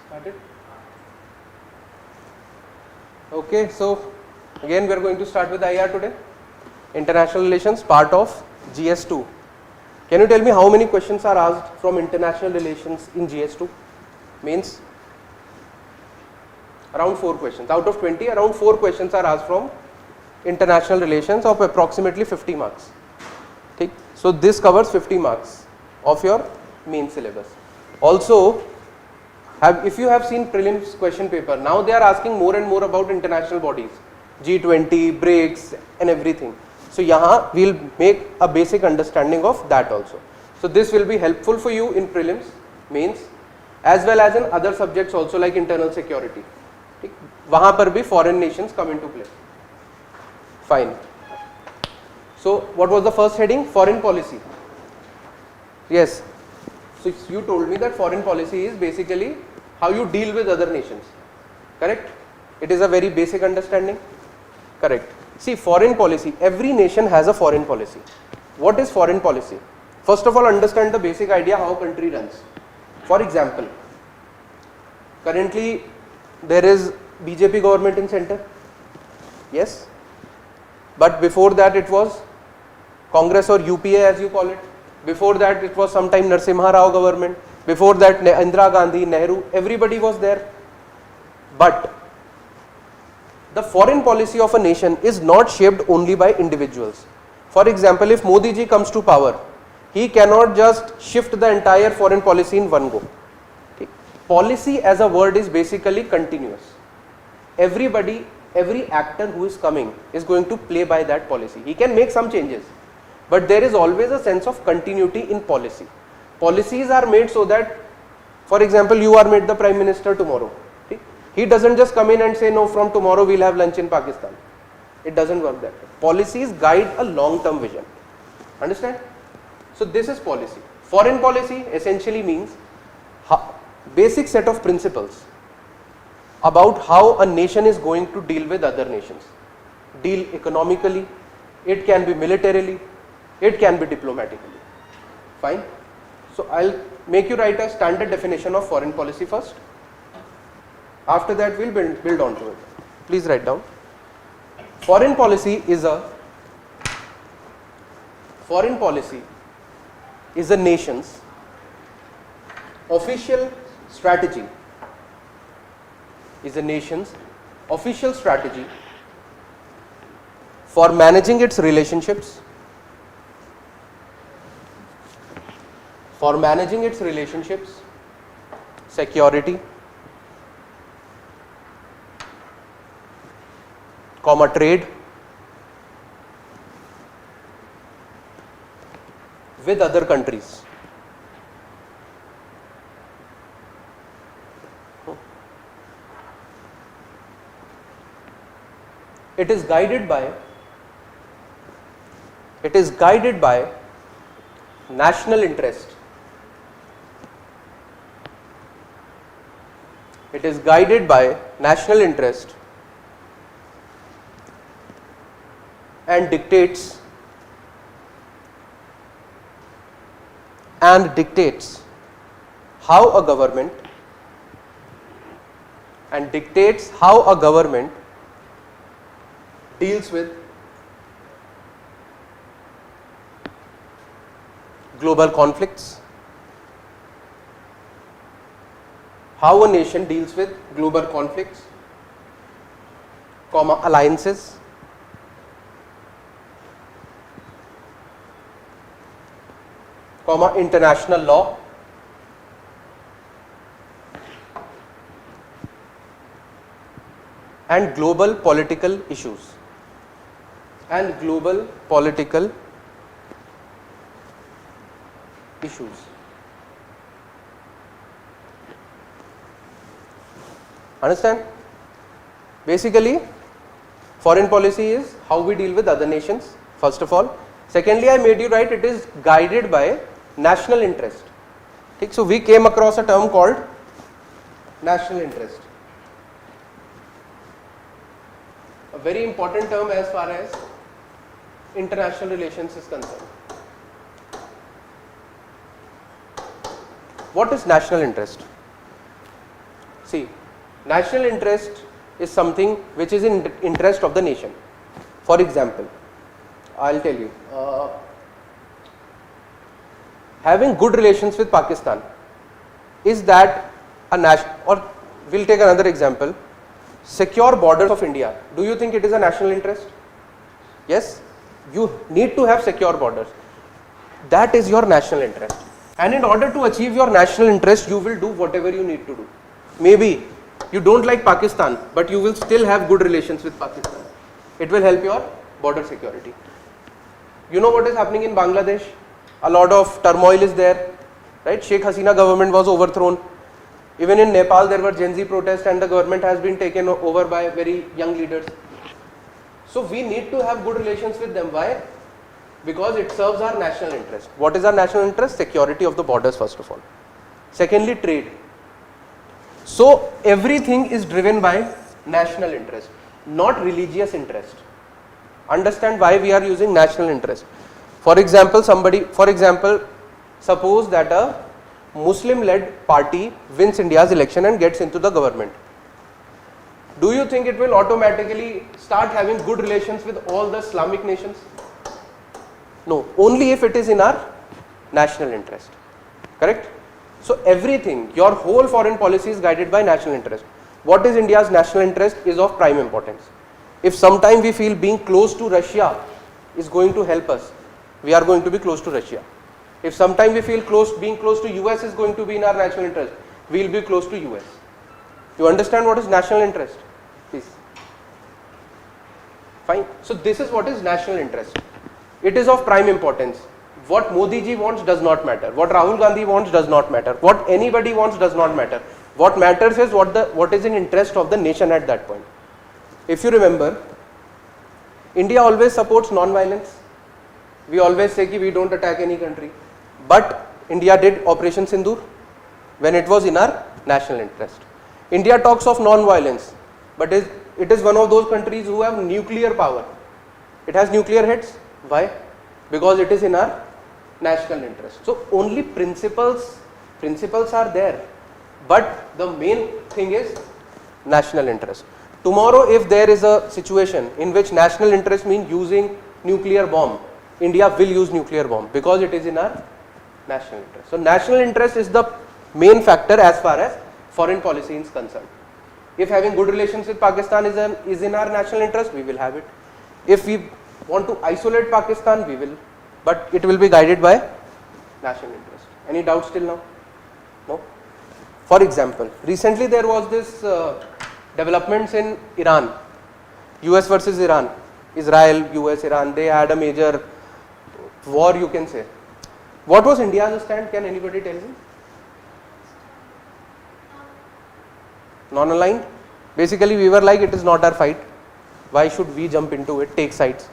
Started? Okay, so again we are going to start with IR today. International relations, part of GS2. Can you tell me how many questions are asked from international relations in GS2? Means around 4 questions. Out of 20, around 4 questions are asked from international relations of approximately 50 marks. Okay? So this covers 50 marks of your main syllabus. Also, if you have seen prelims question paper, now they are asking more and more about international bodies, G20, BRICS and everything. So yahan we will make a basic understanding of that also. So this will be helpful for you in prelims, mains, as well as in other subjects also like internal security. Wahan par bhi foreign nations come into play. Fine. So what was the first heading? Foreign policy. Yes. So you told me that foreign policy is basically how you deal with other nations. Correct? It is a very basic understanding. Correct. See, foreign policy, every nation has a foreign policy. What is foreign policy? First of all, understand the basic idea how a country runs. For example, currently there is BJP government in center. Yes. But before that it was Congress or UPA as you call it. Before that it was sometime Narasimha Rao government. Before that Indira Gandhi, Nehru, everybody was there. But the foreign policy of a nation is not shaped only by individuals. For example, if Modi ji comes to power, he cannot just shift the entire foreign policy in one go. Okay. Policy as a word is basically continuous. Everybody, every actor who is coming is going to play by that policy. He can make some changes, but there is always a sense of continuity in policy. Policies are made so that, for example, you are made the Prime Minister tomorrow. Okay? He doesn't just come in and say, no, from tomorrow we'll have lunch in Pakistan. It doesn't work that way. Policies guide a long-term vision. Understand? So this is policy. Foreign policy essentially means basic set of principles about how a nation is going to deal with other nations. Deal economically, it can be militarily, it can be diplomatically. Fine. So I'll make you write a standard definition of foreign policy first. After that we'll build on to it. Please write down. Foreign policy is a nation's official strategy. For managing its relationships, security, trade with other countries. It is guided by national interest. It is guided by national interest and dictates how a government deals with global conflicts, how a nation deals with global conflicts, alliances, international law, and global political issues. Understand? Basically, foreign policy is how we deal with other nations, first of all. Secondly, I made you write it is guided by national interest. So we came across a term called national interest. A very important term as far as international relations is concerned. What is national interest? See, national interest is something which is in interest of the nation. For example, I'll tell you, having good relations with Pakistan, is that a national, or we'll take another example, secure borders of India. Do you think it is a national interest? Yes, you need to have secure borders. That is your national interest. And in order to achieve your national interest, you will do whatever you need to do. Maybe you don't like Pakistan, but you will still have good relations with Pakistan. It will help your border security. You know what is happening in Bangladesh? A lot of turmoil is there, right? Sheikh Hasina government was overthrown. Even in Nepal, there were Gen Z protests and the government has been taken over by very young leaders. So we need to have good relations with them. Why? Because it serves our national interest. What is our national interest? Security of the borders, first of all. Secondly, trade. So everything is driven by national interest, not religious interest. Understand why we are using national interest. For example, suppose that a Muslim-led party wins India's election and gets into the government. Do you think it will automatically start having good relations with all the Islamic nations? No, only if it is in our national interest. Correct? So everything, your whole foreign policy is guided by national interest. What is India's national interest is of prime importance. If sometime we feel being close to Russia is going to help us, we are going to be close to Russia. If sometime we feel being close to US is going to be in our national interest, we will be close to US. You understand what is national interest? Please. Fine. So this is what is national interest. It is of prime importance. What Modi ji wants does not matter. What Rahul Gandhi wants does not matter. What anybody wants does not matter. What matters is what is in interest of the nation at that point. If you remember, India always supports non-violence. We always say that we don't attack any country. But India did Operation Sindoor when it was in our national interest. India talks of non-violence, but it is one of those countries who have nuclear power. It has nuclear heads. Why? Because it is in our national interest. So only principles are there, but the main thing is national interest. Tomorrow if there is a situation in which national interest means using nuclear bomb, India will use nuclear bomb because it is in our national interest. So national interest is the main factor as far as foreign policy is concerned. If having good relations with Pakistan is in our national interest, we will have it. If we want to isolate Pakistan, we will, but it will be guided by national interest. Any doubts till now? No? For example, recently there was this developments in Iran, US versus Iran, Israel, US, Iran, they had a major war, you can say. What was India's stand? Can anybody tell me? Non-aligned. Basically we were like, it is not our fight. Why should we jump into it, take sides?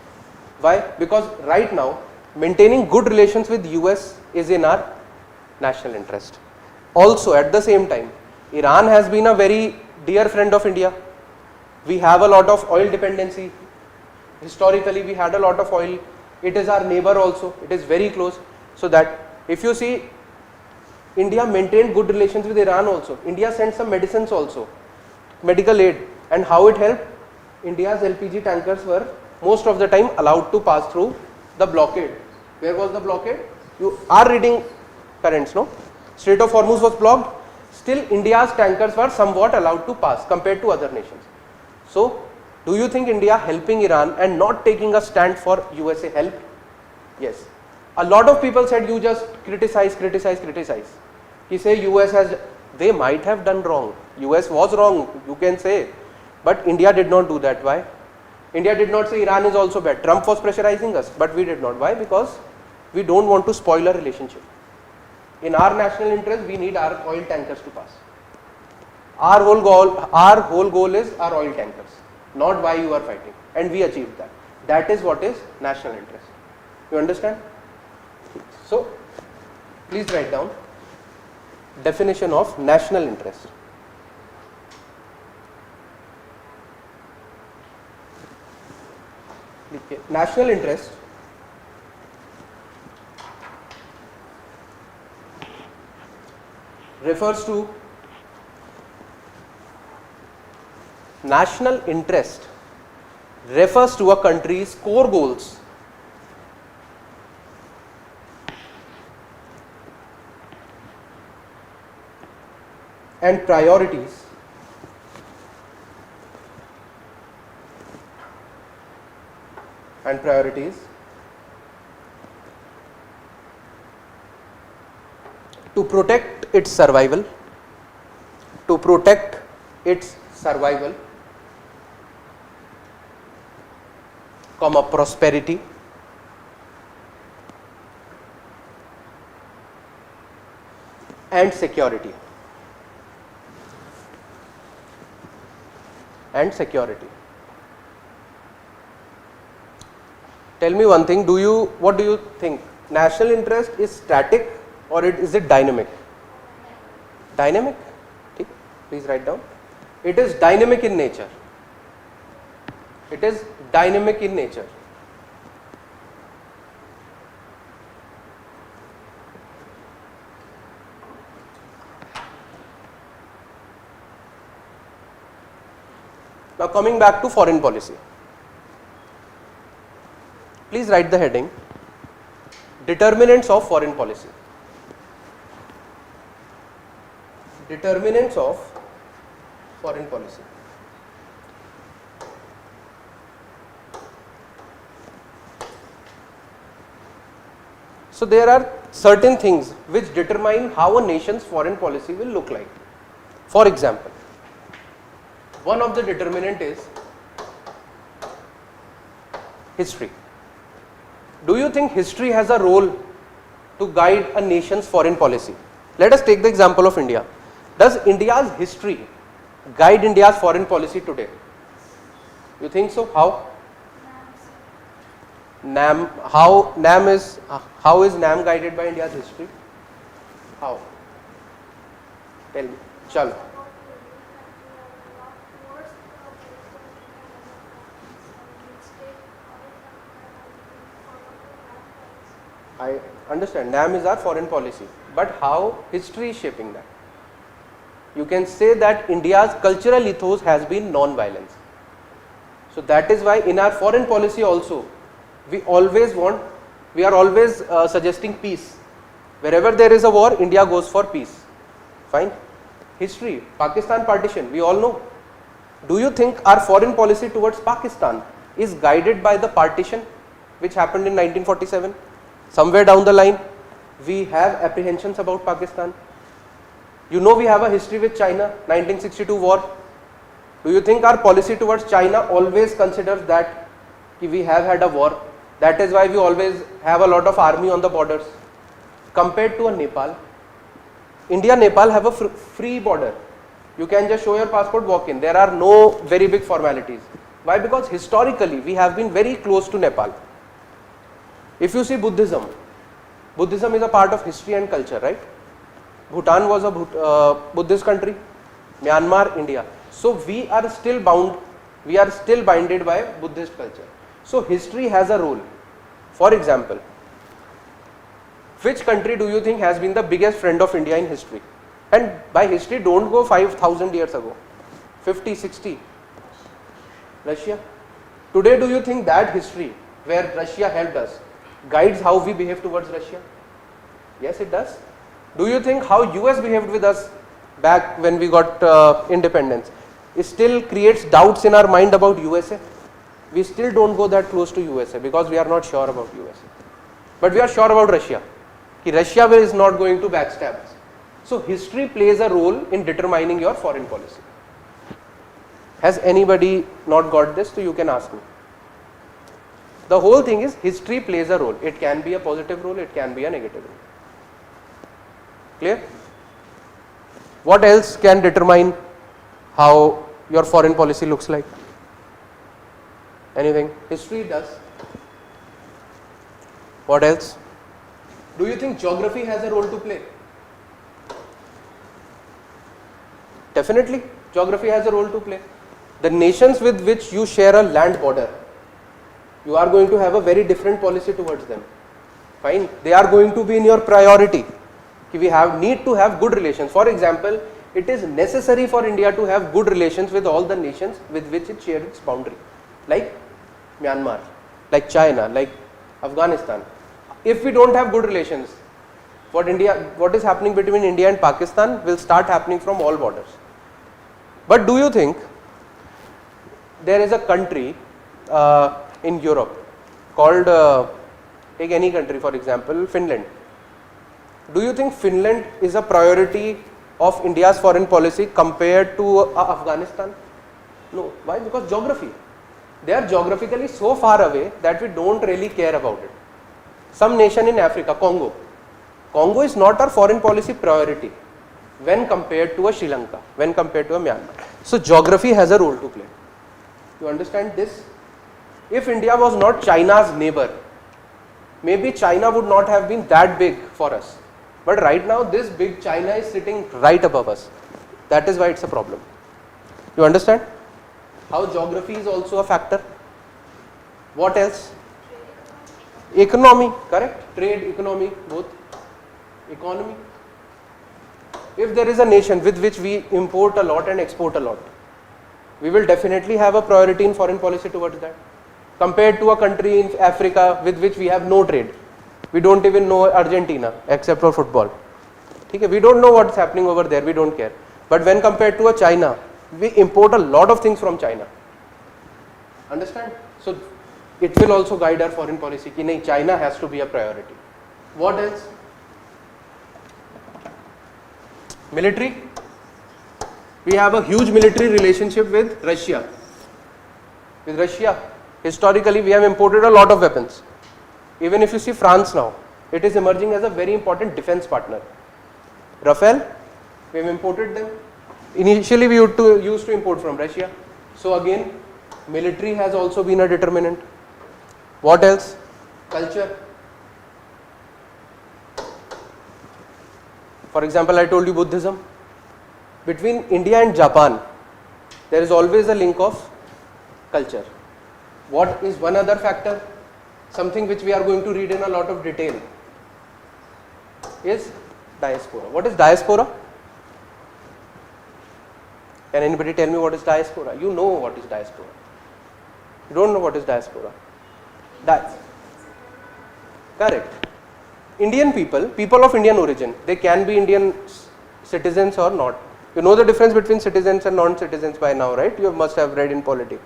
Why? Because right now maintaining good relations with US is in our national interest. Also at the same time, Iran has been a very dear friend of India. We have a lot of oil dependency. Historically we had a lot of oil. It is our neighbor also. It is very close. So that if you see, India maintained good relations with Iran also. India sent some medicines also, medical aid. And how it helped? India's LPG tankers were most of the time allowed to pass through the blockade. Where was the blockade? You are reading currents, no? Strait of Hormuz was blocked. Still India's tankers were somewhat allowed to pass compared to other nations. So do you think India helping Iran and not taking a stand for USA helped? Yes. A lot of people said you just criticize. You say US has, they might have done wrong. US was wrong, you can say. But India did not do that. Why? India did not say Iran is also bad. Trump was pressurizing us, but we did not. Why? Because we don't want to spoil a relationship. In our national interest, we need our oil tankers to pass. Our whole goal is our oil tankers, not why you are fighting. And we achieved that. That is what is national interest. You understand? So, please write down definition of national interest. National interest refers to national interest refers to a country's core goals and priorities to protect its survival, prosperity and security. Tell me one thing, what do you think? National interest is static or is it dynamic? Dynamic? Okay. Please write down. It is dynamic in nature. Now coming back to foreign policy. Please write the heading, determinants of foreign policy. Determinants of foreign policy. So there are certain things which determine how a nation's foreign policy will look like. For example, one of the determinant is history. Do you think history has a role to guide a nation's foreign policy? Let us take the example of India. Does India's history guide India's foreign policy today? You think so? How? How is NAM guided by India's history? How? Tell me. Chalo. I understand, NAM is our foreign policy, but how history is shaping that? You can say that India's cultural ethos has been non-violence. So that is why in our foreign policy also, we are always suggesting peace. Wherever there is a war, India goes for peace. Fine. History, Pakistan partition, we all know. Do you think our foreign policy towards Pakistan is guided by the partition which happened in 1947? Somewhere down the line, we have apprehensions about Pakistan. You know, we have a history with China, 1962 war. Do you think our policy towards China always considers that we have had a war? That is why we always have a lot of army on the borders. Compared to a Nepal, India, Nepal have a free border. You can just show your passport, walk in. There are no very big formalities. Why? Because historically, we have been very close to Nepal. If you see Buddhism is a part of history and culture, right? Bhutan was a Buddhist country, Myanmar, India. So we are still binded by Buddhist culture. So history has a role. For example, which country do you think has been the biggest friend of India in history? And by history, don't go 5,000 years ago, 50, 60. Russia. Today, do you think that history where Russia helped us guides how we behave towards Russia? Yes, it does. Do you think how US behaved with us back when we got independence? It still creates doubts in our mind about USA. We still don't go that close to USA because we are not sure about USA. But we are sure about Russia. Russia is not going to backstab us. So history plays a role in determining your foreign policy. Has anybody not got this? So you can ask me. The whole thing is history plays a role. It can be a positive role, it can be a negative role. Clear? What else can determine how your foreign policy looks like? Anything? History does. What else? Do you think geography has a role to play? Definitely, geography has a role to play. The nations with which you share a land border, you are going to have a very different policy towards them. Fine. They are going to be in your priority. We need to have good relations. For example, it is necessary for India to have good relations with all the nations with which it shares its boundary, like Myanmar, like China, like Afghanistan. If we don't have good relations, what is happening between India and Pakistan will start happening from all borders. But do you think there is a country in Europe called, take any country for example, Finland. Do you think Finland is a priority of India's foreign policy compared to Afghanistan? No. Why? Because geography. They are geographically so far away that we don't really care about it. Some nation in Africa, Congo. Congo is not our foreign policy priority when compared to a Sri Lanka, when compared to a Myanmar. So geography has a role to play. You understand this? If India was not China's neighbor, maybe China would not have been that big for us. But right now this big China is sitting right above us. That is why it's a problem. You understand? How geography is also a factor. What else? Economy, correct? Trade, economy, both. Economy. If there is a nation with which we import a lot and export a lot, we will definitely have a priority in foreign policy towards that. Compared to a country in Africa with which we have no trade. We don't even know Argentina except for football. Okay? We don't know what's happening over there, we don't care. But when compared to a China, we import a lot of things from China. Understand? So it will also guide our foreign policy ki nahi, China has to be a priority. What else? Military. We have a huge military relationship with Russia. With Russia, historically we have imported a lot of weapons. Even if you see France now, it is emerging as a very important defense partner. Rafale, we have imported them. Initially we used to import from Russia. So again, military has also been a determinant. What else? Culture. For example, I told you Buddhism. Between India and Japan, there is always a link of culture. What is one other factor? Something which we are going to read in a lot of detail is diaspora. What is diaspora? Can anybody tell me what is diaspora? You know what is diaspora. You don't know what is diaspora. Correct. Indian people of Indian origin, they can be Indian citizens or not. You know the difference between citizens and non-citizens by now, right? You must have read in polity.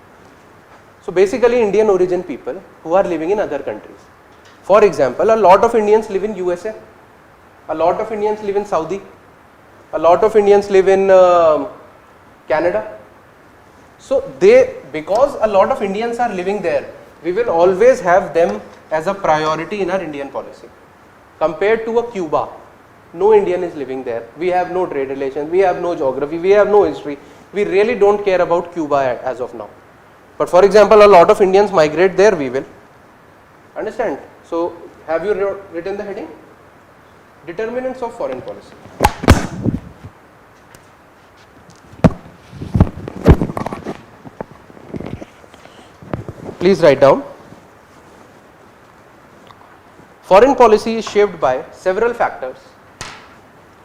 So basically Indian origin people who are living in other countries. For example, a lot of Indians live in USA, a lot of Indians live in Saudi, a lot of Indians live in Canada. So because a lot of Indians are living there, we will always have them as a priority in our Indian policy. Compared to a Cuba, no Indian is living there. We have no trade relations, we have no geography, we have no history. We really don't care about Cuba as of now. But for example, a lot of Indians migrate there, we will. Understand? So have you written the heading? Determinants of foreign policy. Please write down. Foreign policy is shaped by several factors.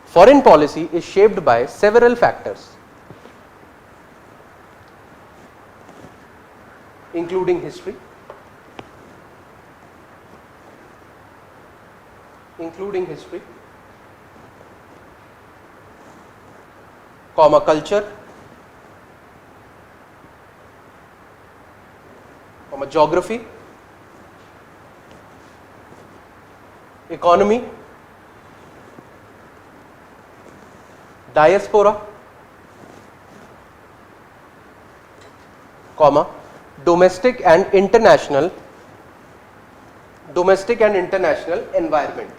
Foreign policy is shaped by several factors, including history, culture, geography, economy, diaspora, domestic and international environment.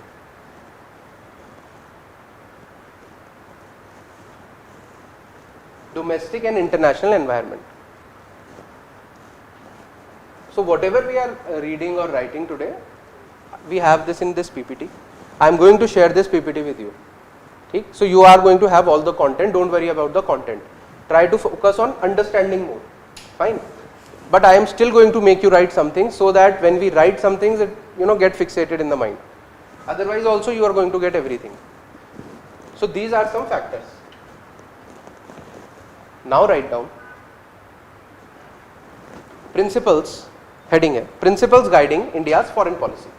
Domestic and international environment. So whatever we are reading or writing today, we have this in this PPT. I am going to share this PPT with you. Okay? So you are going to have all the content, don't worry about the content. Try to focus on understanding more. Fine. But I am still going to make you write something so that when we write some things, it get fixated in the mind. Otherwise also you are going to get everything. So these are some factors. Now write down principles, heading है principles guiding India's foreign policy.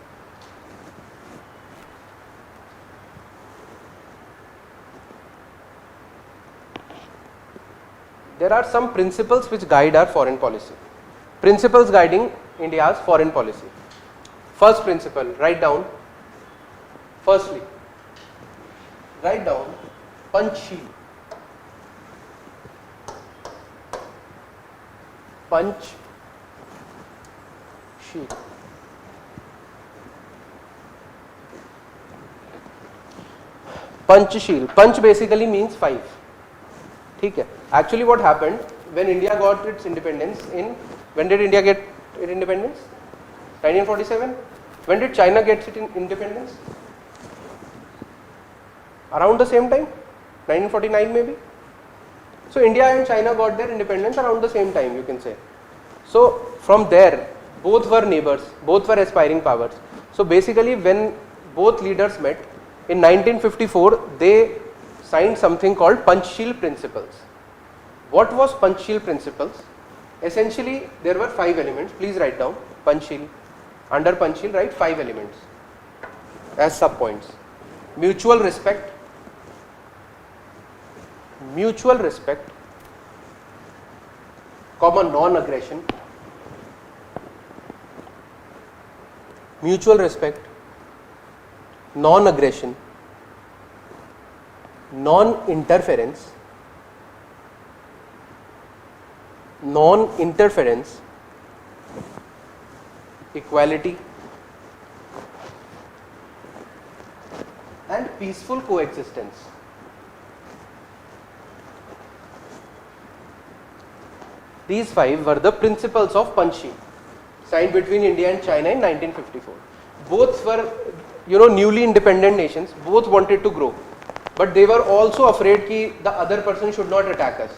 There are some principles which guide our foreign policy. Principles guiding India's foreign policy. First principle, write down. Firstly, write down Panchsheel. Panchsheel. Panchsheel. Panch basically means 5. ठीक है. Actually what happened when India got its independence when did India get its independence? 1947. When did China get its independence? Around the same time, 1949 maybe. So India and China got their independence around the same time, you can say. So from there, both were neighbors, both were aspiring powers. So basically when both leaders met in 1954, they signed something called Panchsheel Principles. What was Panchsheel Principles? Essentially there were 5 elements. Please write down Panchsheel. Under Panchsheel write 5 elements as subpoints. Mutual respect, comma non-aggression, mutual respect, non-aggression, non-interference, equality, and peaceful coexistence. These 5 were the principles of Panchsheel signed between India and China in 1954. Both were, newly independent nations. Both wanted to grow, but they were also afraid that the other person should not attack us.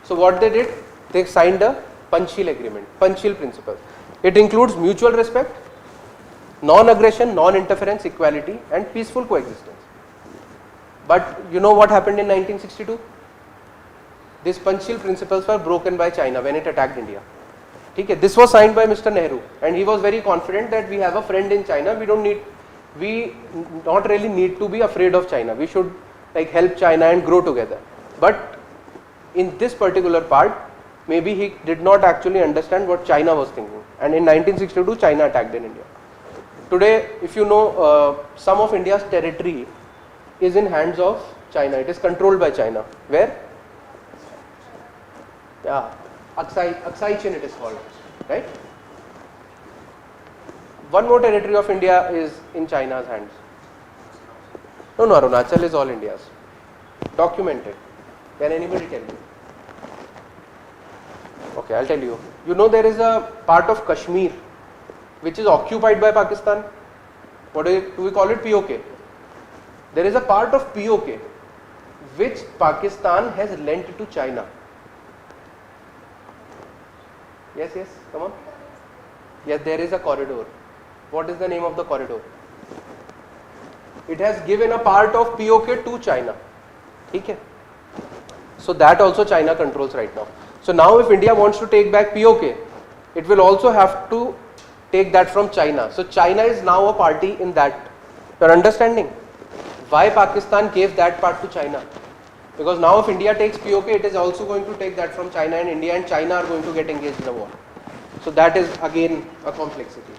So what they did, they signed a Panchsheel agreement, Panchsheel Principles. It includes mutual respect, non-aggression, non-interference, equality, and peaceful coexistence. But you know what happened in 1962? These Panchsheel Principles were broken by China when it attacked India. Okay? This was signed by Mr. Nehru, and he was very confident that we have a friend in China. We not really need to be afraid of China. We should help China and grow together. But in this particular part, maybe he did not actually understand what China was thinking. And in 1962, China attacked in India. Today, if you know, some of India's territory is in hands of China. It is controlled by China. Where? Yeah, Aksai Chin it is called, right? One more territory of India is in China's hands. No, Arunachal is all India's. Documented. Can anybody tell me? Okay, I'll tell you. You know there is a part of Kashmir which is occupied by Pakistan. What do we call it? POK. There is a part of POK which Pakistan has lent to China. Yes, come on. Yes, there is a corridor. What is the name of the corridor? It has given a part of POK to China. Okay? So that also China controls right now. So now if India wants to take back POK, it will also have to take that from China. So China is now a party in that. You are understanding why Pakistan gave that part to China? Because now if India takes POK, it is also going to take that from China, and India and China are going to get engaged in a war. So that is again a complexity.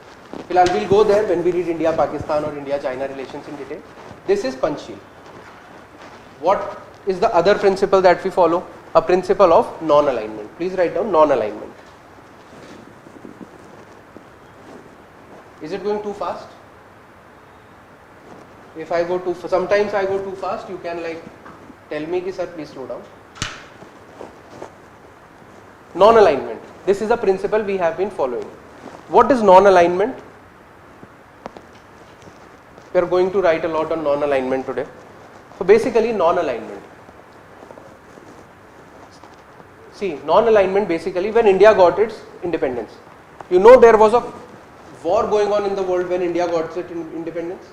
We'll go there when we read India-Pakistan or India-China relations in detail. This is Panchsheel. What is the other principle that we follow? A principle of non-alignment. Please write down non-alignment. Is it going too fast? If I go sometimes I go too fast, you can tell me ki sir please slow down. Non-alignment. This is a principle we have been following. What is non-alignment? We are going to write a lot on non-alignment today. So basically non-alignment. See, non-alignment basically when India got its independence. You know there was a war going on in the world when India got its independence.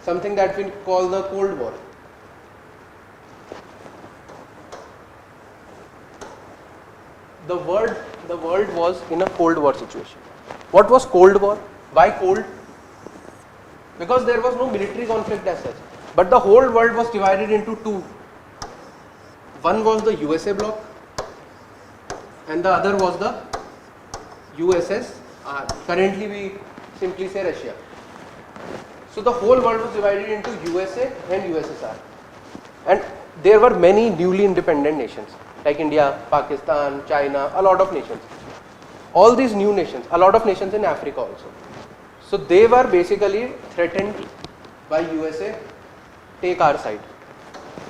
Something that we call the Cold War. the world was in a Cold War situation. What was Cold War? Why cold? Because there was no military conflict as such. But the whole world was divided into two. One was the USA bloc and the other was the USSR. Currently we simply say Russia. So the whole world was divided into USA and USSR. And there were many newly independent nations like India, Pakistan, China, a lot of nations. All these new nations, a lot of nations in Africa also. So they were basically threatened by USA, take our side.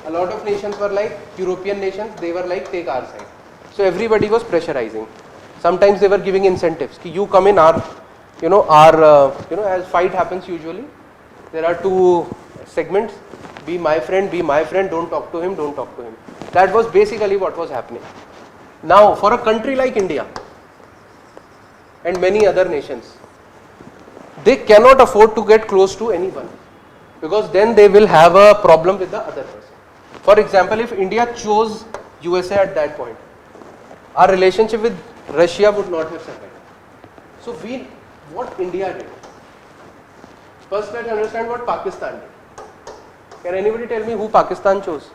A lot of nations were like European nations, they were like take our side. So everybody was pressurizing. Sometimes they were giving incentives. Ki you come in our, as fight happens usually, there are two segments, be my friend, don't talk to him, don't talk to him. That was basically what was happening. Now for a country like India and many other nations, they cannot afford to get close to anyone because then they will have a problem with the other person. For example, if India chose USA at that point, our relationship with Russia would not have survived. So what India did? First let's understand what Pakistan did. Can anybody tell me who Pakistan chose?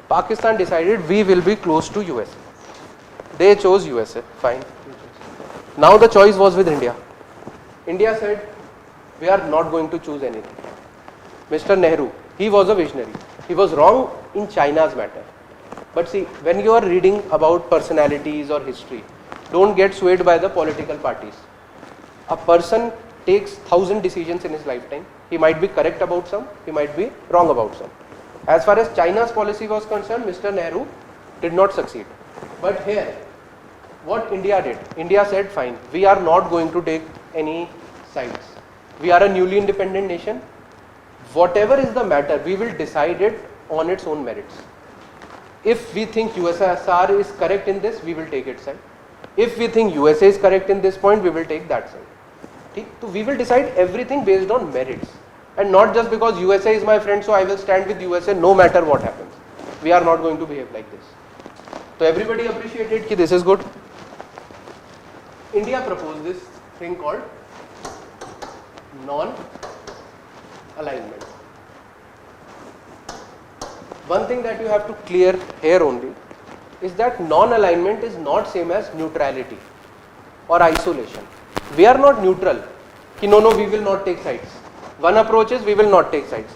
Pakistan decided we will be close to USA. They chose USA, fine. Now the choice was with India. India said, we are not going to choose anything. Mr. Nehru, he was a visionary. He was wrong in China's matter. But see, when you are reading about personalities or history, don't get swayed by the political parties. A person takes 1,000 decisions in his lifetime. He might be correct about some, he might be wrong about some. As far as China's policy was concerned, Mr. Nehru did not succeed. But here, what India did? India said, fine, we are not going to take any sides. We are a newly independent nation. Whatever is the matter, we will decide it on its own merits. If we think USSR is correct in this, we will take its side. If we think USA is correct in this point, we will take that side. So we will decide everything based on merits. And not just because USA is my friend, so I will stand with USA no matter what happens. We are not going to behave like this. So everybody appreciated that this is good. India proposed this thing called non-alignment. One thing that you have to clear here only is that non-alignment is not same as neutrality or isolation. We are not neutral. Ki no, we will not take sides. One approach is we will not take sides.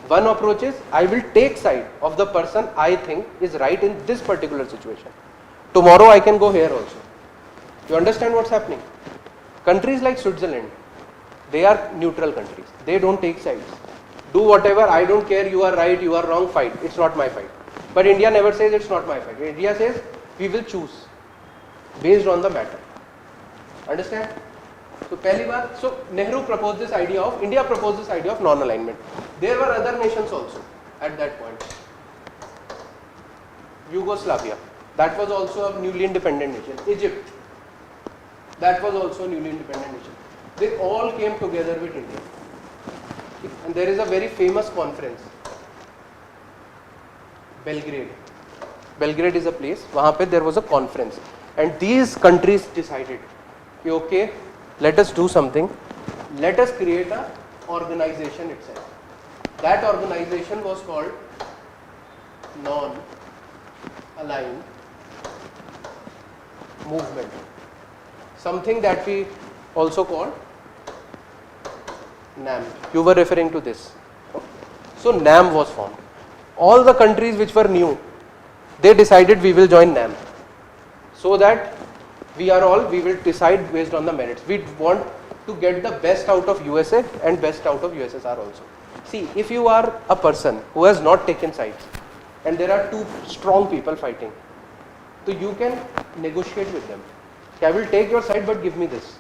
One approach is I will take side of the person I think is right in this particular situation. Tomorrow I can go here also. You understand what's happening? Countries like Switzerland, they are neutral countries. They don't take sides. Do whatever, I don't care, you are right, you are wrong, fight. It's not my fight. But India never says it's not my fight. India says we will choose based on the matter. Understand? So pehli baat, so Nehru proposed this idea of, India proposed this idea of non-alignment. There were other nations also at that point. Yugoslavia, that was also a newly independent nation. Egypt, that was also a newly independent nation. They all came together with India. And there is a very famous conference, Belgrade. Belgrade is a place, wahan pe there was a conference. And these countries decided, okay, let us do something. Let us create an organization itself. That organization was called Non-Aligned Movement. Something that we also call NAM. You were referring to this. So NAM was formed. All the countries which were new, they decided we will join NAM. So that we will decide based on the merits. We want to get the best out of USA and best out of USSR also. See, if you are a person who has not taken sides and there are two strong people fighting, so you can negotiate with them. I will take your side but give me this.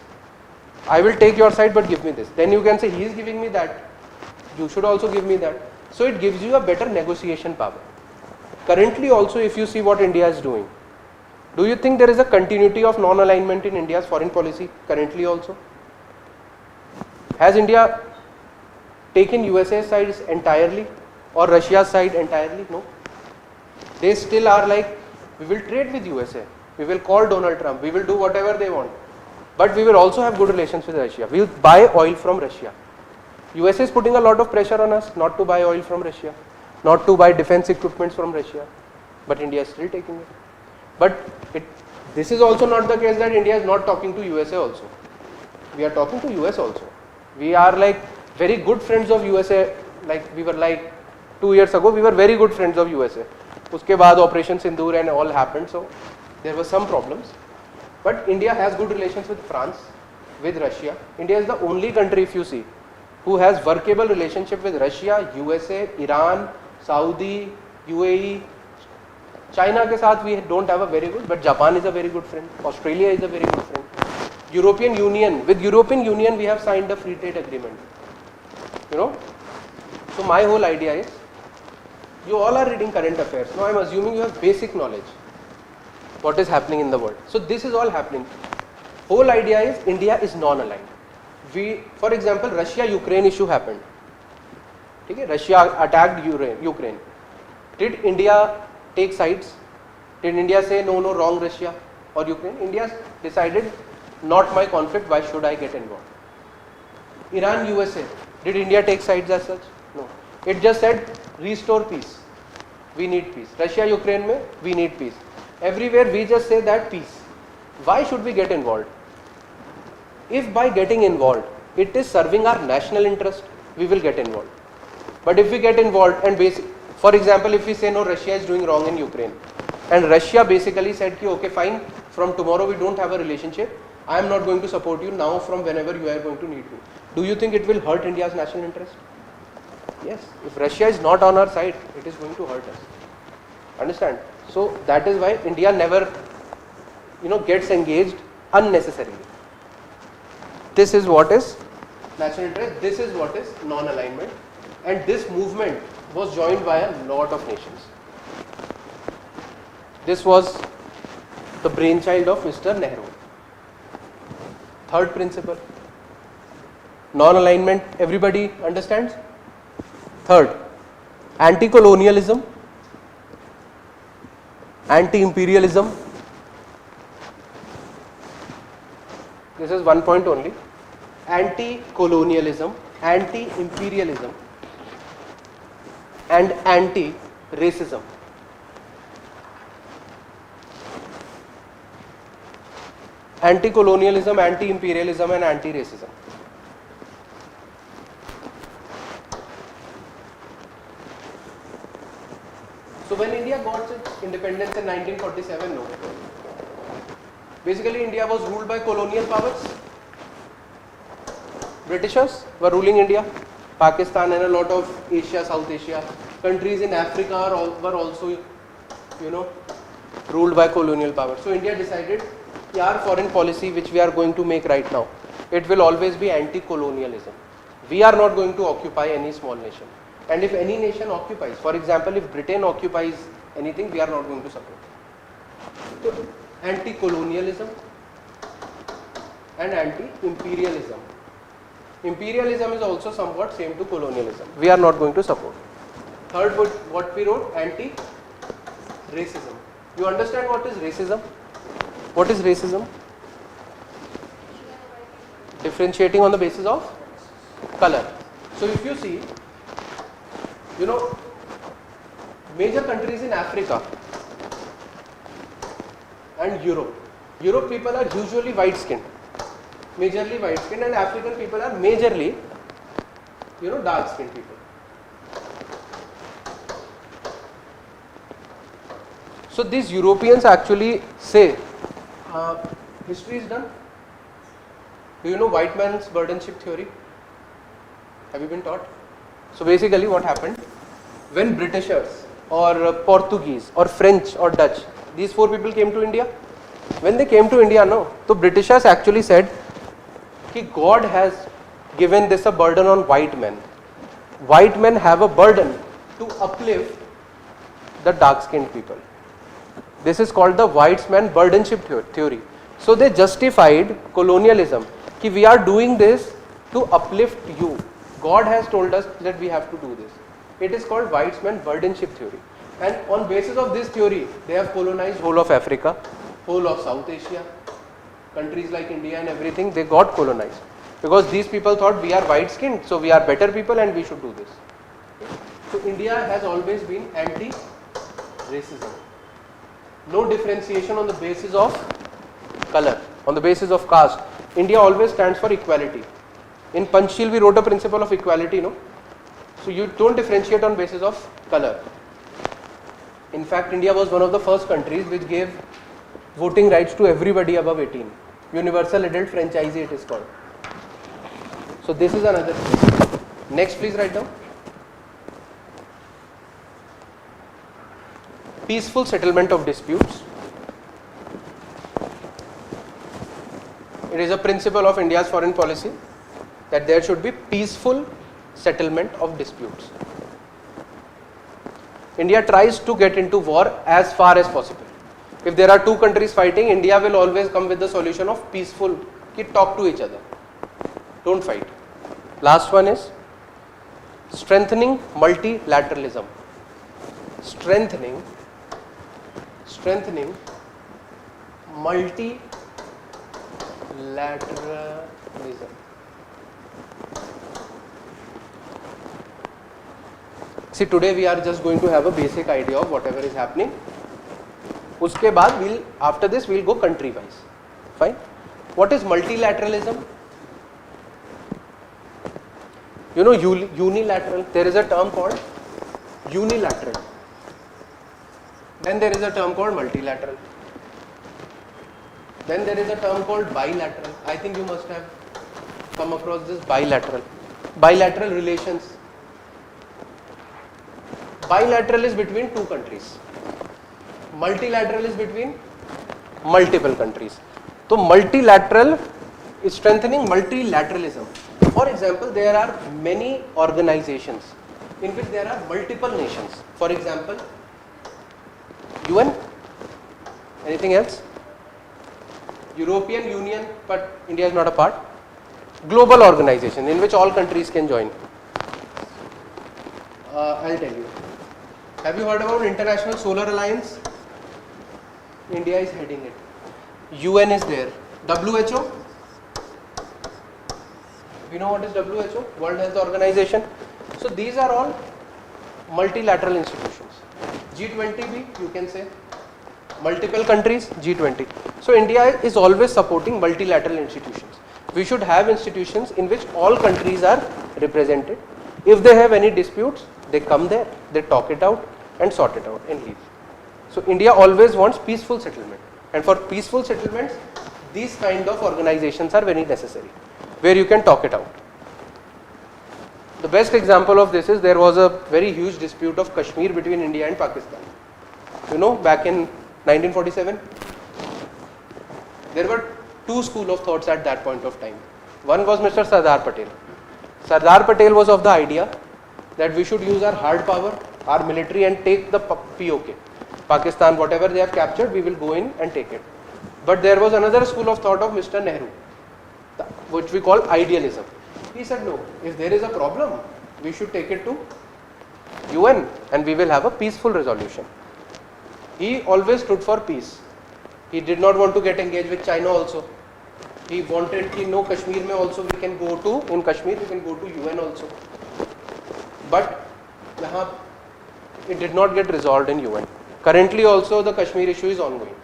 I will take your side but give me this. Then you can say he is giving me that. You should also give me that. So it gives you a better negotiation power. Currently also if you see what India is doing, do you think there is a continuity of non-alignment in India's foreign policy currently also? Has India taken USA's side entirely or Russia's side entirely? No. They still are like, we will trade with USA. We will call Donald Trump. We will do whatever they want. But we will also have good relations with Russia. We will buy oil from Russia. USA is putting a lot of pressure on us not to buy oil from Russia, not to buy defense equipments from Russia. But India is still taking it. But this is also not the case that India is not talking to USA also. We are talking to US also. We are like very good friends of USA. Like we were like 2 years ago, we were very good friends of USA. Uske baad Operation Sindoor and all happened, so there were some problems. But India has good relations with France, with Russia. India is the only country, if you see, who has workable relationship with Russia, USA, Iran, Saudi, UAE. China ke saath we don't have a very good, but Japan is a very good friend. Australia is a very good friend. European Union, with European Union we have signed a free trade agreement. You know. So my whole idea is, you all are reading current affairs. Now I am assuming you have basic knowledge what is happening in the world. So this is all happening. Whole idea is India is non-aligned. For example, Russia-Ukraine issue happened. Okay? Russia attacked Ukraine. Did India take sides? Did India say no, wrong Russia or Ukraine? India decided, not my conflict, why should I get involved? Iran, USA, did India take sides as such? No. It just said, restore peace. We need peace. Russia, Ukraine, we need peace. Everywhere we just say that peace. Why should we get involved? If by getting involved, it is serving our national interest, we will get involved. But if we get involved and for example, if we say no, Russia is doing wrong in Ukraine, and Russia basically said, okay, fine, from tomorrow we don't have a relationship, I am not going to support you now from whenever you are going to need me. Do you think it will hurt India's national interest? Yes. If Russia is not on our side, it is going to hurt us. Understand? So that is why India never, gets engaged unnecessarily. This is what is national interest. This is what is non-alignment. And this movement was joined by a lot of nations. This was the brainchild of Mr. Nehru. Third principle. Non-alignment, everybody understands? Third, anti-colonialism, anti-imperialism. This is one point only. Anti-colonialism, anti-imperialism, and anti-racism. Anti-colonialism, anti-imperialism, and anti-racism. So when India got its independence in 1947, basically India was ruled by colonial powers. Britishers were ruling India, Pakistan and a lot of Asia, South Asia. Countries in Africa were also, ruled by colonial powers. So India decided, our foreign policy which we are going to make right now, it will always be anti-colonialism. We are not going to occupy any small nation. And if any nation occupies, for example, if Britain occupies anything, we are not going to support. So, anti-colonialism and anti-imperialism. Imperialism is also somewhat same to colonialism. We are not going to support. Third, what we wrote, anti-racism. You understand what is racism? What is racism? Differentiating on the basis of color. So if you see, major countries in Africa and Europe people are usually white skinned, majorly white skinned, and African people are majorly, dark skinned people. So these Europeans actually say, history is done. Do you know white man's burdenship theory? Have you been taught? So basically what happened, when Britishers or Portuguese or French or Dutch, these four people came to India. When they came to India, so Britishers actually said that God has given this a burden on white men. White men have a burden to uplift the dark skinned people. This is called the white man burdenship theory. So they justified colonialism, that we are doing this to uplift you. God has told us that we have to do this. It is called white man burdenship theory. And on basis of this theory, they have colonized whole of Africa. whole of South Asia, countries like India and everything, they got colonized because these people thought we are white skinned, so we are better people and we should do this. So India has always been anti-racism. No differentiation on the basis of color, on the basis of caste. India always stands for equality. In Panchsheel we wrote a principle of equality, no? So you don't differentiate on basis of color. In fact, India was one of the first countries which gave voting rights to everybody above 18. Universal adult franchisee it is called. So this is another thing. Next please write down. Peaceful settlement of disputes. It is a principle of India's foreign policy that there should be peaceful settlement of disputes. India tries to get into war as far as possible. If there are two countries fighting, India will always come with the solution of peaceful, talk to each other, don't fight. Last one is strengthening multilateralism. Strengthening multilateralism. See, today we are just going to have a basic idea of whatever is happening. Uske baad after this we'll go country wise. Fine. What is multilateralism? You know unilateral. There is a term called unilateral. Then there is a term called multilateral. Then there is a term called bilateral. I think you must have come across this bilateral. Bilateral relations. Bilateral is between two countries. Multilateral is between multiple countries. So multilateral is strengthening multilateralism. For example, there are many organizations in which there are multiple nations. For example, UN. Anything else? European Union, but India is not a part. Global organization in which all countries can join. I'll tell you. Have you heard about International Solar Alliance? India is heading it. UN is there. WHO? You know what is WHO? World Health Organization. So these are all multilateral institutions. G20B, you can say. Multiple countries, G20. So India is always supporting multilateral institutions. We should have institutions in which all countries are represented. If they have any disputes, they come there, they talk it out and sort it out and leave. So India always wants peaceful settlement, and for peaceful settlements these kind of organizations are very necessary where you can talk it out. The best example of this is there was a very huge dispute of Kashmir between India and Pakistan. You know, back in 1947 there were two schools of thoughts at that point of time. One was Mr. Sardar Patel. Sardar Patel was of the idea that we should use our hard power, our military, and take the POK. Pakistan, whatever they have captured, we will go in and take it. But there was another school of thought of Mr. Nehru, which we call idealism. He said, no, if there is a problem, we should take it to UN and we will have a peaceful resolution. He always stood for peace. He did not want to get engaged with China also. He wanted to know Kashmir mein also we can go to, in Kashmir we can go to UN also. But it did not get resolved in UN. Currently also the Kashmir issue is ongoing.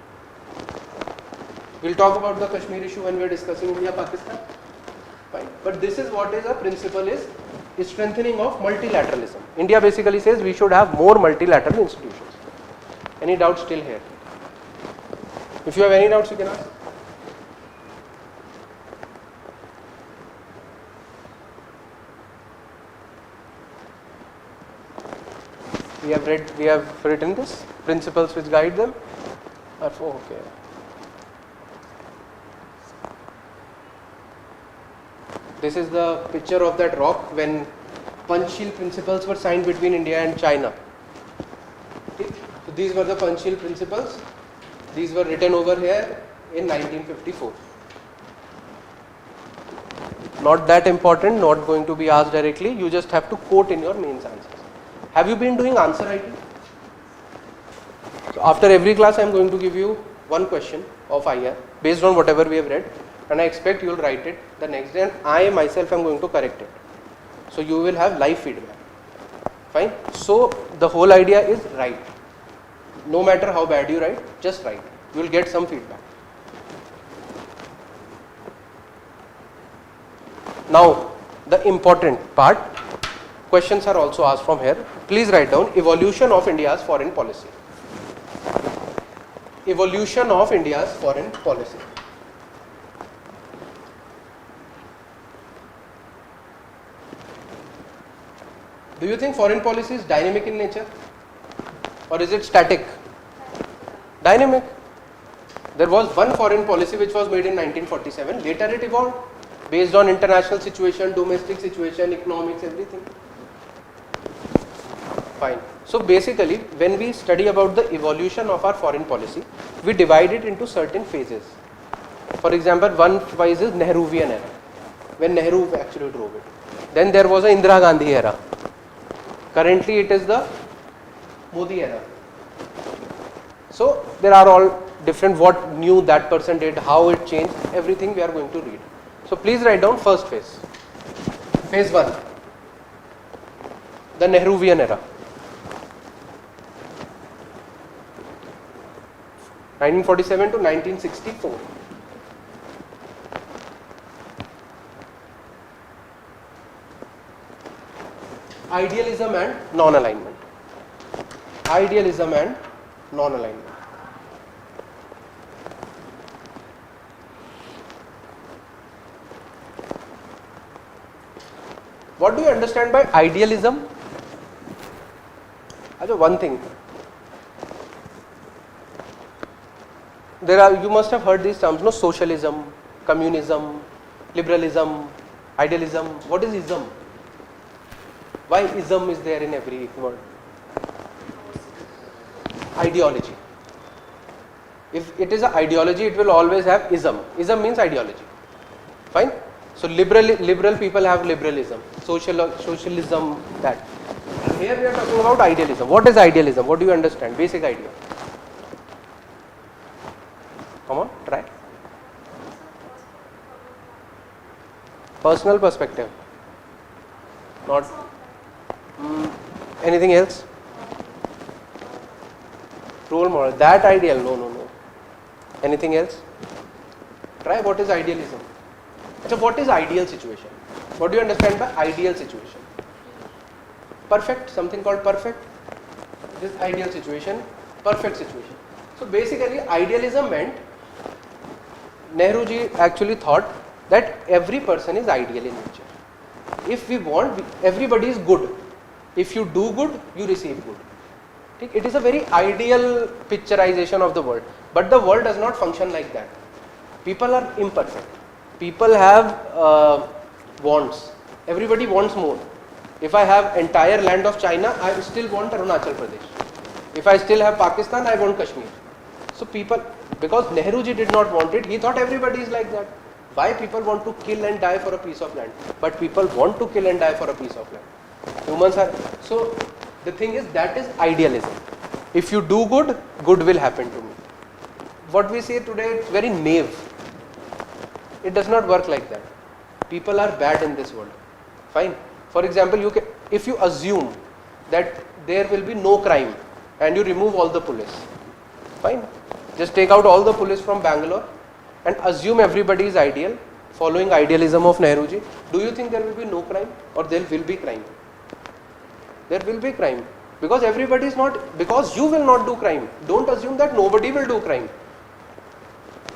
We'll talk about the Kashmir issue when we are discussing India-Pakistan. Fine. But this is what is a principle is strengthening of multilateralism. India basically says we should have more multilateral institutions. Any doubts still here? If you have any doubts, you can ask. We have written this, principles which guide them. Okay. This is the picture of that rock when Panchsheel principles were signed between India and China. Okay. So these were the Panchsheel principles. These were written over here in 1954. Not that important, not going to be asked directly. You just have to quote in your mains answers. Have you been doing answer writing? So after every class I am going to give you one question of IR based on whatever we have read, and I expect you will write it the next day, and I myself am going to correct it. So you will have live feedback. Fine. So the whole idea is write. No matter how bad you write, just write. You will get some feedback. Now the important part, questions are also asked from here. Please write down evolution of India's foreign policy. Evolution of India's foreign policy. Do you think foreign policy is dynamic in nature, or is it static? Dynamic. There was one foreign policy which was made in 1947. Later it evolved based on international situation, domestic situation, economics, everything. Fine. So basically, when we study about the evolution of our foreign policy, we divide it into certain phases. For example, one phase is Nehruvian era, when Nehru actually drove it. Then there was a Indira Gandhi era. Currently it is the Modi era. So there are all different, what new that person did, how it changed, everything we are going to read. So please write down first phase. Phase 1, the Nehruvian era. 1947 to 1964. Idealism and non-alignment. Idealism and non-alignment. What do you understand by idealism? One thing. You must have heard these terms, no? Socialism, communism, liberalism, idealism. What is ism? Why ism is there in every word? Ideology. If it is an ideology, it will always have ism. Ism means ideology. Fine. So liberal people have liberalism, socialism, that. Here we are talking about idealism. What is idealism? What do you understand? Basic idea. Come on, try. Personal perspective. Not. Anything else? Role model. That ideal. No. Anything else? Try. What is idealism? So what is ideal situation? What do you understand by ideal situation? Perfect. Something called perfect. This ideal situation. Perfect situation. So basically idealism meant Nehruji actually thought that every person is ideal in nature. If we want, everybody is good. If you do good, you receive good. It is a very ideal picturization of the world. But the world does not function like that. People are imperfect. People have wants. Everybody wants more. If I have entire land of China, I still want Arunachal Pradesh. If I still have Pakistan, I want Kashmir. So people, because Nehruji did not want it, he thought everybody is like that. Why people want to kill and die for a piece of land? But people want to kill and die for a piece of land. Humans are, so the thing is, that is idealism. If you do good, good will happen to me. What we say today, it's very naive. It does not work like that. People are bad in this world. Fine. For example, if you assume that there will be no crime and you remove all the police, fine. Just take out all the police from Bangalore and assume everybody is ideal, following idealism of Nehruji. Do you think there will be no crime, or there will be crime? There will be crime, because everybody is not, because you will not do crime. Don't assume that nobody will do crime.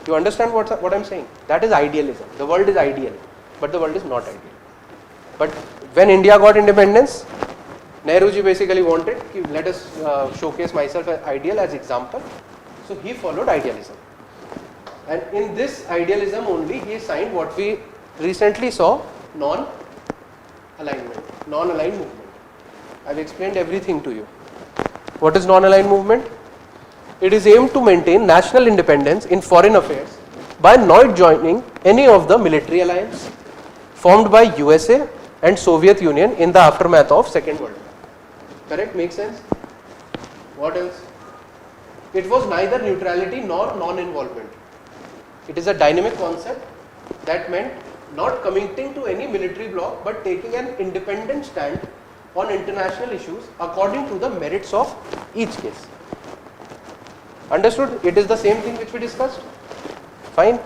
You understand what I'm saying? That is idealism. The world is ideal, but the world is not ideal. But when India got independence, Nehruji basically wanted, let us showcase myself as ideal as example. So he followed idealism. And in this idealism only, he signed what we recently saw, non-aligned movement. I've explained everything to you. What is non-aligned movement? It is aimed to maintain national independence in foreign affairs by not joining any of the military alliance formed by USA and Soviet Union in the aftermath of Second World War. Correct? Makes sense? What else? it was neither neutrality nor non-involvement. It is a dynamic concept that meant not committing to any military bloc but taking an independent stand on international issues according to the merits of each case. Understood? It is the same thing which we discussed. Fine.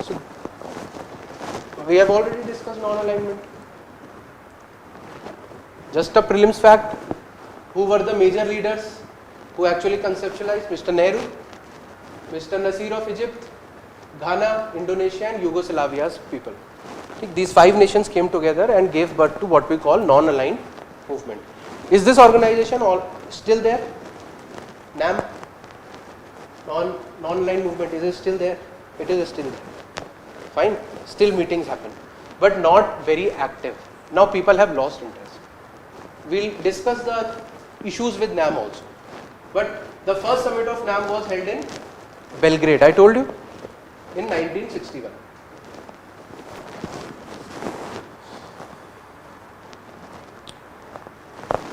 So we have already discussed non-alignment. Just a prelims fact. Who were the major leaders who actually conceptualized? Mr. Nehru, Mr. Nasir of Egypt, Ghana, Indonesia and Yugoslavia's people. These 5 nations came together and gave birth to what we call non-aligned movement. Is this organization still there? NAM? Non-aligned movement, is it still there? It is still there. Fine. Still meetings happen, but not very active. Now people have lost interest. We'll discuss the issues with NAM also. But the first summit of NAM was held in Belgrade, I told you, in 1961.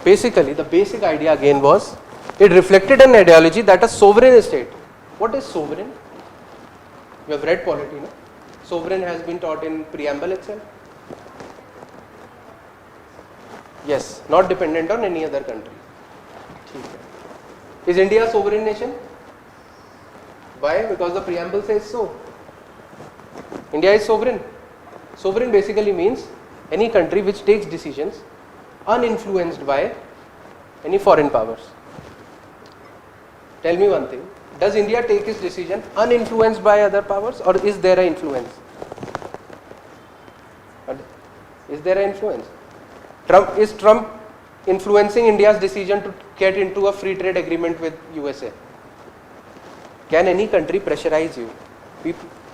Basically, the basic idea again was, it reflected an ideology that a sovereign state. What is sovereign? You have read polity, no? Sovereign has been taught in preamble itself. Yes, not dependent on any other country. Is India a sovereign nation? Why? Because the preamble says so. India is sovereign. Sovereign basically means any country which takes decisions uninfluenced by any foreign powers. Tell me one thing. Does India take its decision uninfluenced by other powers, or is there an influence? Is there an influence? Is Trump influencing India's decision to get into a free trade agreement with USA? Can any country pressurize you?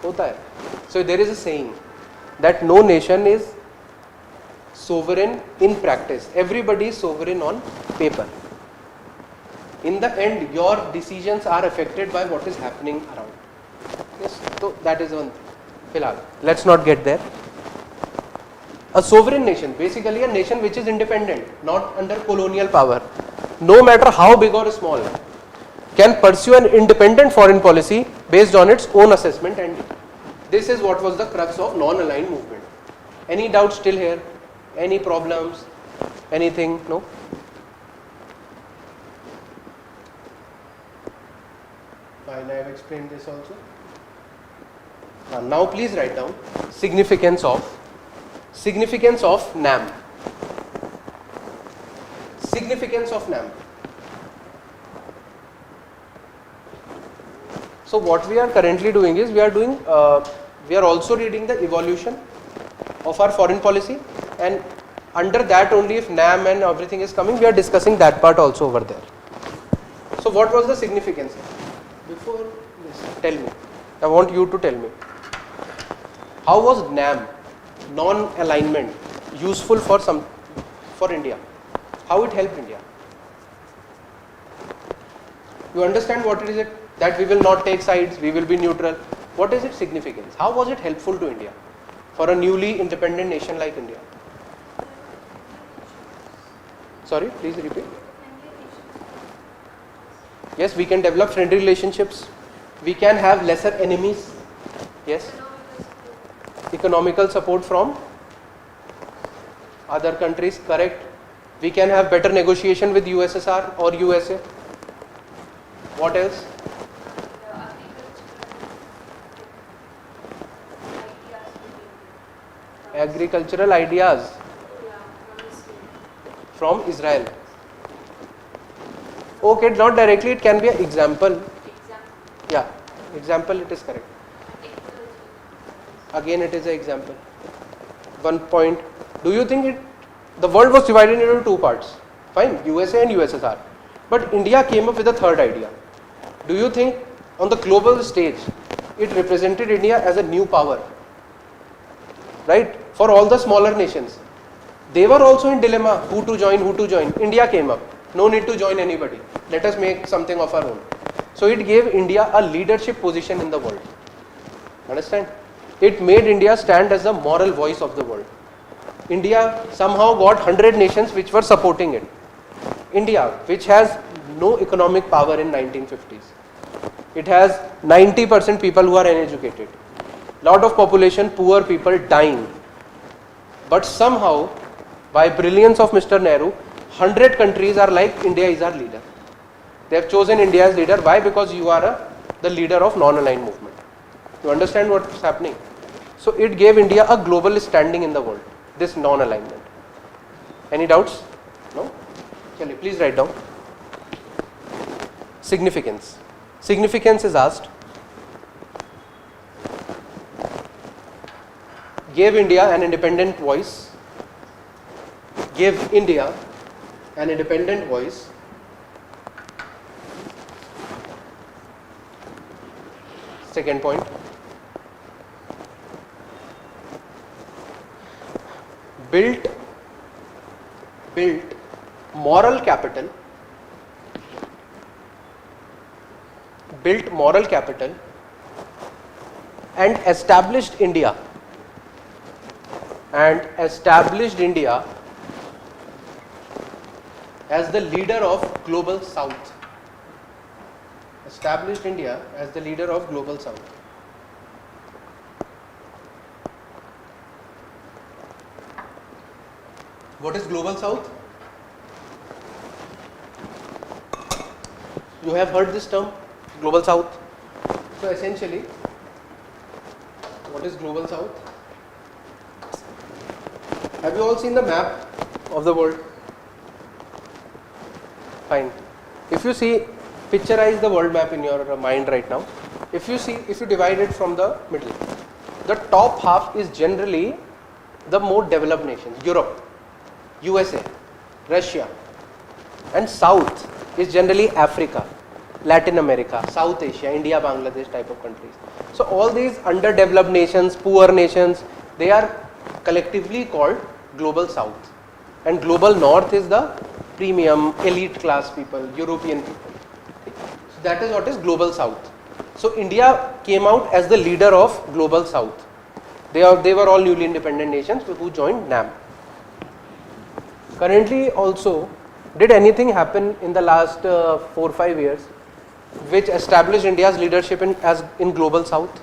Hota hai. So there is a saying that no nation is sovereign in practice. Everybody is sovereign on paper. In the end, your decisions are affected by what is happening around. Yes, so that is one thing. Filhal, let's not get there. A sovereign nation, basically a nation which is independent, not under colonial power, no matter how big or small, can pursue an independent foreign policy based on its own assessment, and this is what was the crux of non-aligned movement. Any doubts still here? Any problems? Anything? No? Fine, I have explained this also. Now please write down significance of NAM. Significance of NAM. So what we are currently doing is we are also reading the evolution of our foreign policy, and under that only, if NAM and everything is coming, we are discussing that part also over there. So what was the significance? Before this, tell me. I want you to tell me. How was NAM, non-alignment, useful for India? How it helped India? You understand what it is? That we will not take sides, we will be neutral. What is its significance? How was it helpful to India, for a newly independent nation like India? Sorry, please repeat. Yes, we can develop friendly relationships. We can have lesser enemies. Yes. Economical support from other countries, correct. We can have better negotiation with USSR or USA. What else? Agricultural ideas from Israel. Okay, not directly, it can be an example. Yeah, example, it is correct. Again, it is an example. One point. Do you think the world was divided into two parts? Fine, USA and USSR. But India came up with a third idea. Do you think on the global stage, it represented India as a new power? Right? For all the smaller nations. They were also in dilemma, who to join. India came up. No need to join anybody. Let us make something of our own. So it gave India a leadership position in the world. Understand? It made India stand as the moral voice of the world. India somehow got 100 nations which were supporting it. India, which has no economic power in 1950s. It has 90% people who are uneducated, lot of population, poor people dying. But somehow, by brilliance of Mr. Nehru, 100 countries are like, India is our leader. They have chosen India as leader. Why? Because you are the leader of non-aligned movement. You understand what's happening? So it gave India a global standing in the world, this non-alignment. Any doubts? No? Chale, please write down. Significance. Significance is asked. Gave India an independent voice. Give India an independent voice. Second point. Built moral capital. Built moral capital and established India as the leader of global South. Established India as the leader of global South. What is global South? You have heard this term, global South. So essentially, what is global South? Have you all seen the map of the world? Fine. If you see, picturize the world map in your mind right now. If you divide it from the middle, the top half is generally the more developed nations, Europe, USA, Russia, and south is generally Africa, Latin America, South Asia, India, Bangladesh type of countries. So all these underdeveloped nations, poor nations, they are collectively called global South, and global North is the premium, elite class people, European people. So that is what is global South. So India came out as the leader of global South. They were all newly independent nations who joined NAM. Currently also, did anything happen in the last 4-5 years which established India's leadership in global South?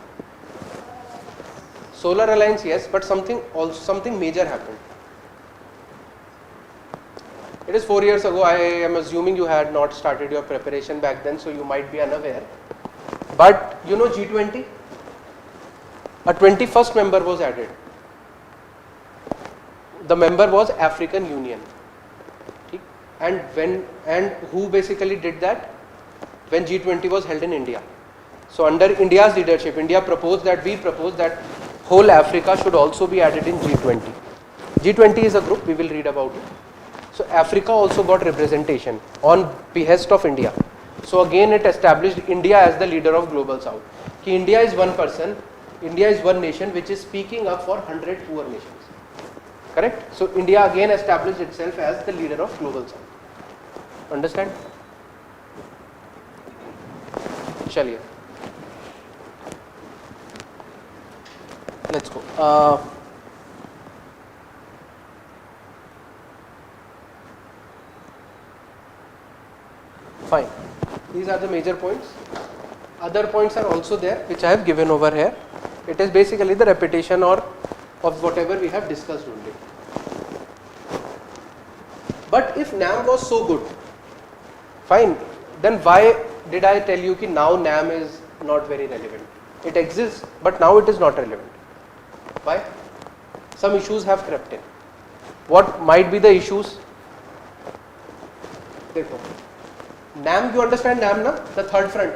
Solar Alliance, yes, but something major happened. It is 4 years ago. I am assuming you had not started your preparation back then, so you might be unaware. But you know G20? A 21st member was added. The member was African Union. And who basically did that? When G20 was held in India. So under India's leadership, we proposed that whole Africa should also be added in G20. G20 is a group, we will read about it. So Africa also got representation on behest of India. So again it established India as the leader of global South. India is one person, India is one nation which is speaking up for 100 poor nations. Correct? So India again established itself as the leader of global South. Understand? Chaliye. Let's go. Fine. These are the major points. Other points are also there which I have given over here. It is basically the repetition of whatever we have discussed only. But if NAM was so good, fine, then why did I tell you that now NAM is not very relevant? It exists, but now it is not relevant. Why? Some issues have crept in. What might be the issues? NAM, you understand NAM, na? The third front,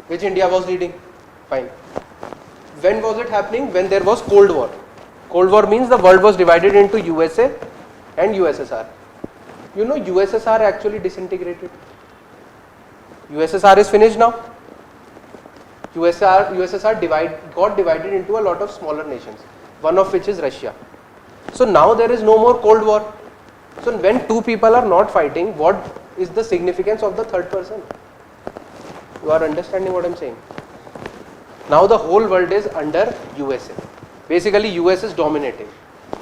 which India was leading. Fine. When was it happening? When there was Cold War. Cold War means the world was divided into USA and USSR. You know USSR actually disintegrated. USSR is finished now. USSR got divided into a lot of smaller nations, one of which is Russia. So now there is no more Cold War. So when two people are not fighting, what is the significance of the third person? You are understanding what I am saying? Now the whole world is under USA. Basically US is dominating.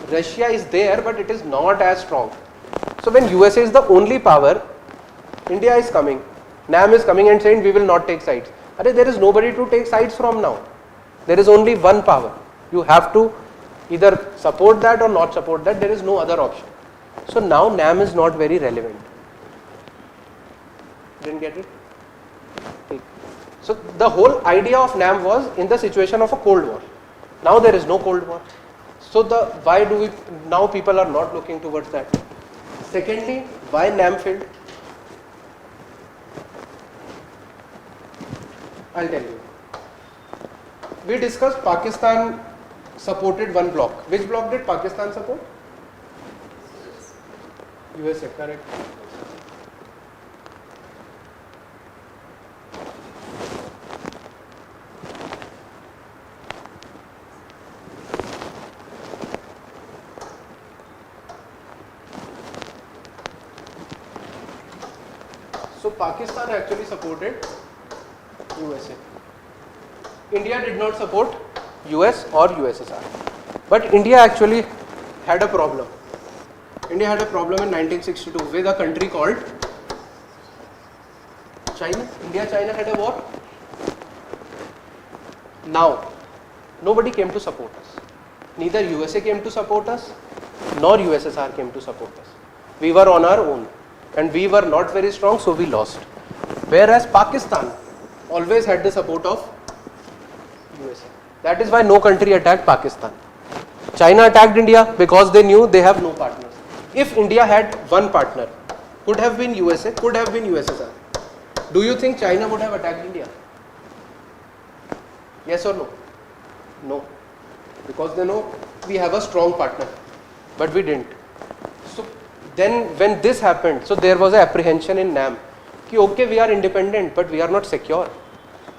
Russia is there, but it is not as strong. So when USA is the only power, India is coming, NAM is coming and saying we will not take sides. There is nobody to take sides from now. There is only one power. You have to either support that or not support that. There is no other option. So now NAM is not very relevant. Didn't get it? Okay. So the whole idea of NAM was in the situation of a Cold War. Now there is no Cold War. So why do we now people are not looking towards that? Secondly, why NAM failed? I'll tell you. We discussed Pakistan supported one bloc. Which bloc did Pakistan support? USA, correct. So Pakistan actually supported USA. India did not support US or USSR. But India actually had a problem. India had a problem in 1962 with a country called China. India-China had a war. Now, nobody came to support us. Neither USA came to support us, nor USSR came to support us. We were on our own. And we were not very strong, so we lost. Whereas Pakistan always had the support of USA. That is why no country attacked Pakistan. China attacked India because they knew they have no partners. If India had one partner, could have been USA, could have been USSR. Do you think China would have attacked India? Yes or no? No. Because they know we have a strong partner. But we didn't. So then when this happened, so there was an apprehension in NAM. Ki okay, we are independent, but we are not secure.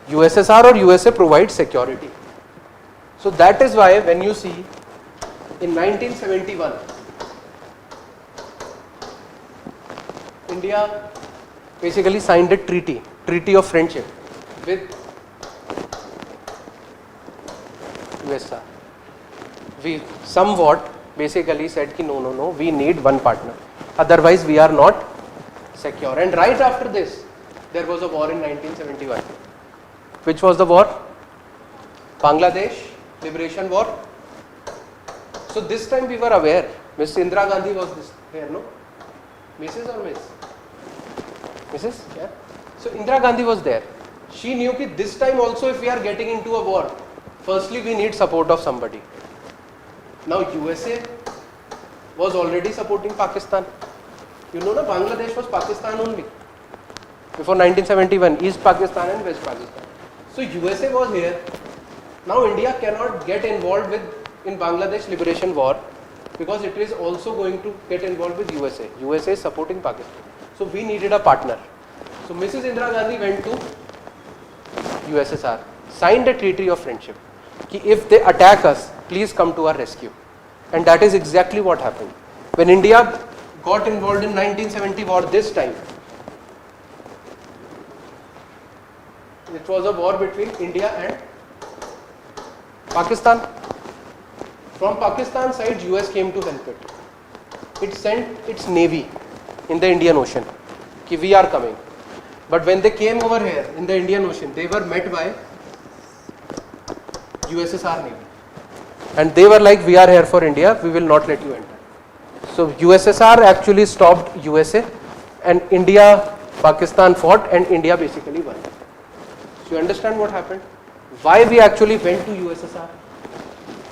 USSR or USA provides security. So that is why when you see in 1971, India basically signed a treaty of friendship with USSR. We somewhat basically said ki no, we need one partner. Otherwise we are not secure. And right after this, there was a war in 1971. Which was the war? Bangladesh Liberation War. So this time we were aware. Miss Indira Gandhi was here, no? Mrs. or Miss? Mrs. Yeah. So Indira Gandhi was there. She knew that this time also if we are getting into a war, firstly we need support of somebody. Now USA was already supporting Pakistan. You know, na, Bangladesh was Pakistan only. Before 1971, East Pakistan and West Pakistan. So USA was here. Now India cannot get involved in Bangladesh Liberation War because it is also going to get involved with USA. USA is supporting Pakistan. So we needed a partner. So Mrs. Indira Gandhi went to USSR, signed a treaty of friendship. Ki if they attack us, please come to our rescue. And that is exactly what happened. When India got involved in 1970 war this time, it was a war between India and Pakistan. From Pakistan side, US came to help it. It sent its navy in the Indian Ocean. Ki we are coming. But when they came over here in the Indian Ocean, they were met by USSR Navy. And they were like, we are here for India, we will not let you enter. So USSR actually stopped USA and India, Pakistan fought and India basically won. So you understand what happened? Why we actually went to USSR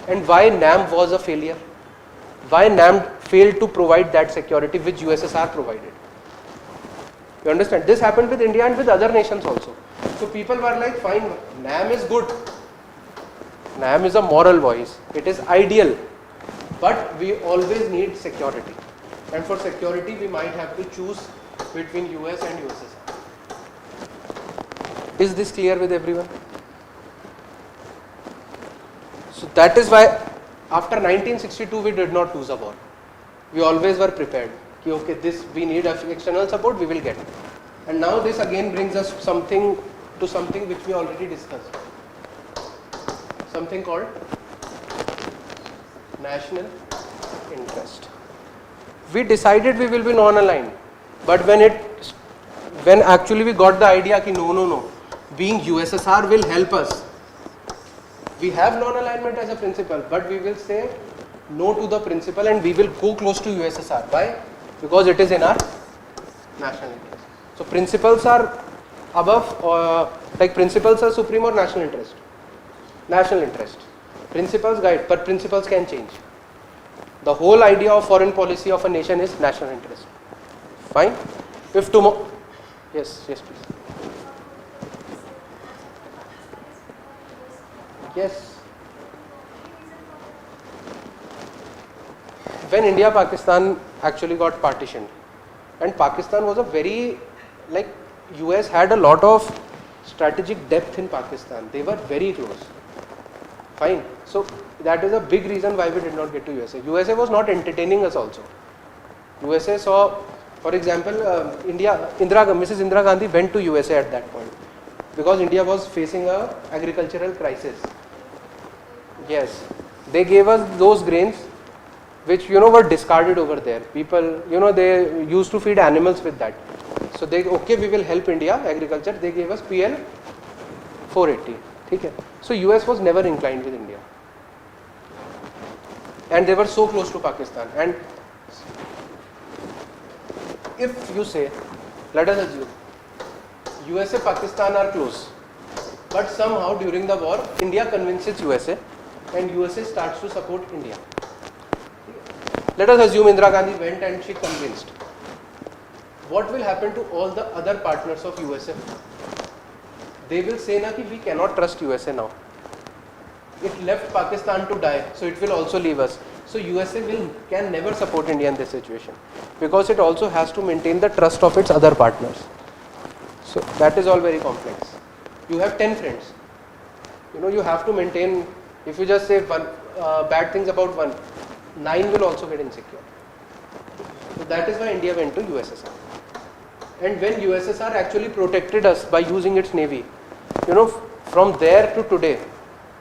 and why NAM was a failure? Why NAM failed to provide that security which USSR provided? You understand? This happened with India and with other nations also. So people were like, fine, NAM is good. NAM is a moral voice. It is ideal. But we always need security. And for security, we might have to choose between US and USSR. Is this clear with everyone? So that is why after 1962, we did not lose a war. We always were prepared. Ki, okay, this we need external support, we will get it. And now this again brings us to something which we already discussed. Something called national interest. We decided we will be non-aligned, but when it when actually we got the idea ki no, being USSR will help us. We have non-alignment as a principle, but we will say no to the principle and we will go close to USSR. Why? Because it is in our national interest. So principles are above, like principles are supreme or national interest? National interest. Principles guide, but principles can change. The whole idea of foreign policy of a nation is national interest. Fine? If tomorrow, yes, please. Yes. When India-Pakistan actually got partitioned, and Pakistan was a very, like, US had a lot of strategic depth in Pakistan. They were very close. Fine. So that is a big reason why we did not get to USA. USA was not entertaining us also. USA saw, for example, Mrs. Indira Gandhi went to USA at that point because India was facing a agricultural crisis. Yes, they gave us those grains which were discarded over there. People, they used to feed animals with that. So they, okay, we will help India agriculture. They gave us PL 480. Okay. So US was never inclined with India, and they were so close to Pakistan. And if you say, let us assume USA Pakistan are close, but somehow during the war India convinces USA and USA starts to support India. Let us assume Indira Gandhi went and she convinced. What will happen to all the other partners of USA? They will say na ki we cannot trust USA now. It left Pakistan to die, so it will also leave us. So USA can never support India in this situation because it also has to maintain the trust of its other partners. So that is all very complex. You have 10 friends. You have to maintain. If you just say one bad things about one, 9 will also get insecure. So that is why India went to USSR. And when USSR actually protected us by using its navy, from there to today,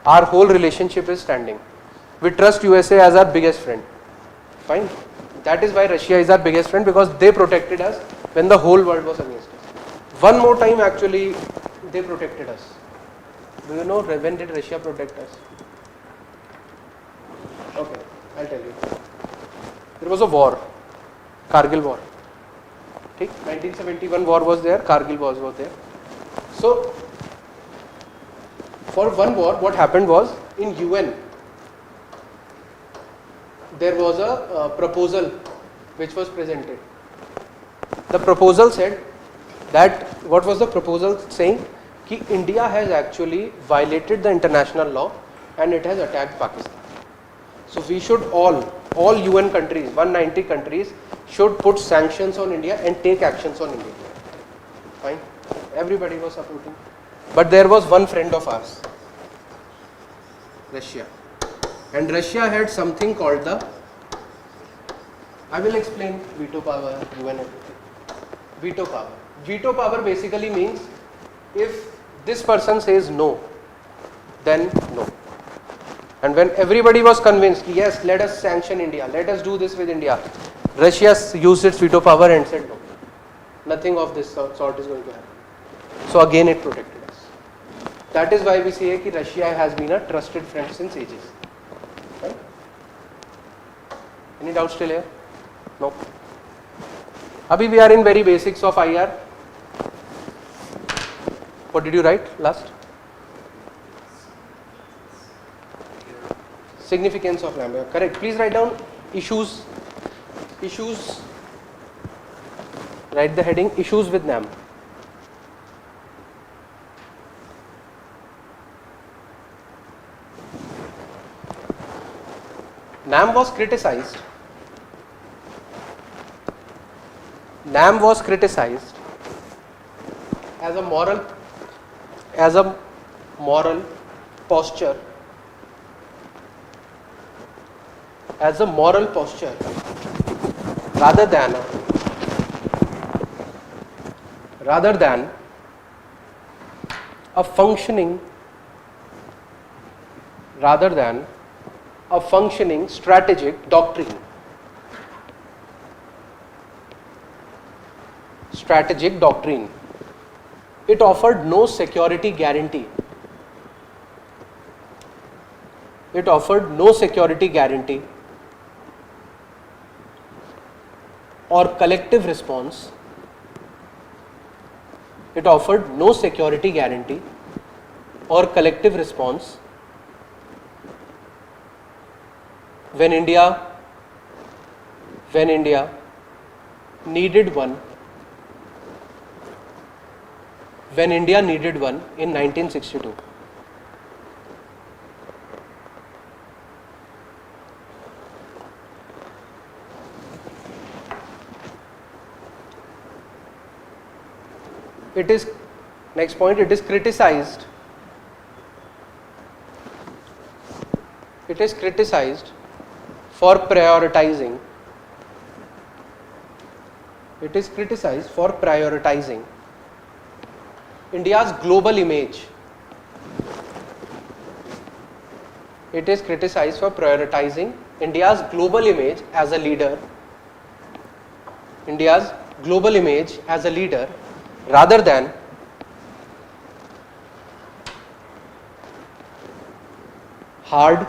our whole relationship is standing. We trust USA as our biggest friend. Fine. That is why Russia is our biggest friend, because they protected us when the whole world was against us. One more time actually they protected us. Do you know when did Russia protect us? Okay, I'll tell you. There was a war, Kargil war. 1971 war was there, Kargil war was there. So for one war, what happened was, in UN there was a proposal which was presented. The proposal said that, what was the proposal saying? Ki India has actually violated the international law and it has attacked Pakistan. So we should all UN countries, 190 countries, should put sanctions on India and take actions on India. Fine. Everybody was supporting. But there was one friend of ours, Russia. And Russia had something called the, I will explain veto power, UN everything. Veto power. Veto power basically means if this person says no, then no. And when everybody was convinced, yes, let us sanction India, let us do this with India, Russia used its veto power and said no. Nothing of this sort is going to happen. So again it protected us. That is why we say that Russia has been a trusted friend since ages. Right? Any doubts still here? No. Abhi we are in very basics of IR. What did you write last? Significance of NAM. Correct. Please write down issues. Issues. Write the heading issues with NAM. NAM was criticized. NAM was criticized as a moral posture, rather than a functioning strategic doctrine. strategic doctrine. It offered no security guarantee. It offered no security guarantee or collective response. It offered no security guarantee or collective response when India needed one. When India needed one in 1962. It is, next point, it is criticized. It is criticized for prioritizing. It is criticized for prioritizing India's global image. It is criticized for prioritizing India's global image as a leader. India's global image as a leader rather than hard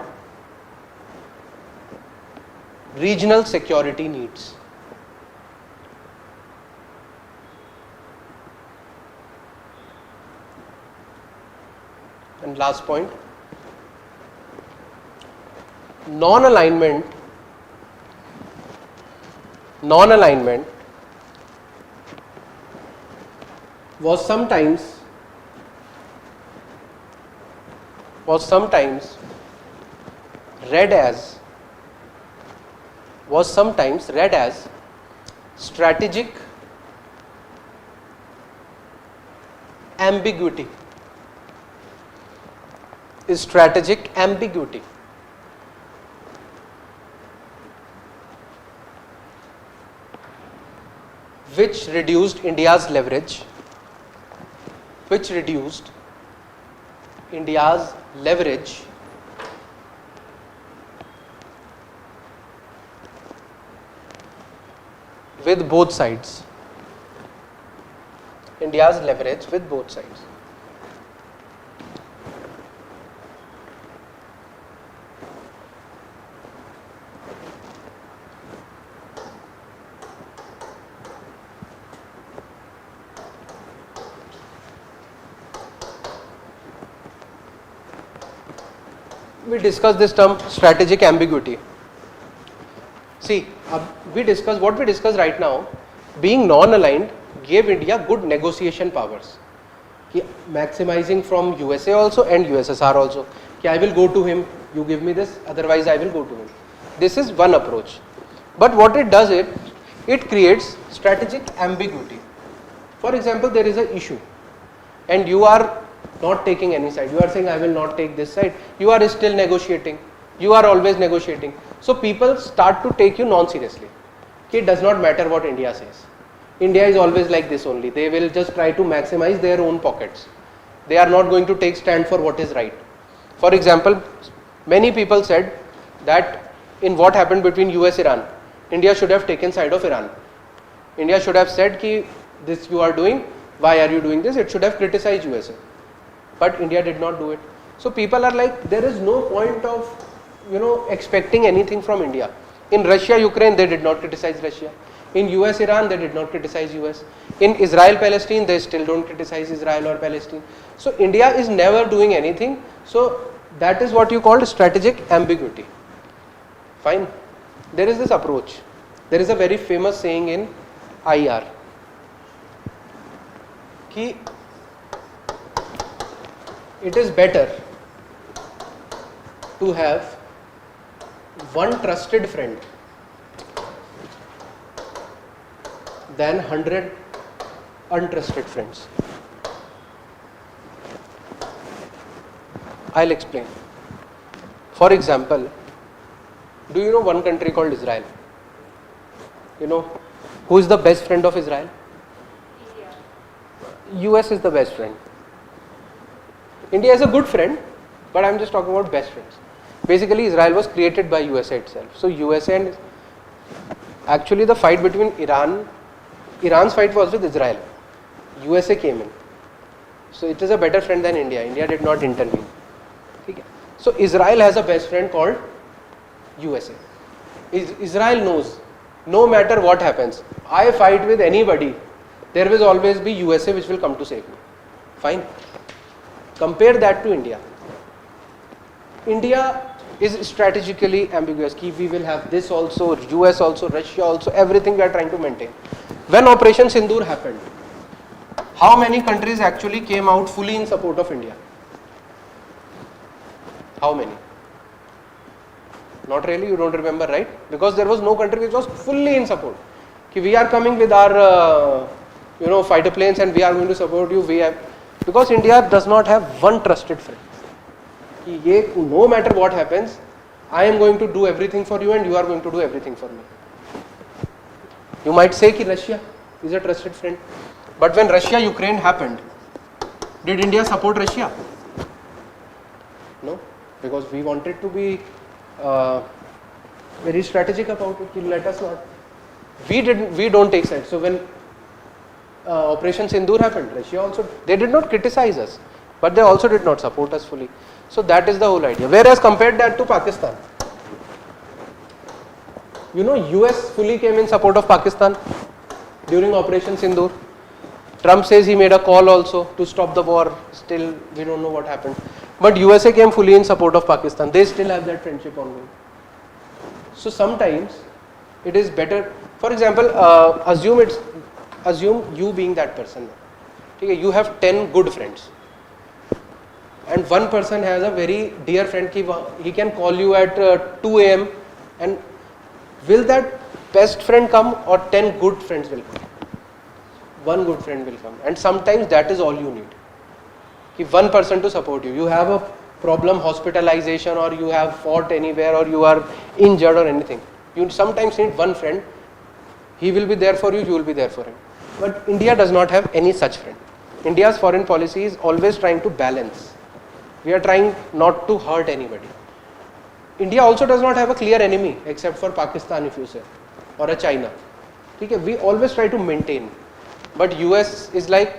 regional security needs. And last point, non-alignment was sometimes read as strategic ambiguity. Strategic ambiguity. Which reduced India's leverage. Which reduced India's leverage with both sides. India's leverage with both sides. We discussed this term strategic ambiguity. See, what we discussed right now, being non-aligned gave India good negotiation powers. Maximizing from USA also and USSR also. I will go to him, you give me this, otherwise I will go to him. This is one approach. But what it does, it creates strategic ambiguity. For example, there is an issue and you are not taking any side. You are saying I will not take this side. You are still negotiating. You are always negotiating. So people start to take you non-seriously. It does not matter what India says. India is always like this only. They will just try to maximize their own pockets. They are not going to take stand for what is right. For example, many people said that in what happened between US-Iran, India should have taken side of Iran. India should have said ki this you are doing, why are you doing this? It should have criticized USA. But India did not do it. So people are like, there is no point of, expecting anything from India. In Russia-Ukraine, they did not criticize Russia. In US-Iran, they did not criticize US. In Israel-Palestine, they still don't criticize Israel or Palestine. So India is never doing anything. So that is what you call strategic ambiguity. Fine. There is this approach. There is a very famous saying in IR. Ki it is better to have one trusted friend than 100 untrusted friends. I'll explain. For example, do you know one country called Israel? You know who is the best friend of Israel? India. US is the best friend. India is a good friend, but I'm just talking about best friends. Basically, Israel was created by USA itself. So USA and actually the fight between Iran Iran's fight was with Israel. USA came in. So it is a better friend than India. India did not intervene. Okay. So Israel has a best friend called USA. Israel knows, no matter what happens, I fight with anybody, there will always be USA which will come to save me. Fine. Compare that to India. India is strategically ambiguous. We will have this also, US also, Russia also, everything we are trying to maintain. When Operation Sindoor happened, how many countries actually came out fully in support of India? How many? Not really, you don't remember, right? Because there was no country which was fully in support. We are coming with our fighter planes and we are going to support you. Because India does not have one trusted friend. No matter what happens, I am going to do everything for you and you are going to do everything for me. You might say that Russia is a trusted friend. But when Russia-Ukraine happened, did India support Russia? No, because we wanted to be very strategic about it. Let us not. We don't take sides. So when Operation Sindoor happened, Russia also, they did not criticize us, but they also did not support us fully. So that is the whole idea. Whereas compared that to Pakistan, US fully came in support of Pakistan during Operation Sindoor. Trump says he made a call also to stop the war. Still, we don't know what happened. But USA came fully in support of Pakistan. They still have that friendship ongoing. So sometimes it is better. For example, assume you being that person. Okay, you have 10 good friends. And one person has a very dear friend. He can call you at 2 a.m. and will that best friend come or 10 good friends will come? One good friend will come, and sometimes that is all you need. One person to support you. You have a problem, hospitalization, or you have fought anywhere, or you are injured or anything. You sometimes need one friend. He will be there for you, you will be there for him. But India does not have any such friend. India's foreign policy is always trying to balance. We are trying not to hurt anybody. India also does not have a clear enemy except for Pakistan, if you say, or a China. Okay, we always try to maintain. But US is like,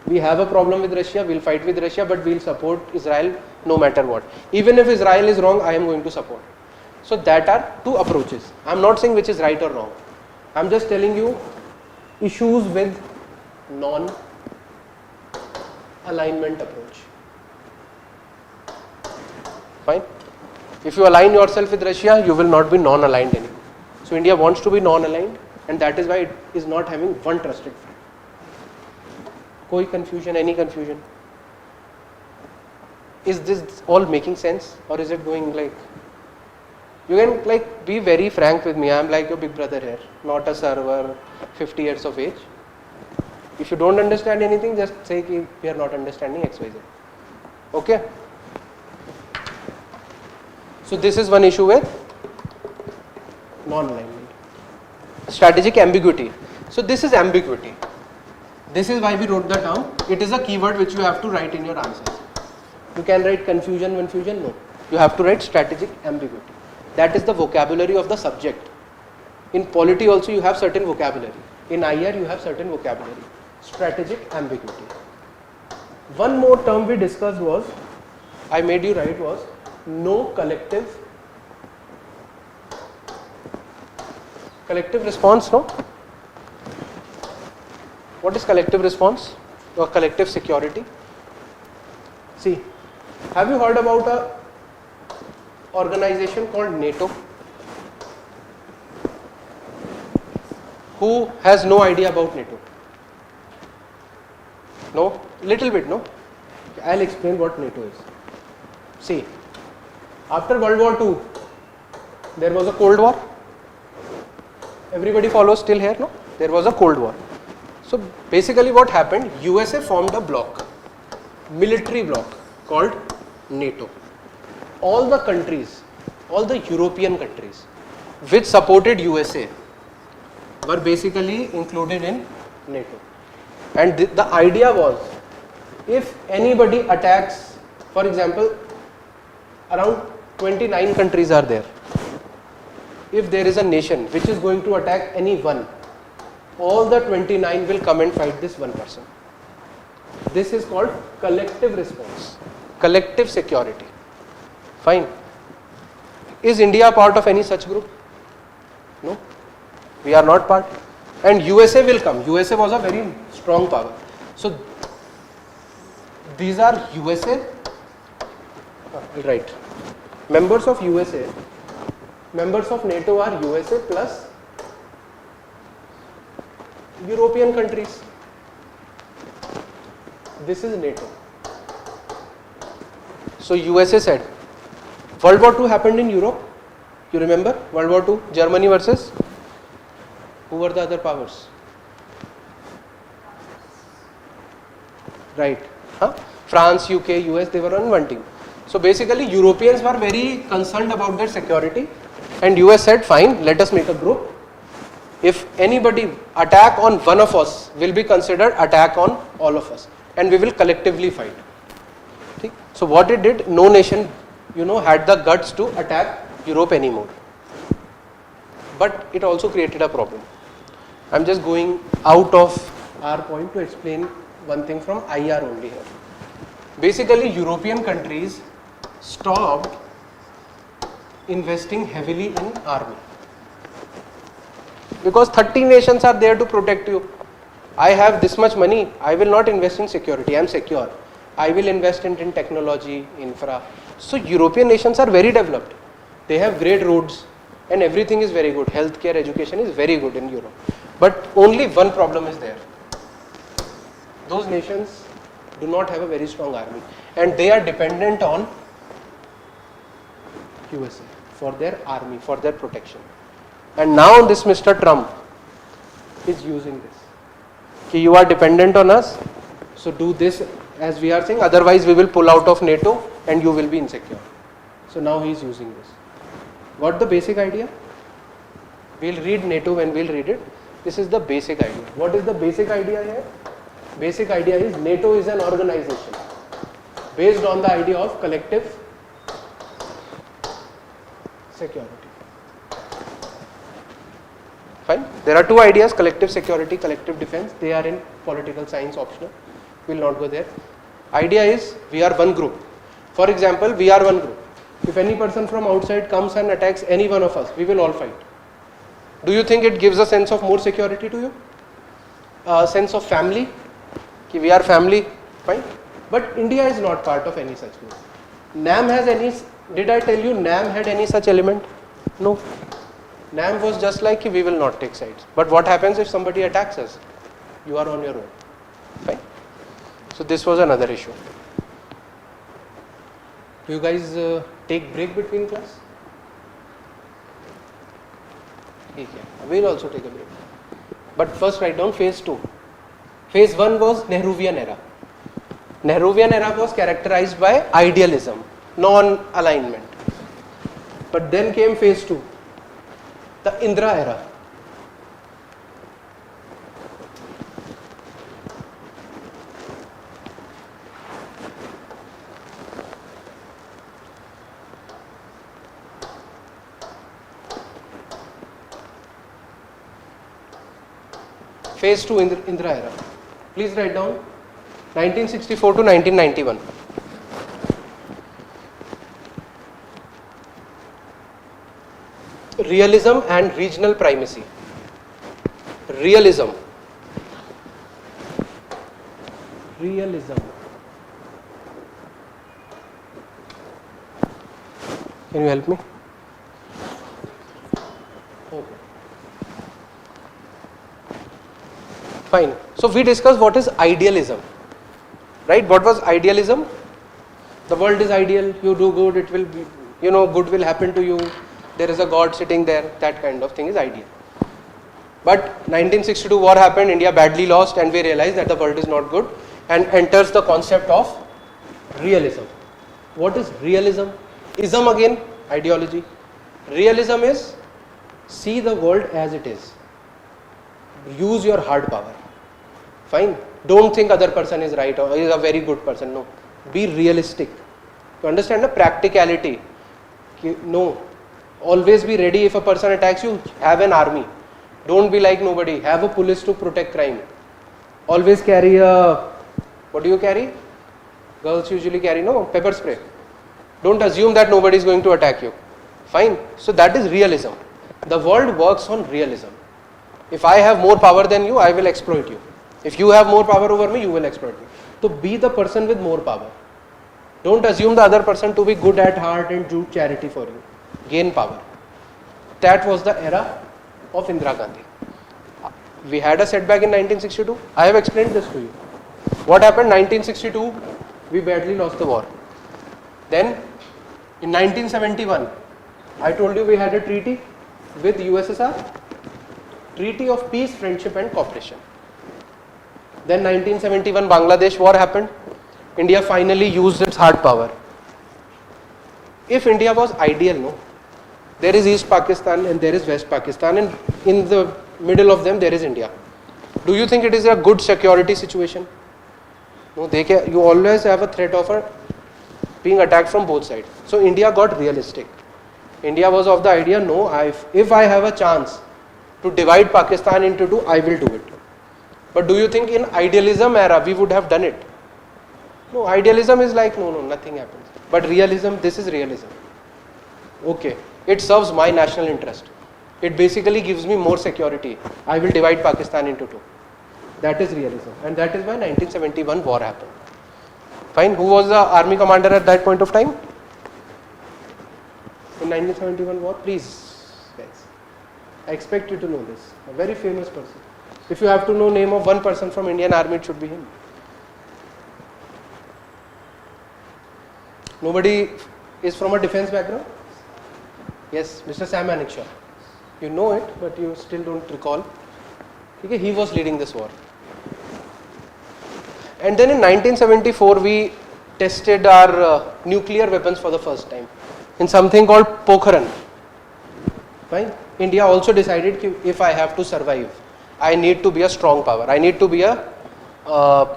we have a problem with Russia, we'll fight with Russia, but we'll support Israel no matter what. Even if Israel is wrong, I am going to support. So that are two approaches. I'm not saying which is right or wrong. I'm just telling you issues with non-alignment approach. Fine. If you align yourself with Russia, you will not be non-aligned anymore. So India wants to be non-aligned, and that is why it is not having one trusted friend. Koi confusion, any confusion? Is this all making sense, or is it going like, you can be very frank with me, I am like your big brother here, not a server, 50 years of age. If you don't understand anything, just say we are not understanding XYZ. Okay? So this is one issue with non-alignment. Strategic ambiguity. So this is ambiguity. This is why we wrote that down. It is a keyword which you have to write in your answers. You can write confusion, no. You have to write strategic ambiguity. That is the vocabulary of the subject. In polity also you have certain vocabulary. In IR you have certain vocabulary. Strategic ambiguity. One more term we discussed was, I made you write, was no collective response, no? What is collective response or collective security? See, have you heard about a organization called NATO? Who has no idea about NATO? No? Little bit, no? I'll explain what NATO is. See, after World War II, there was a Cold War. Everybody follows still here, no? There was a Cold War. So basically what happened, USA formed a bloc, military bloc called NATO. All the countries, all the European countries which supported USA were basically included in NATO. And the idea was, if anybody attacks, for example, around 29 countries are there. If there is a nation which is going to attack any one, all the 29 will come and fight this one person. This is called collective response, collective security. Fine. Is India part of any such group? No, we are not part. And USA will come. USA was a very strong power. So these are USA, right? Members of USA, members of NATO are USA plus European countries. This is NATO. So USA said, World War II happened in Europe. You remember World War II, Germany versus who were the other powers? Right. France, UK, US, they were on one team. So basically Europeans were very concerned about their security, and US said, fine, let us make a group. If anybody attack on one of us will be considered attack on all of us, and we will collectively fight. Okay? So what it did, no nation had the guts to attack Europe anymore. But it also created a problem. I am just going out of our point to explain one thing from IR only here. Basically European countries stopped investing heavily in army. Because 30 nations are there to protect you. I have this much money, I will not invest in security, I am secure. I will invest in technology, infra. So European nations are very developed. They have great roads and everything is very good. Healthcare, education is very good in Europe. But only one problem is there. Those nations do not have a very strong army and they are dependent on USA for their army, for their protection. And now this Mr. Trump is using this. Ki you are dependent on us, so do this as we are saying, otherwise we will pull out of NATO and you will be insecure. So now he is using this. Got the basic idea? We will read NATO when we will read it. This is the basic idea. What is the basic idea here? Basic idea is NATO is an organization based on the idea of collective security. Fine. There are two ideas, collective security, collective defense. They are in political science optional. We will not go there. Idea is we are one group. For example, we are one group. If any person from outside comes and attacks any one of us, we will all fight. Do you think it gives a sense of more security to you? A sense of family? Ki we are family, fine. But India is not part of any such group. NAM has any, did I tell you NAM had any such element? No. NAM was just like we will not take sides. But what happens if somebody attacks us? You are on your own. Fine. So this was another issue. Do you guys take break between class? We will also take a break. But first write down phase 2. Phase 1 was Nehruvian era. Nehruvian era was characterized by idealism, non-alignment. But then came phase 2, the Indira era. Phase 2 Indira era. Please write down 1964 to 1991. Realism and regional primacy. Realism. Realism. Can you help me? Okay. Fine. So we discussed what is idealism. Right? What was idealism? The world is ideal. You do good, it will be, good will happen to you. There is a God sitting there. That kind of thing is ideal. But 1962 war happened, India badly lost, and we realized that the world is not good, and enters the concept of realism. What is realism? Ism again, ideology. Realism is see the world as it is. Use your hard power. Fine. Don't think other person is right or is a very good person. No. Be realistic. You understand the practicality. No. Always be ready if a person attacks you. Have an army. Don't be like nobody. Have a police to protect crime. Always carry a, what do you carry? Girls usually carry, no, pepper spray. Don't assume that nobody is going to attack you. Fine. So that is realism. The world works on realism. If I have more power than you, I will exploit you. If you have more power over me, you will exploit me. So be the person with more power. Don't assume the other person to be good at heart and do charity for you. Gain power. That was the era of Indira Gandhi. We had a setback in 1962. I have explained this to you. What happened? 1962, we badly lost the war. Then in 1971, I told you we had a treaty with USSR. Treaty of Peace, Friendship and Cooperation. Then 1971 Bangladesh war happened. India finally used its hard power. If India was ideal, no, there is East Pakistan and there is West Pakistan, and in the middle of them there is India. Do you think it is a good security situation? No, you always have a threat of being attacked from both sides. So India got realistic. India was of the idea, no, if I have a chance to divide Pakistan into two, I will do it. But do you think in idealism era we would have done it? No, idealism is like, no, nothing happens. But realism, this is realism. Okay, it serves my national interest. It basically gives me more security. I will divide Pakistan into two. That is realism. And that is why 1971 war happened. Fine, who was the army commander at that point of time? In 1971 war, please, guys. I expect you to know this. A very famous person. If you have to know name of one person from Indian Army, it should be him. Nobody is from a defense background? Yes, Mr. Sam Manekshaw. You know it, but you still don't recall. Okay, he was leading this war. And then in 1974, we tested our nuclear weapons for the first time in something called Pokhran. Fine. India also decided if I have to survive, I need to be a strong power. I need to be a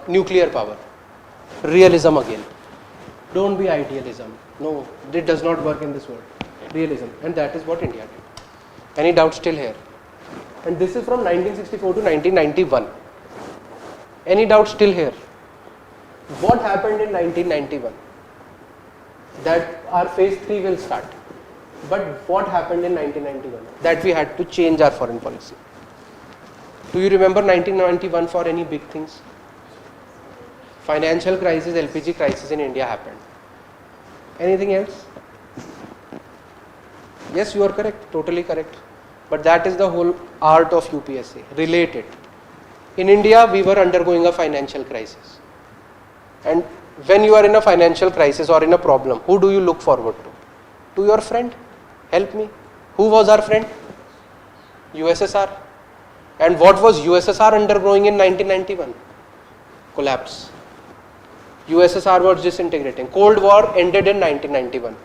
nuclear power. Realism again. Don't be idealism. No, it does not work in this world. Realism. And that is what India did. Any doubt still here? And this is from 1964 to 1991. Any doubt still here? What happened in 1991? That our phase 3 will start. But what happened in 1991? That we had to change our foreign policy. Do you remember 1991 for any big things? Financial crisis, LPG crisis in India happened. Anything else? Yes, you are correct, totally correct. But that is the whole art of UPSC, relate it. In India, we were undergoing a financial crisis. And when you are in a financial crisis or in a problem, who do you look forward to? To your friend. Help me. Who was our friend? USSR. And what was USSR undergoing in 1991? Collapse. USSR was disintegrating. Cold War ended in 1991.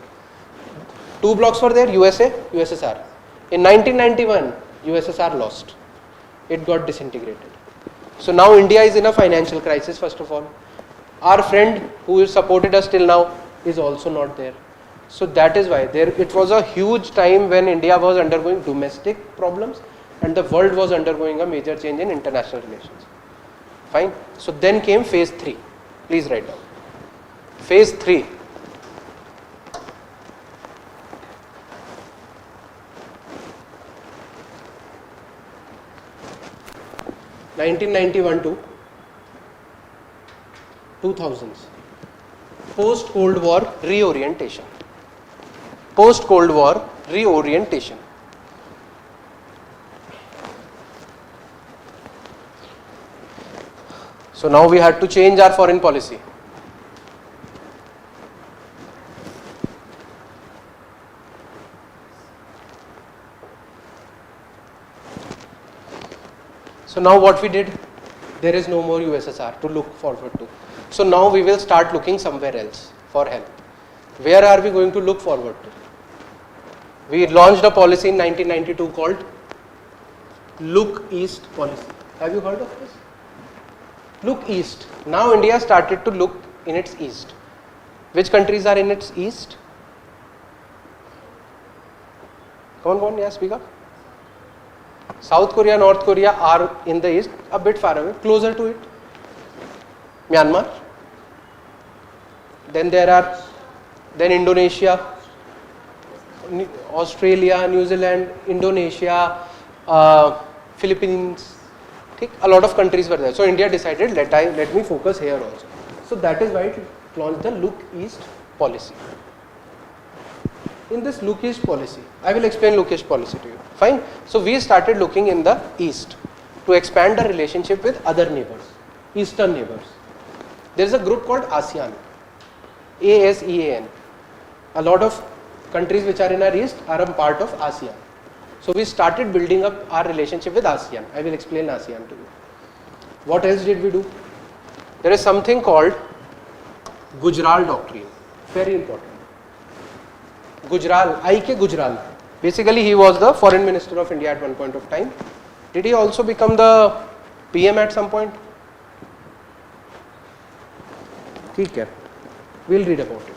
Two blocks were there, USA, USSR. In 1991, USSR lost. It got disintegrated. So now India is in a financial crisis, first of all. Our friend who supported us till now is also not there. So that is why it was a huge time when India was undergoing domestic problems and the world was undergoing a major change in international relations. Fine. So then came phase 3. Please write down. Phase 3. (1991 to 2000s). Post-Cold War reorientation. Post-Cold War reorientation. So now we had to change our foreign policy. So now what we did, there is no more USSR to look forward to. So now we will start looking somewhere else for help. Where are we going to look forward to? We launched a policy in 1992 called Look East policy. Have you heard of this? Look East. Now India started to look in its east. Which countries are in its east? Come on, yeah, speak up. South Korea, North Korea are in the east, a bit far away, closer to it. Myanmar. Then then Indonesia, Australia, New Zealand, Indonesia, Philippines. A lot of countries were there. So India decided, let me focus here also. So that is why it launched the Look East policy. In this Look East policy, I will explain Look East policy to you. Fine. So we started looking in the east to expand the relationship with other neighbors, eastern neighbors. There is a group called ASEAN, ASEAN. A lot of countries which are in our east are a part of ASEAN. So we started building up our relationship with ASEAN. I will explain ASEAN to you. What else did we do? There is something called Gujral Doctrine. Very important. Gujral, I.K. Gujral. Basically, he was the foreign minister of India at one point of time. Did he also become the PM at some point? Okay. We'll read about it.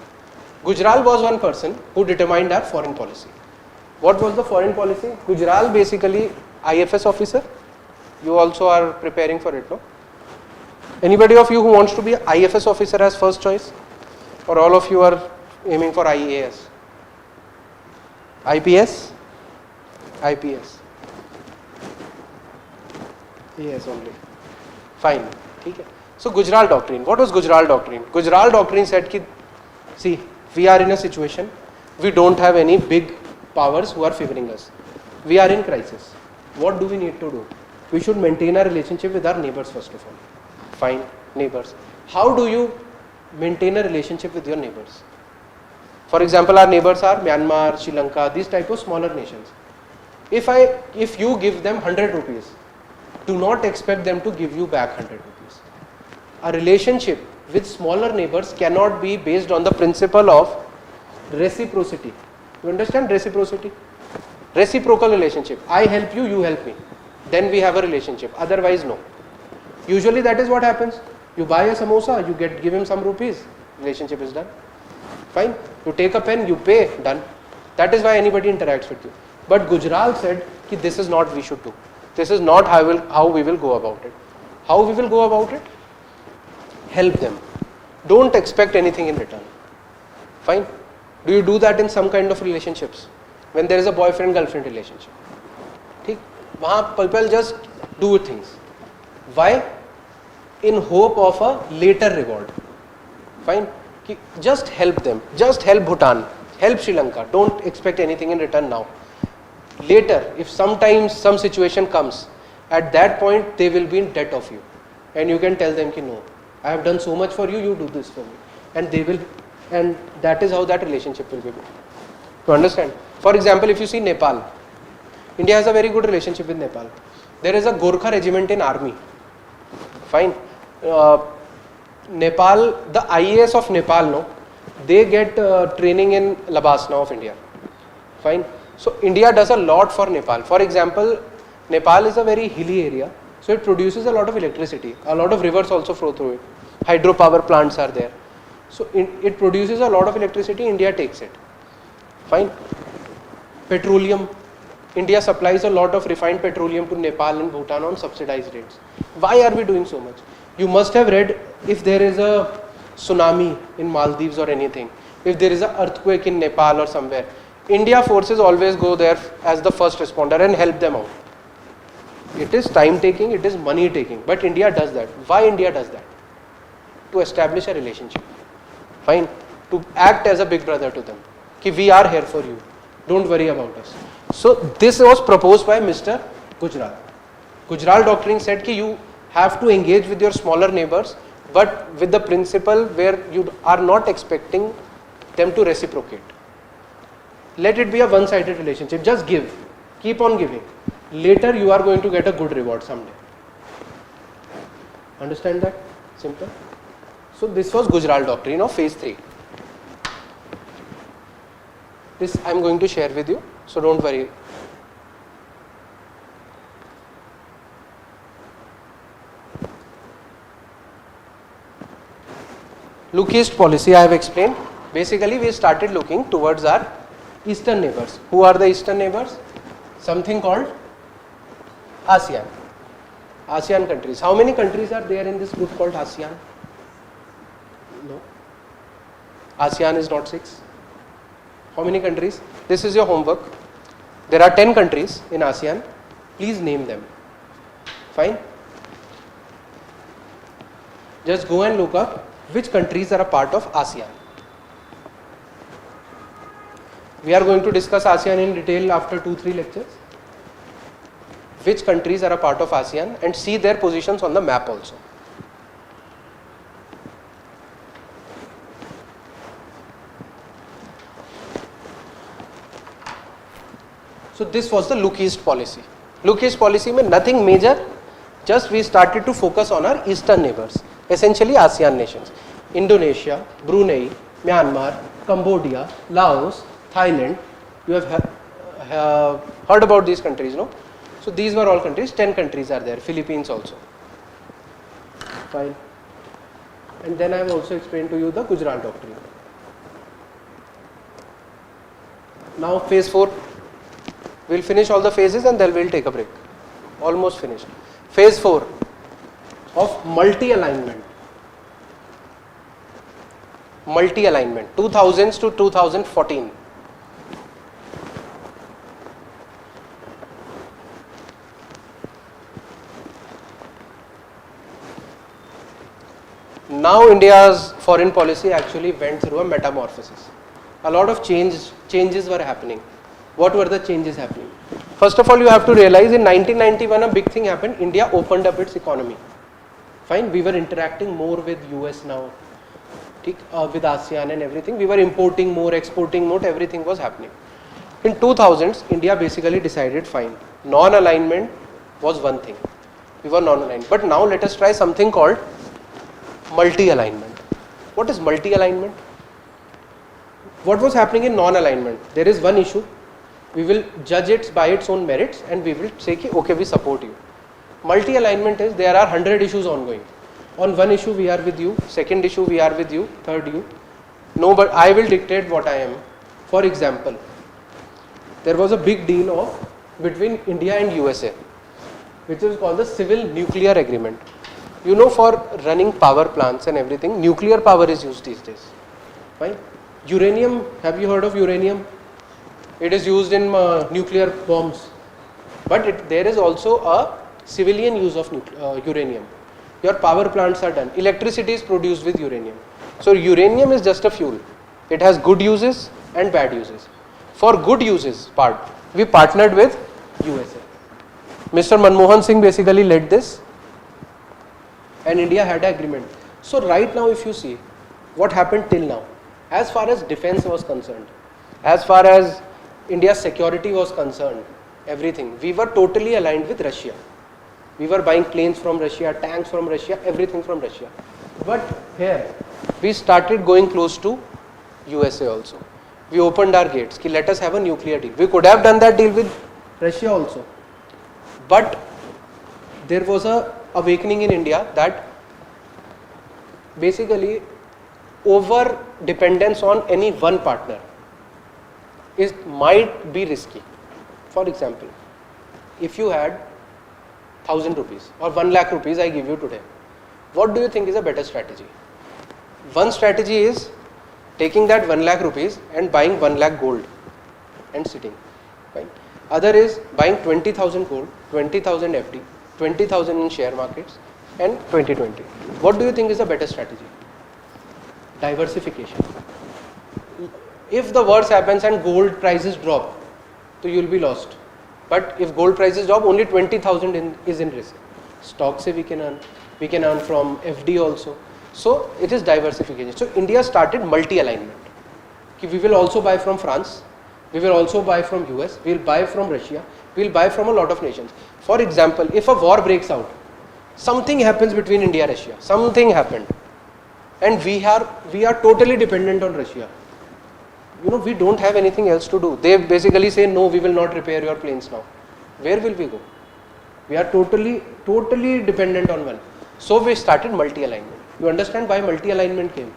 Gujral was one person who determined our foreign policy. What was the foreign policy? Gujral basically IFS officer. You also are preparing for it, no? Anybody of you who wants to be IFS officer as first choice? Or all of you are aiming for IAS? IPS? IPS. Yes, only. Fine. Okay. So Gujral Doctrine. What was Gujral Doctrine? Gujral Doctrine said that, see, we are in a situation, we don't have any big powers who are favoring us. We are in crisis. What do we need to do? We should maintain our relationship with our neighbors first of all. Fine, neighbors. How do you maintain a relationship with your neighbors? For example, our neighbors are Myanmar, Sri Lanka, these type of smaller nations. If you give them 100 rupees, do not expect them to give you back 100 rupees. A relationship with smaller neighbors cannot be based on the principle of reciprocity. You understand reciprocity? Reciprocal relationship. I help you, you help me. Then we have a relationship. Otherwise, no. Usually that is what happens. You buy a samosa, you give him some rupees, relationship is done. Fine. You take a pen, you pay, done. That is why anybody interacts with you. But Gujral said that this is not we should do. This is not how we will go about it. How we will go about it? Help them. Don't expect anything in return. Fine. Do you do that in some kind of relationships? When there is a boyfriend-girlfriend relationship. Wahan people just do things. Why? In hope of a later reward. Fine. Just help them. Just help Bhutan. Help Sri Lanka. Don't expect anything in return now. Later, if sometimes some situation comes, at that point they will be in debt of you. And you can tell them, no, I have done so much for you, you do this for me. And they will, and that is how that relationship will be built. You understand? For example, if you see Nepal, India has a very good relationship with Nepal. There is a Gorkha regiment in army. Fine. Nepal, the IAS of Nepal, no, they get training in Labasna of India. Fine. So India does a lot for Nepal. For example, Nepal is a very hilly area, so it produces a lot of electricity. A lot of rivers also flow through it. Hydropower plants are there. So it produces a lot of electricity, India takes it. Fine. Petroleum. India supplies a lot of refined petroleum to Nepal and Bhutan on subsidized rates. Why are we doing so much? You must have read, if there is a tsunami in Maldives or anything, if there is an earthquake in Nepal or somewhere, India forces always go there as the first responder and help them out. It is time taking, it is money taking, but India does that. Why India does that? To establish a relationship. Fine. To act as a big brother to them. Ki we are here for you. Don't worry about us. So this was proposed by Mr. Gujral. Gujral Doctrine said that you have to engage with your smaller neighbors, but with the principle where you are not expecting them to reciprocate. Let it be a one-sided relationship. Just give. Keep on giving. Later you are going to get a good reward someday. Understand that? Simple. So this was Gujral Doctrine of phase 3. This I am going to share with you, so don't worry. Look East policy I have explained. Basically we started looking towards our eastern neighbors. Who are the eastern neighbors? Something called ASEAN. ASEAN countries. How many countries are there in this group called ASEAN? No. ASEAN is not 6. How many countries? This is your homework. There are 10 countries in ASEAN. Please name them. Fine. Just go and look up which countries are a part of ASEAN. We are going to discuss ASEAN in detail after 2-3 lectures. Which countries are a part of ASEAN and see their positions on the map also. So this was the Look East policy. Look East policy means nothing major, just we started to focus on our eastern neighbors, essentially ASEAN nations. Indonesia, Brunei, Myanmar, Cambodia, Laos, Thailand. You have heard about these countries, no? So these were all countries, 10 countries are there, Philippines also. Fine. And then I have also explained to you the Gujarat Doctrine. Now phase 4. We'll finish all the phases and then we'll take a break. Almost finished. Phase 4 of multi-alignment. Multi-alignment, 2000s to 2014. Now India's foreign policy actually went through a metamorphosis. A lot of changes were happening. What were the changes happening? First of all, you have to realize in 1991 a big thing happened. India opened up its economy. Fine, we were interacting more with US now, with ASEAN and everything. We were importing more, exporting more, everything was happening. In 2000s, India basically decided fine, non-alignment was one thing. We were non-aligned. But now let us try something called multi-alignment. What is multi-alignment? What was happening in non-alignment? There is one issue. We will judge it by its own merits and we will say, okay, we support you. Multi-alignment is there are 100 issues ongoing. On one issue we are with you, second issue we are with you, third you. No, but I will dictate what I am. For example, there was a big deal between India and USA, which is called the Civil Nuclear Agreement. You know, for running power plants and everything, nuclear power is used these days. Fine. Uranium, have you heard of uranium? It is used in nuclear bombs. But there is also a civilian use of uranium. Your power plants are done. Electricity is produced with uranium. So uranium is just a fuel. It has good uses and bad uses. For good uses part, we partnered with USA. Mr. Manmohan Singh basically led this and India had an agreement. So right now if you see what happened till now, as far as defense was concerned, as far as India's security was concerned, everything, we were totally aligned with Russia. We were buying planes from Russia, tanks from Russia, everything from Russia. But here, we started going close to USA also. We opened our gates, let us have a nuclear deal. We could have done that deal with Russia also. But there was a awakening in India that basically over dependence on any one partner might be risky. For example, if you had 1,000 rupees or 1 lakh rupees I give you today, what do you think is a better strategy? One strategy is taking that 1 lakh rupees and buying 1 lakh gold and sitting. Right? Other is buying 20,000 gold, 20,000 FD, 20,000 in share markets and 2020. What do you think is a better strategy? Diversification. If the worst happens and gold prices drop, so you will be lost. But if gold prices drop, only 20,000 is in risk. Stocks we can earn from FD also. So it is diversification. So India started multi-alignment. We will also buy from France, we will also buy from US, we will buy from Russia, we will buy from a lot of nations. For example, if a war breaks out, something happens between India and Russia, something happened, and we are totally dependent on Russia. You know, we don't have anything else to do. They basically say, no, we will not repair your planes now. Where will we go? We are totally dependent on one. So we started multi-alignment. You understand why multi-alignment came?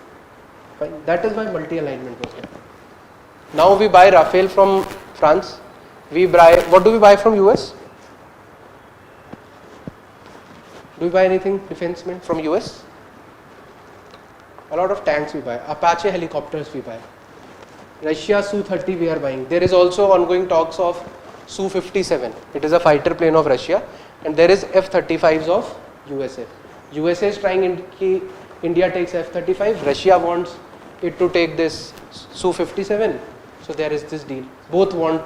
Fine. That is why multi-alignment was there. Now we buy Rafale from France. What do we buy from US? Do we buy anything defenseman from US? A lot of tanks we buy. Apache helicopters we buy. Russia Su-30 we are buying. There is also ongoing talks of Su-57. It is a fighter plane of Russia, and there is F-35s of USA. USA is trying India takes F-35. Russia wants it to take this Su-57. So there is this deal. Both want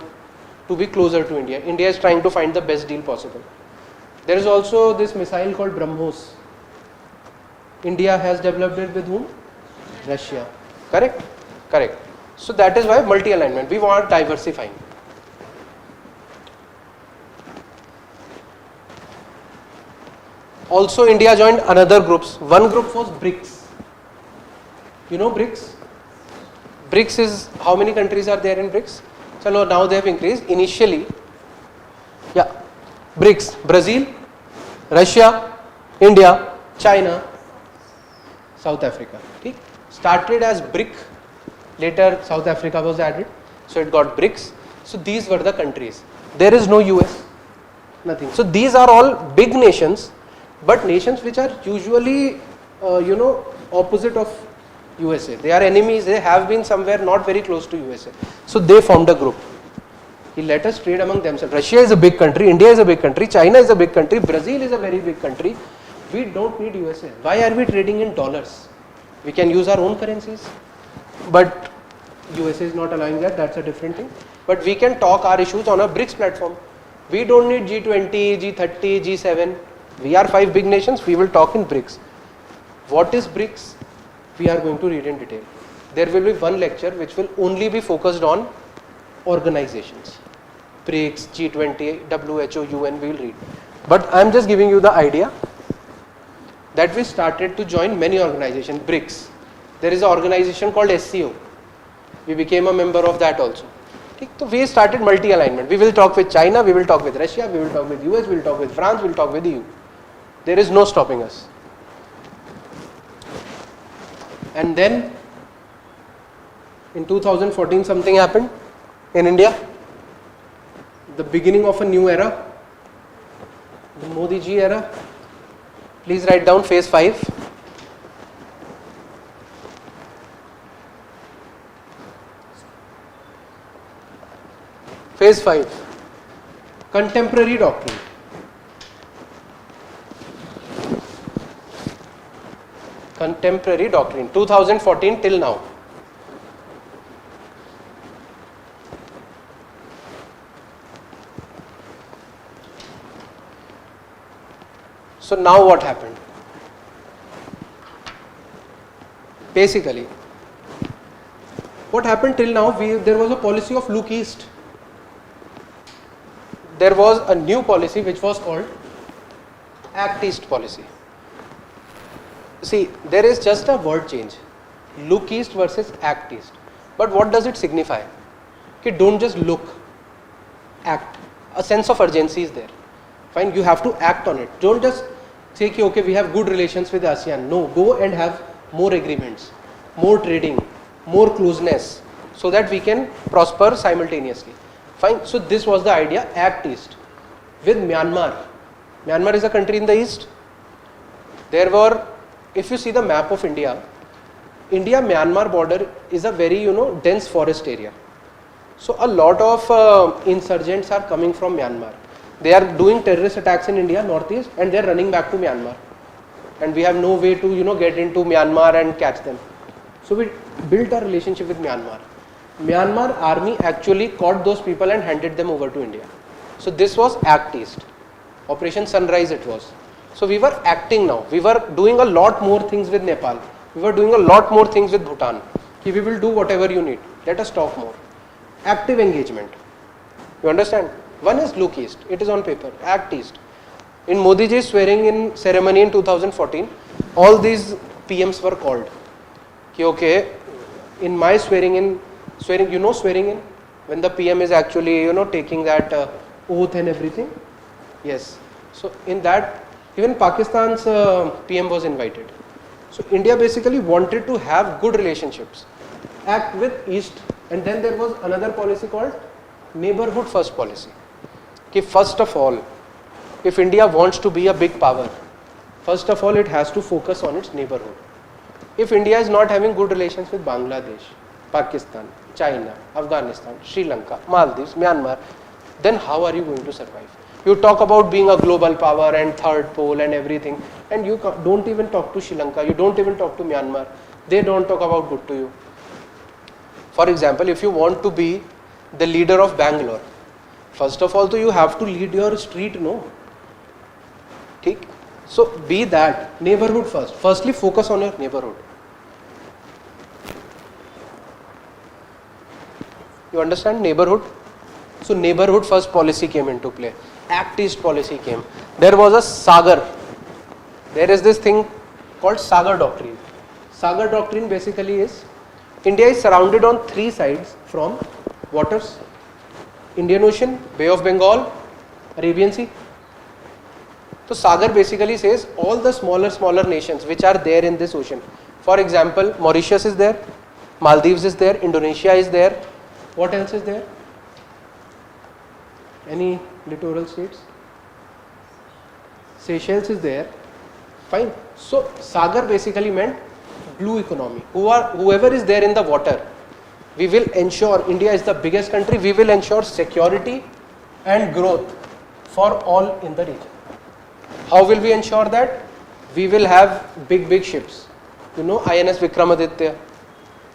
to be closer to India. India is trying to find the best deal possible. There is also this missile called BrahMos. India has developed it with whom? Russia. Correct? Correct. So that is why multi-alignment. We want diversifying. Also India joined another groups. One group was BRICS. You know BRICS? BRICS is, how many countries are there in BRICS? So now they have increased. Initially, yeah, BRICS, Brazil, Russia, India, China, South Africa. Okay. Started as BRIC, later South Africa was added, so it got BRICS. So these were the countries. There is no US, nothing. So these are all big nations, but nations which are usually, opposite of USA. They are enemies. They have been somewhere not very close to USA. So they formed a group. Let us trade among themselves. Russia is a big country, India is a big country, China is a big country, Brazil is a very big country. We don't need USA. Why are we trading in dollars? We can use our own currencies. But USA is not allowing that, that's a different thing. But we can talk our issues on a BRICS platform. We don't need G20, G30, G7. We are 5 big nations, we will talk in BRICS. What is BRICS? We are going to read in detail. There will be one lecture which will only be focused on organizations. BRICS, G20, WHO, UN, we will read. But I am just giving you the idea that we started to join many organizations. BRICS. There is an organization called SCO. We became a member of that also. So we started multi-alignment. We will talk with China, we will talk with Russia, we will talk with US, we will talk with France, we will talk with EU. There is no stopping us. And then in 2014 something happened in India. The beginning of a new era. The Modi ji era. Please write down phase 5. Phase 5. Contemporary doctrine. Contemporary doctrine. 2014 till now. So now what happened? Basically, what happened till now, there was a policy of look east. There was a new policy which was called Act East policy. See, there is just a word change. Look east versus act east. But what does it signify? Okay, don't just look, act. A sense of urgency is there. Fine, you have to act on it. Don't just say, okay, we have good relations with ASEAN. No, go and have more agreements, more trading, more closeness, so that we can prosper simultaneously. Fine, so this was the idea, Act East. With Myanmar. Myanmar is a country in the east. There were, if you see the map of India, India-Myanmar border is a very, dense forest area. So a lot of insurgents are coming from Myanmar. They are doing terrorist attacks in India, northeast, and they are running back to Myanmar. And we have no way to, get into Myanmar and catch them. So we built a relationship with Myanmar. Myanmar army actually caught those people and handed them over to India. So this was Act East. Operation Sunrise it was. So we were acting now. We were doing a lot more things with Nepal. We were doing a lot more things with Bhutan. We will do whatever you need. Let us talk more. Active engagement. You understand? One is look east. It is on paper. Act East. In Modi ji's swearing in ceremony in 2014, all these PMs were called. Okay, in my swearing in, when the PM is actually, taking that oath and everything. Yes. So in that, even Pakistan's PM was invited. So India basically wanted to have good relationships, act with East, and then there was another policy called Neighborhood First policy. Okay, first of all, if India wants to be a big power, First of all, it has to focus on its neighborhood. If India is not having good relations with Bangladesh, Pakistan, China, Afghanistan, Sri Lanka, Maldives, Myanmar, then how are you going to survive? You talk about being a global power and third pole and everything, and you don't even talk to Sri Lanka, you don't even talk to Myanmar, they don't talk about good to you. For example, if you want to be the leader of Bangalore, first of all, you have to lead your street, no? Okay? So be that neighborhood first. Firstly, focus on your neighborhood. You understand neighborhood? So neighborhood first policy came into play. Act East policy came. There was a Sagar. There is this thing called Sagar doctrine. Sagar doctrine basically is India is surrounded on three sides from waters: Indian Ocean, Bay of Bengal, Arabian Sea. So Sagar basically says all the smaller nations which are there in this ocean. For example, Mauritius is there, Maldives is there, Indonesia is there. What else is there? Any littoral states? Seychelles is there. Fine. So Sagar basically meant blue economy. Whoever is there in the water, we will ensure, India is the biggest country, we will ensure security and growth for all in the region. How will we ensure that? We will have big ships. You know, INS Vikramaditya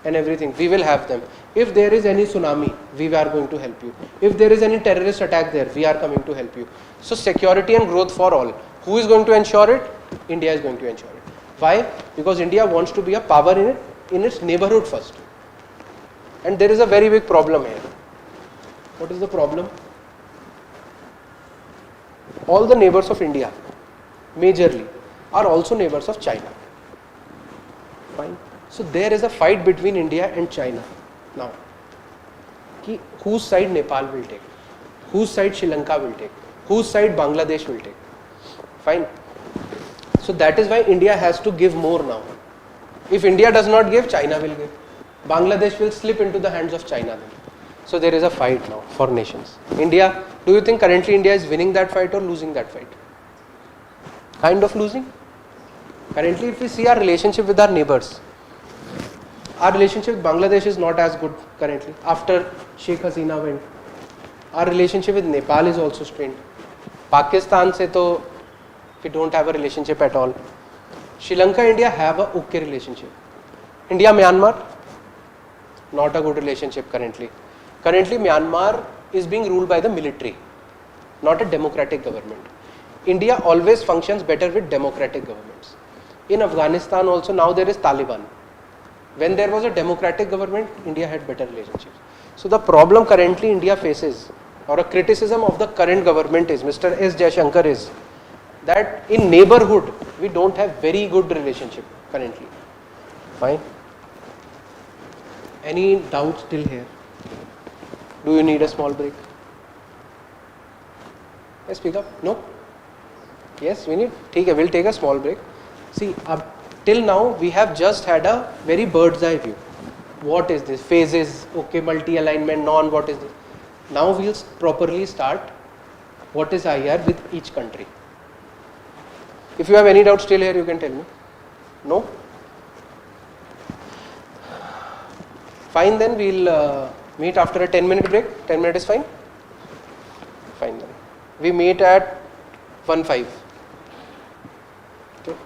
and everything. We will have them. If there is any tsunami, we are going to help you. If there is any terrorist attack there, we are coming to help you. So security and growth for all. Who is going to ensure it? India is going to ensure it. Why? Because India wants to be a power in its neighborhood first. And there is a very big problem here. What is the problem? All the neighbors of India, majorly, are also neighbors of China. Fine. So there is a fight between India and China now. Whose side Nepal will take? Whose side Sri Lanka will take? Whose side Bangladesh will take? Fine. So that is why India has to give more now. If India does not give, China will give. Bangladesh will slip into the hands of China then. So there is a fight now for nations. India, do you think currently India is winning that fight or losing that fight? Kind of losing. Currently, if we see our relationship with our neighbors, our relationship with Bangladesh is not as good currently. After Sheikh Hasina went, our relationship with Nepal is also strained. Pakistan se to we don't have a relationship at all. Sri Lanka, India have a okay relationship. India, Myanmar, not a good relationship currently. Currently, Myanmar is being ruled by the military, not a democratic government. India always functions better with democratic governments. In Afghanistan also now there is Taliban. When there was a democratic government, India had better relationships. So the problem currently India faces, or a criticism of the current government is, Mr. S. Jaishankar is, that in neighborhood, we don't have very good relationship currently. Fine. Any doubts till here? Do you need a small break? Yes, speak up. No? Yes, we need. Okay, we'll take a small break. See, till now we have just had a very bird's eye view. What is this? Phases, okay, multi-alignment, non, what is this? Now we'll properly start what is IR with each country. If you have any doubts still here, you can tell me. No? Fine, then we'll meet after a 10-minute break. 10 minutes is fine? Fine then. We meet at 1:05. Okay.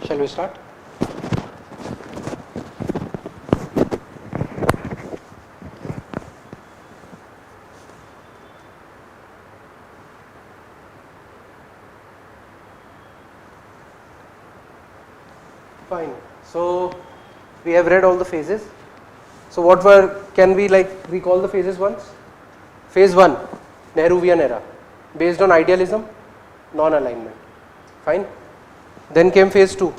Shall we start? Fine. So we have read all the phases. So what were, can we like recall the phases once? Phase 1, Nehruvian era, based on idealism, non-alignment. Fine. Then came phase 2,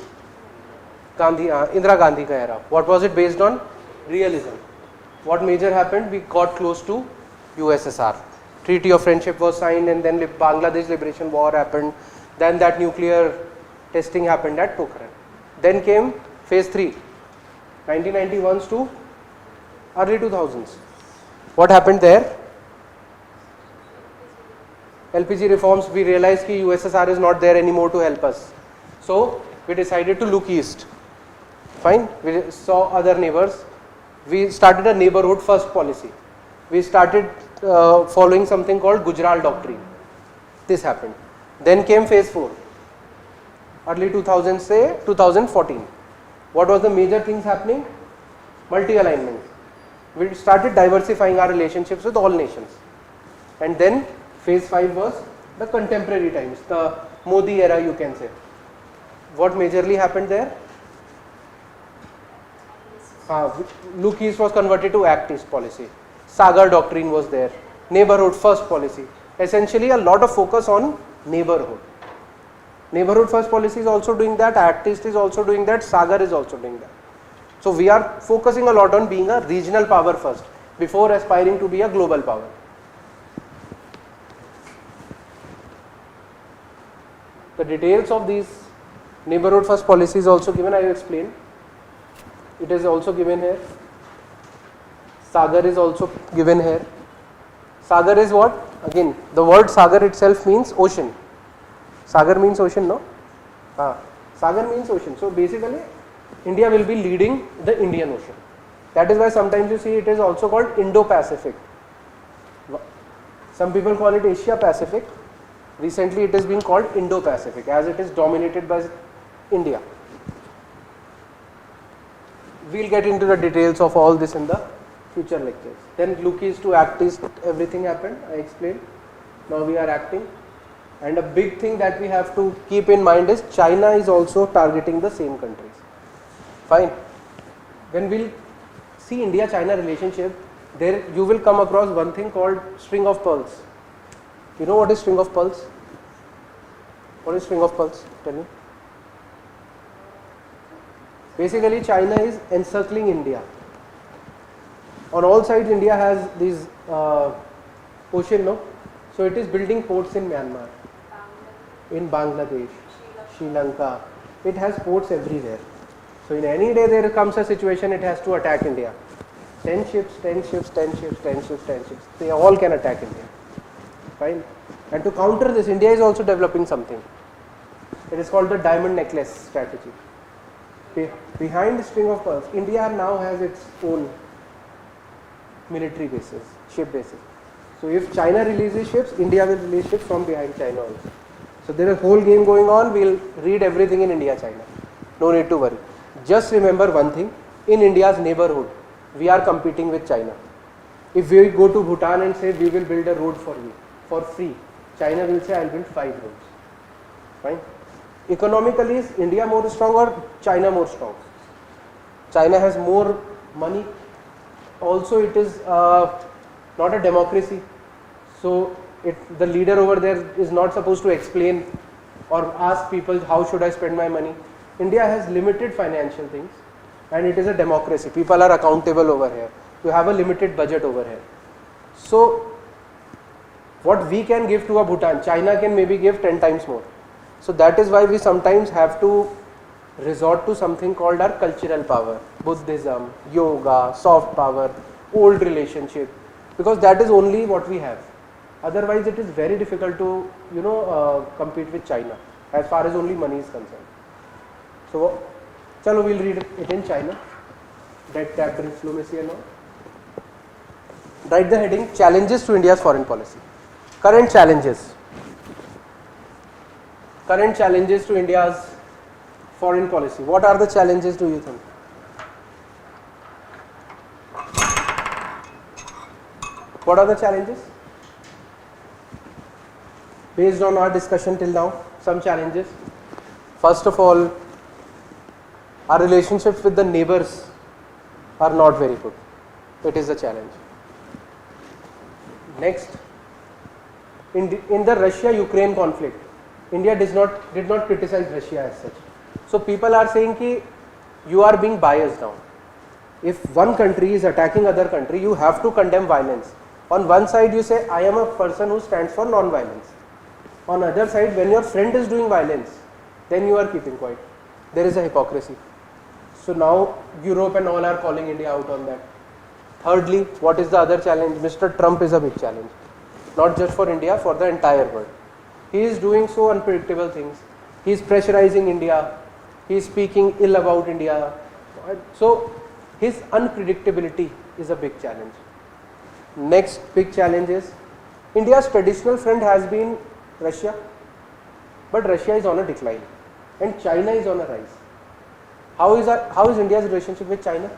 Indira Gandhi ka era. What was it based on? Realism. What major happened? We got close to USSR. Treaty of Friendship was signed, and then Bangladesh Liberation War happened. Then that nuclear testing happened at Pokhran. Then came phase 3, 1991s to early 2000s. What happened there? LPG reforms. We realized that USSR is not there anymore to help us. So we decided to look east. Fine. We saw other neighbors. We started a neighborhood first policy. We started following something called Gujarat Doctrine. This happened. Then came phase 4. Early 2000s, say 2014. What was the major things happening? Multi-alignment. We started diversifying our relationships with all nations. And then phase 5 was the contemporary times, the Modi era, you can say. What majorly happened there? Look East was converted to Act East policy. Sagar Doctrine was there. Neighborhood first policy. Essentially a lot of focus on neighborhood. Neighborhood first policy is also doing that, Act East is also doing that, Sagar is also doing that. So we are focusing a lot on being a regional power first before aspiring to be a global power. The details of these neighborhood first policy is also given, I will explain. It is also given here. Sagar is also given here. Sagar is what? Again, the word Sagar itself means ocean. Sagar means ocean, no? Sagar means ocean. So basically, India will be leading the Indian Ocean. That is why sometimes you see it is also called Indo-Pacific. Some people call it Asia-Pacific. Recently it is being called Indo-Pacific as it is dominated by India. We will get into the details of all this in the future lectures. Then look East to Act East, everything happened, I explained. Now we are acting. And a big thing that we have to keep in mind is China is also targeting the same countries. Fine. When we will see India-China relationship, there you will come across one thing called string of pearls. You know what is string of pearls? What is string of pearls? Tell me. Basically, China is encircling India. On all sides, India has these ocean, no? So it is building ports in Myanmar, in Bangladesh, Sri Lanka. It has ports everywhere. So in any day there comes a situation, it has to attack India. 10 ships, 10 ships, 10 ships, 10 ships, 10 ships. They all can attack India. Fine. And to counter this, India is also developing something. It is called the diamond necklace strategy. Behind the string of pearls, India now has its own military bases, ship bases. So if China releases ships, India will release ships from behind China also. So there is a whole game going on. We will read everything in India-China. No need to worry. Just remember one thing, in India's neighborhood, we are competing with China. If we go to Bhutan and say we will build a road for you, for free, China will say I will build 5 roads. Fine. Economically, is India more strong or China more strong? China has more money. Also, it is not a democracy. So, the leader over there is not supposed to explain or ask people how should I spend my money. India has limited financial things and it is a democracy. People are accountable over here. You have a limited budget over here. So, what we can give to a Bhutan, China can maybe give 10 times more. So that is why we sometimes have to resort to something called our cultural power, Buddhism, yoga, soft power, old relationship, because that is only what we have. Otherwise it is very difficult to compete with China as far as only money is concerned. So chalo, we'll read it in China, debt, trap, diplomacy and all. Write the heading, challenges to India's foreign policy. Current challenges. Current challenges to India's Foreign policy. What are the challenges do you think? What are the challenges? Based on our discussion till now, some challenges. First of all, our relationships with the neighbors are not very good. It is a challenge. Next, in the Russia-Ukraine conflict, India did not criticize Russia as such. So people are saying that you are being biased now. If one country is attacking other country, you have to condemn violence. On one side you say, I am a person who stands for non-violence. On other side, when your friend is doing violence, then you are keeping quiet. There is a hypocrisy. So now Europe and all are calling India out on that. Thirdly, what is the other challenge? Mr. Trump is a big challenge. Not just for India, for the entire world. He is doing so unpredictable things. He is pressurizing India. He is speaking ill about India. So his unpredictability is a big challenge. Next big challenge is India's traditional friend has been Russia, but Russia is on a decline and China is on a rise. How is India's relationship with China?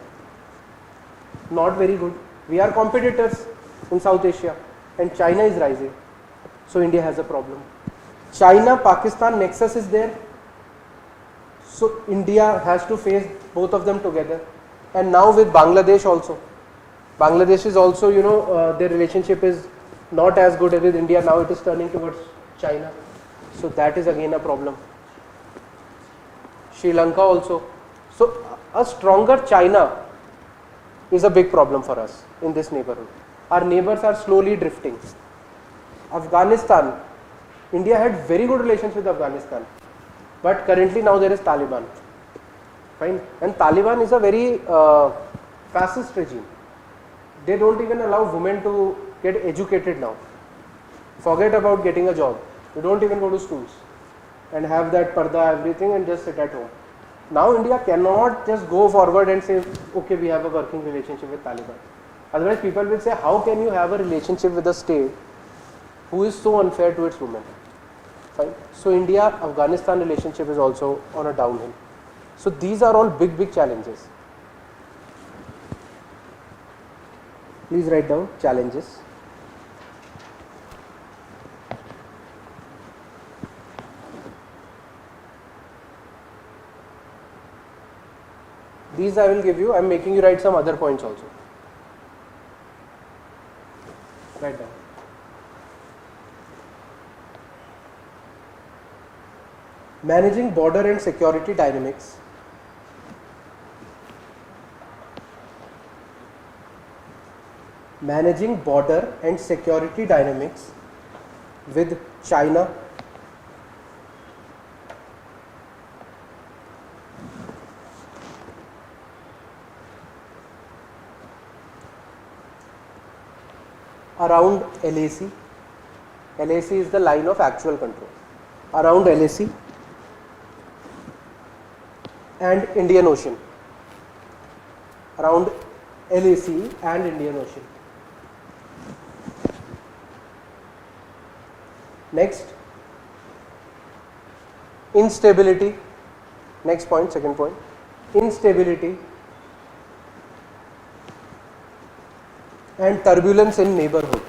Not very good. We are competitors in South Asia and China is rising. So India has a problem. China-Pakistan nexus is there. So India has to face both of them together. And now with Bangladesh also. Bangladesh is also, their relationship is not as good with India. Now it is turning towards China. So that is again a problem. Sri Lanka also. So a stronger China is a big problem for us in this neighborhood. Our neighbors are slowly drifting. Afghanistan, India had very good relations with Afghanistan, but currently now there is Taliban. Fine, and Taliban is a very fascist regime. They don't even allow women to get educated now. Forget about getting a job. You don't even go to schools and have that parda, everything, and just sit at home. Now India cannot just go forward and say, okay, we have a working relationship with Taliban. Otherwise people will say, how can you have a relationship with a state who is so unfair to its women? Fine. So India-Afghanistan relationship is also on a downhill. So these are all big challenges. Please write down challenges. These I will give you. I am making you write some other points also. Write down. Managing border and security dynamics. Managing border and security dynamics with China, around LAC. LAC is the line of actual control. Around LAC and Indian Ocean. Around LAC and Indian Ocean. Next, instability. Next point, second point. Instability and turbulence in neighborhood.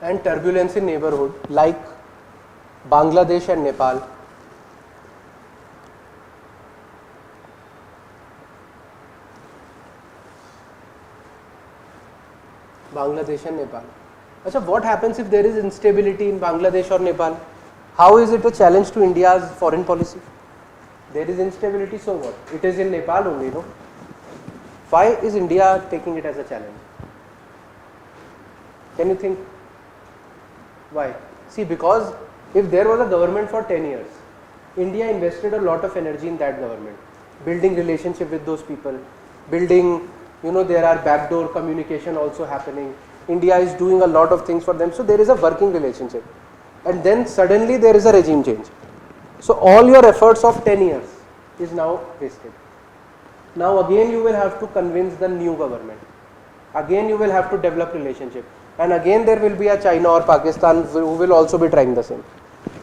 And turbulence in neighborhood like Bangladesh and Nepal. Bangladesh and Nepal. Achha, what happens if there is instability in Bangladesh or Nepal? How is it a challenge to India's foreign policy? There is instability, so what? It is in Nepal only, no? Why is India taking it as a challenge? Can you think? Why? See, because if there was a government for 10 years, India invested a lot of energy in that government, building relationship with those people, building, there are backdoor communication also happening. India is doing a lot of things for them, so there is a working relationship. And then suddenly there is a regime change. So all your efforts of 10 years is now wasted. Now again you will have to convince the new government. Again you will have to develop relationship. and again there will be a China or Pakistan who will also be trying the same.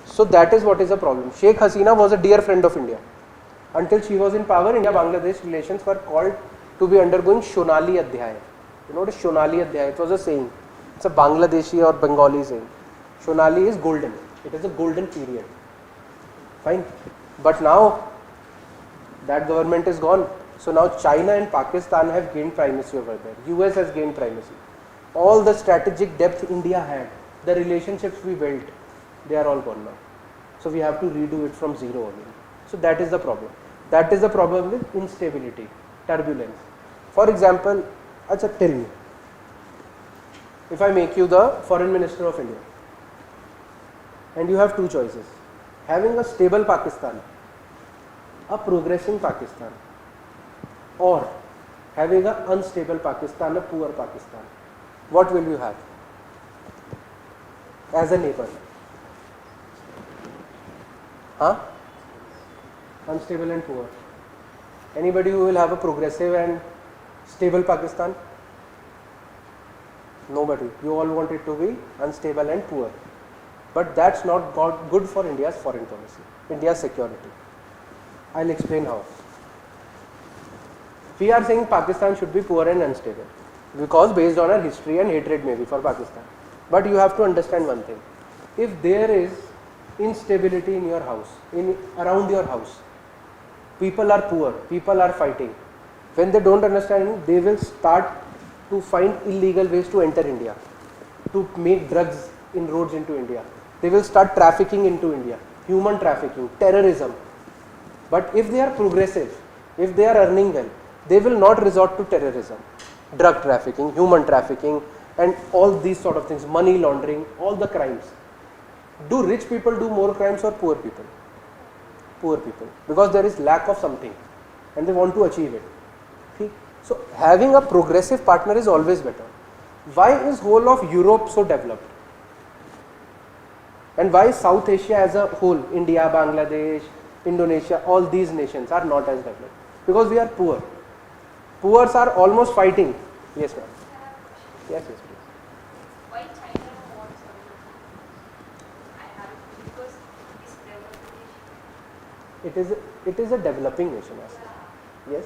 So that is what is the problem. Sheikh Hasina was a dear friend of India. Until she was in power, India-Bangladesh relations were called to be undergoing Shonali Adhyay. You know what is Shonali Adhyay? It was a saying. It's a Bangladeshi or Bengali saying. Shonali is golden. It is a golden period. Fine. But now that government is gone. So now China and Pakistan have gained primacy over there. US has gained primacy. All the strategic depth India had, the relationships we built, they are all gone now. So we have to redo it from zero again. So that is the problem. That is the problem with instability, turbulence. For example, Acha, tell me, if I make you the Foreign Minister of India, and you have two choices, having a stable Pakistan, a progressing Pakistan, or having an unstable Pakistan, a poor Pakistan, what will you have as a neighbor? Huh? Unstable and poor. Anybody who will have a progressive and stable Pakistan? Nobody. You all want it to be unstable and poor. But that's not good for India's foreign policy, India's security. I'll explain how. We are saying Pakistan should be poor and unstable because based on our history and hatred maybe for Pakistan. But you have to understand one thing. If there is instability in your house, around your house, people are poor, people are fighting. When they don't understand, they will start to find illegal ways to enter India, to make drugs inroads into India. They will start trafficking into India, human trafficking, terrorism. But if they are progressive, if they are earning well, they will not resort to terrorism, drug trafficking, human trafficking, and all these sort of things, money laundering, all the crimes. Do rich people do more crimes or poor people? Poor people, because there is lack of something and they want to achieve it. See? So having a progressive partner is always better. Why is whole of Europe so developed? And why South Asia as a whole, India, Bangladesh, Indonesia, all these nations are not as developed? Because we are poor. Poors are almost fighting. Yes, ma'am. Yes, yes, please. Why China wants I have it because it's developing nation. It is a developing nation. Yeah. Yes.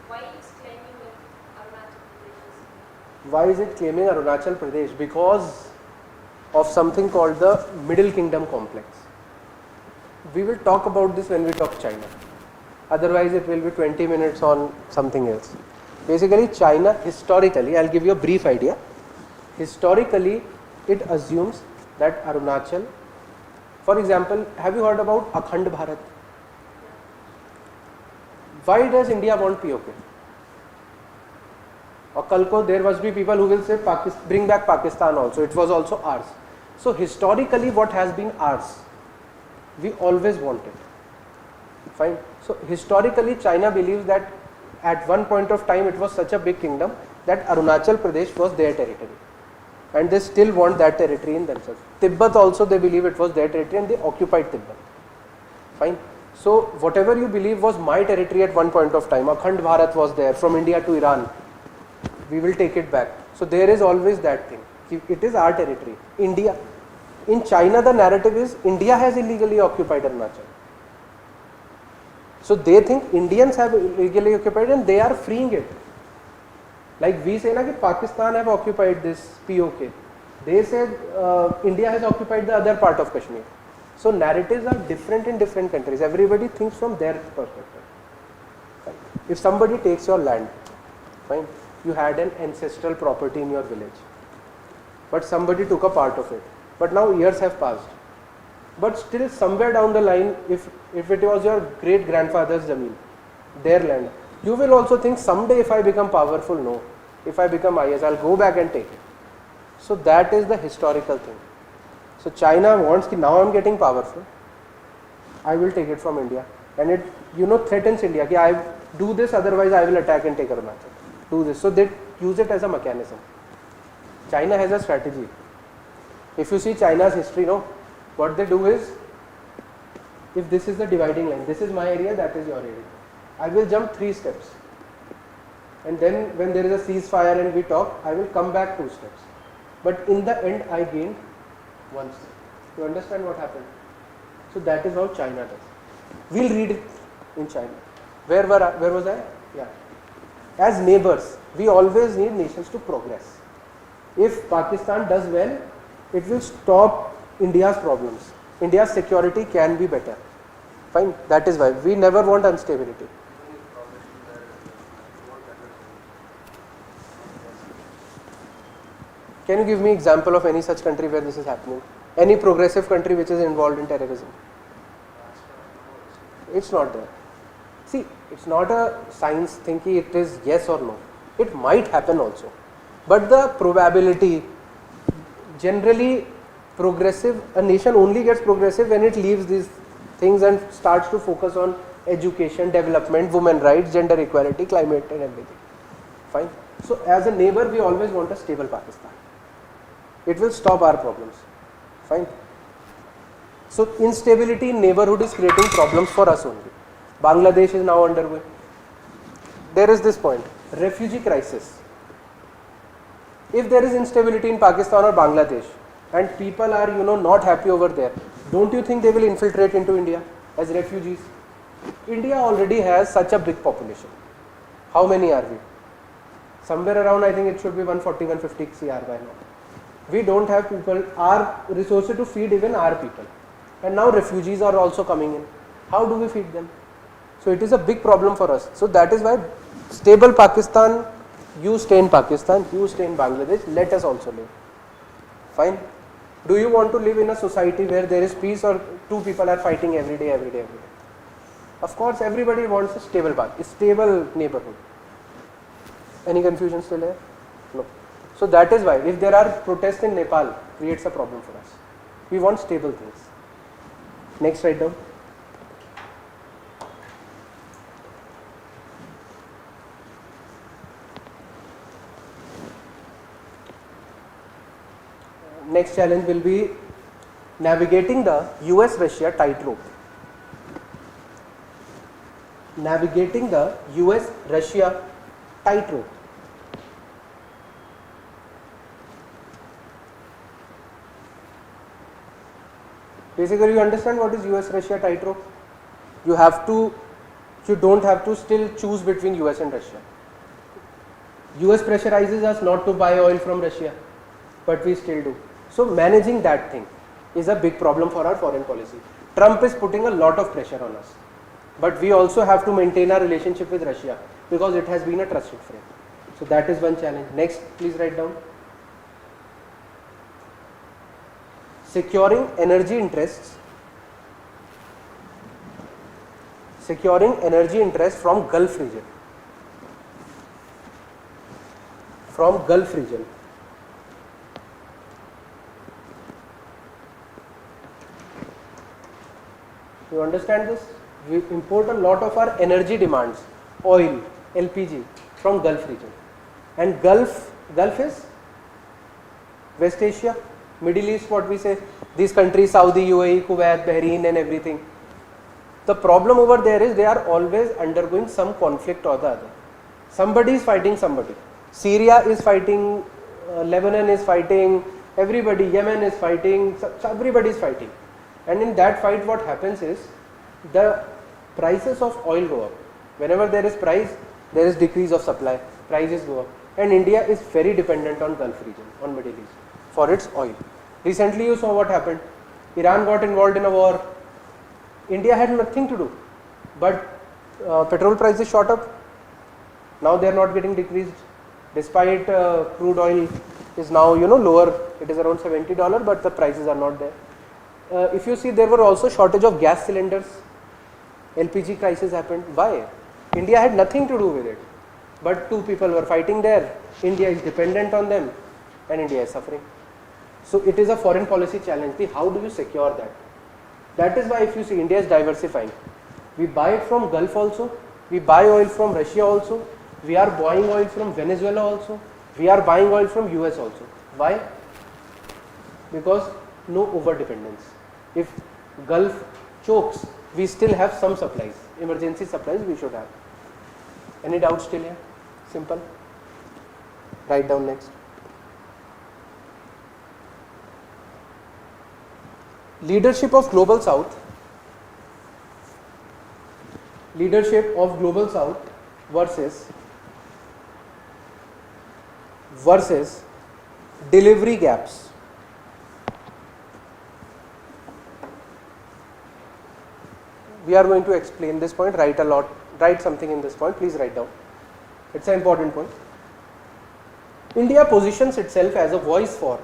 Why it's claiming that Arunachal Pradesh? Why is it claiming Arunachal Pradesh? Because of something called the Middle Kingdom complex. We will talk about this when we talk China. Otherwise, it will be 20 minutes on something else. Basically, China historically, I'll give you a brief idea. Historically, it assumes that Arunachal, for example, have you heard about Akhand Bharat? Why does India want POK? Or Kalko, there must be people who will say bring back Pakistan also, it was also ours. So historically what has been ours, we always want it. Fine. So historically China believes that at one point of time it was such a big kingdom that Arunachal Pradesh was their territory. And they still want that territory in themselves. Tibet also they believe it was their territory and they occupied Tibet. Fine. So whatever you believe was my territory at one point of time, Akhand Bharat was there from India to Iran, we will take it back. So there is always that thing. It is our territory. India, in China the narrative is India has illegally occupied Arunachal. So they think Indians have illegally occupied and they are freeing it. Like we say na ki Pakistan have occupied this POK. They say India has occupied the other part of Kashmir. So narratives are different in different countries. Everybody thinks from their perspective. Fine. If somebody takes your land, fine, you had an ancestral property in your village, but somebody took a part of it. But now years have passed. But still somewhere down the line, if it was your great grandfather's zameen, their land, you will also think someday if I become powerful, no. If I become IS, I'll go back and take it. So that is the historical thing. So China wants ki now I'm getting powerful, I will take it from India, and it threatens India ki I do this, otherwise I will attack and take Arunachal. Do this. So they use it as a mechanism. China has a strategy. If you see China's history, what they do is, if this is the dividing line, this is my area, that is your area, I will jump 3 steps. And then when there is a ceasefire and we talk, I will come back 2 steps. but in the end I gained 1 step. You understand what happened? So that is how China does. We'll read it in China. Where was I? Yeah. As neighbors, we always need nations to progress. If Pakistan does well, it will stop India's problems. India's security can be better. Fine. That is why we never want instability. Can you give me example of any such country where this is happening? Any progressive country which is involved in terrorism? It's not there. See, it's not a science thinking it is yes or no. It might happen also. But the probability, generally progressive, a nation only gets progressive when it leaves these things and starts to focus on education, development, women rights, gender equality, climate and everything. Fine. So as a neighbor, we always want a stable Pakistan. It will stop our problems. Fine. So instability in neighborhood is creating problems for us only. Bangladesh is now underway. There is this point, refugee crisis. If there is instability in Pakistan or Bangladesh and people are not happy over there, don't you think they will infiltrate into India as refugees? India already has such a big population. How many are we? Somewhere around, I think it should be 140, 150 CR by now. We don't have people, our resources to feed even our people. And now refugees are also coming in. How do we feed them? So it is a big problem for us. So that is why stable Pakistan, you stay in Pakistan, you stay in Bangladesh, let us also live. Fine. Do you want to live in a society where there is peace or two people are fighting every day? Of course, everybody wants a stable neighborhood. Any confusion still here? No. So that is why if there are protests in Nepal, creates a problem for us. We want stable things. Next, write down. Next challenge will be navigating the US-Russia tightrope. Navigating the US-Russia tightrope. Basically, you understand what is US-Russia tightrope? You don't have to still choose between US and Russia. US pressurizes us not to buy oil from Russia, but we still do. So managing that thing is a big problem for our foreign policy. Trump is putting a lot of pressure on us, but we also have to maintain our relationship with Russia because it has been a trusted friend. So that is one challenge. Next, please write down. Securing energy interests. Securing energy interests from Gulf region. From Gulf region. You understand this? We import a lot of our energy demands, oil, LPG from Gulf region. And Gulf is West Asia, Middle East, what we say, these countries, Saudi, UAE, Kuwait, Bahrain and everything. The problem over there is they are always undergoing some conflict or the other. Somebody is fighting somebody. Syria is fighting, Lebanon is fighting, everybody, Yemen is fighting, everybody is fighting. And in that fight what happens is the prices of oil go up. Whenever there is price, there is decrease of supply, prices go up. And India is very dependent on Gulf region, on Middle East for its oil. Recently you saw what happened. Iran got involved in a war. India had nothing to do, but petrol prices shot up. Now they are not getting decreased despite crude oil is now lower. It is around $70, but the prices are not there. If you see, there were also shortage of gas cylinders. LPG crisis happened. Why? India had nothing to do with it, but two people were fighting there. India is dependent on them and India is suffering. So it is a foreign policy challenge. How do you secure that? That is why if you see, India is diversifying. We buy it from Gulf also, we buy oil from Russia also, we are buying oil from Venezuela also, we are buying oil from US also. Why? Because no over dependence. If Gulf chokes, we still have some supplies, emergency supplies we should have. Any doubts still here? Simple. Write down next. Leadership of Global South. Leadership of Global South versus delivery gaps. We are going to explain this point. Write something in this point. Please write down. It's an important point. India positions itself as a voice for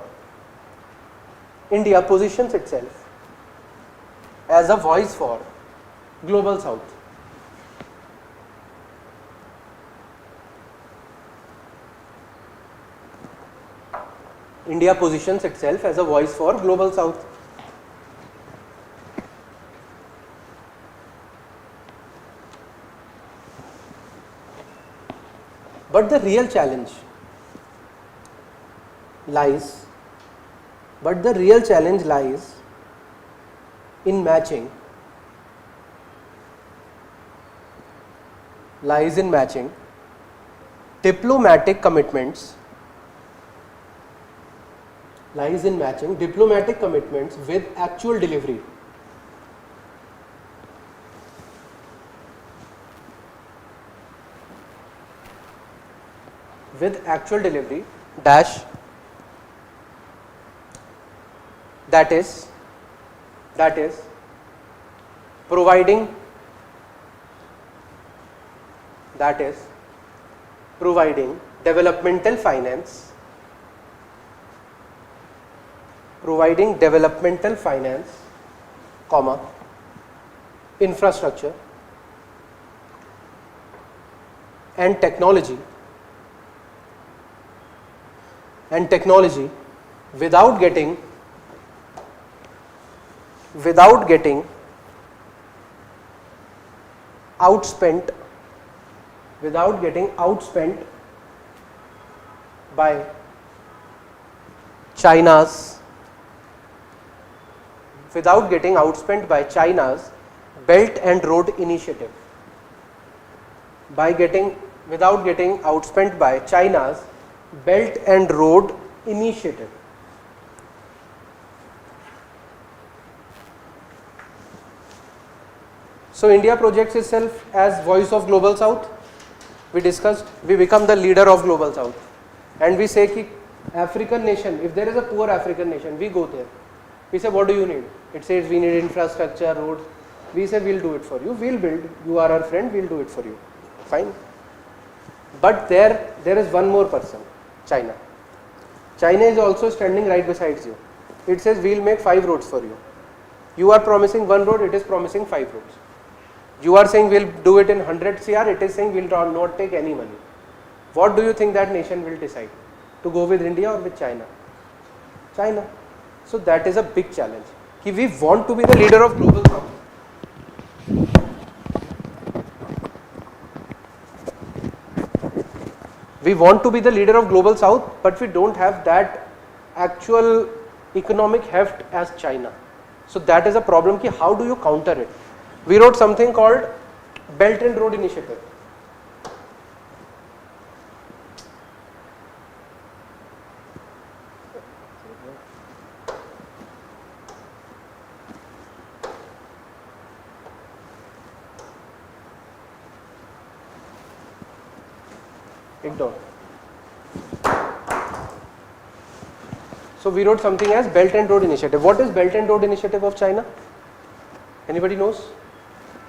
Global South. India positions itself as a voice for Global South. But the real challenge lies in matching diplomatic commitments with actual delivery. Dash, that is providing developmental finance, comma, infrastructure and technology without getting outspent by China's Belt and Road Initiative. Belt and Road Initiative. So India projects itself as voice of Global South. We discussed, we become the leader of Global South, and we say ki African nation, if there is a poor African nation, we go there. We say, what do you need? It says we need infrastructure, roads. We say, we'll do it for you, we'll build, you are our friend, we'll do it for you. Fine. But there is one more person, China. China is also standing right beside you. It says, we'll make 5 roads for you. You are promising 1 road, it is promising 5 roads. You are saying we'll do it in 100 CR, it is saying we'll not take any money. What do you think that nation will decide? To go with India or with China? China. So that is a big challenge. If we want to be the leader of Global South, but we don't have that actual economic heft as China. So that is a problem. Ki how do you counter it? We wrote something called Belt and Road Initiative. Ignore. So we wrote something as Belt and Road Initiative. What is Belt and Road Initiative of China? Anybody knows?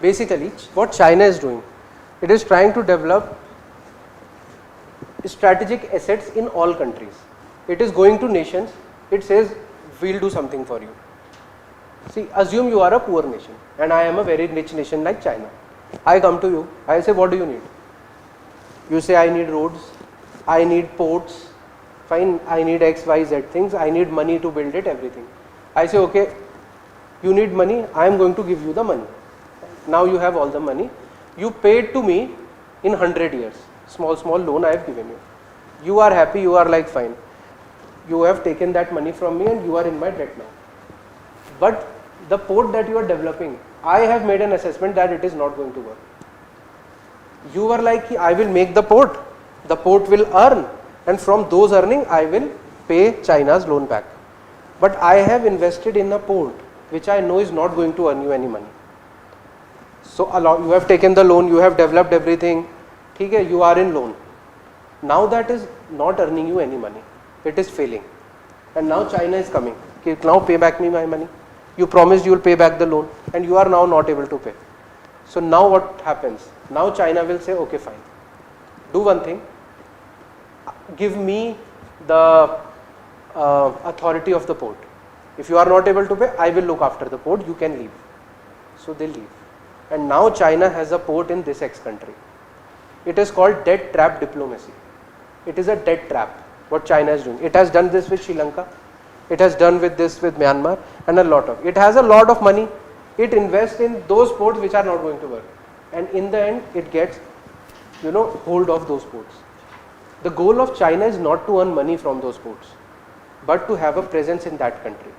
Basically, what China is doing, it is trying to develop strategic assets in all countries. It is going to nations, it says, we'll do something for you. See, assume you are a poor nation and I am a very rich nation like China. I come to you, I say, what do you need? You say, I need roads, I need ports, fine, I need X, Y, Z things, I need money to build it, everything. I say, okay, you need money, I am going to give you the money. Now you have all the money. You paid to me in 100 years. Small loan I have given you. You are happy, you are like fine. You have taken that money from me and you are in my debt now. But the port that you are developing, I have made an assessment that it is not going to work. You were like, I will make the port will earn, and from those earning I will pay China's loan back. But I have invested in a port which I know is not going to earn you any money. So you have taken the loan, you have developed everything, okay, you are in loan. Now that is not earning you any money, it is failing. And now China is coming, okay, now pay back me my money. You promised you will pay back the loan and you are now not able to pay. So now what happens? Now China will say, okay fine, do one thing, give me the authority of the port. If you are not able to pay, I will look after the port, you can leave. So they leave. And now China has a port in this ex country. It is called debt trap diplomacy. It is a debt trap, what China is doing. It has done this with Sri Lanka, it has done with this with Myanmar, and it has a lot of money. It invests in those ports which are not going to work. And in the end, it gets, hold of those ports. The goal of China is not to earn money from those ports, but to have a presence in that country.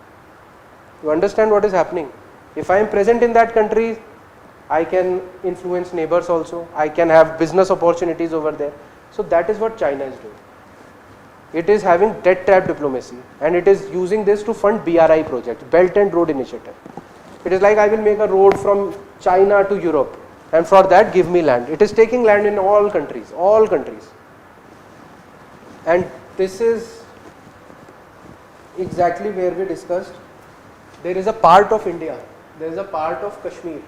You understand what is happening? If I am present in that country, I can influence neighbors also, I can have business opportunities over there. So that is what China is doing. It is having debt trap diplomacy, and it is using this to fund BRI project, Belt and Road Initiative. It is like, I will make a road from China to Europe, and for that give me land. It is taking land in all countries. And this is exactly where we discussed. There is a part of India, there is a part of Kashmir.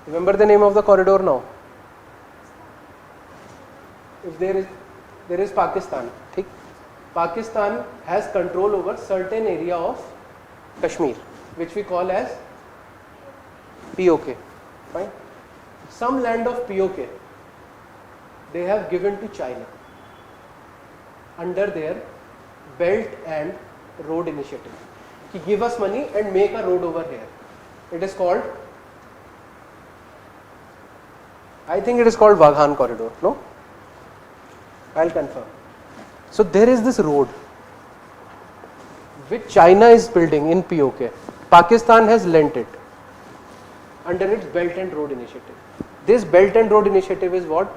Remember the name of the corridor now? If there is Pakistan. Pakistan has control over certain area of Kashmir, which we call as POK. Fine. Some land of POK they have given to China under their Belt and Road Initiative. Give us money and make a road over here. It is called, I think it is called Waghan corridor. No? I'll confirm. So there is this road which China is building in POK. Pakistan has lent it under its Belt and Road Initiative. This Belt and Road Initiative is what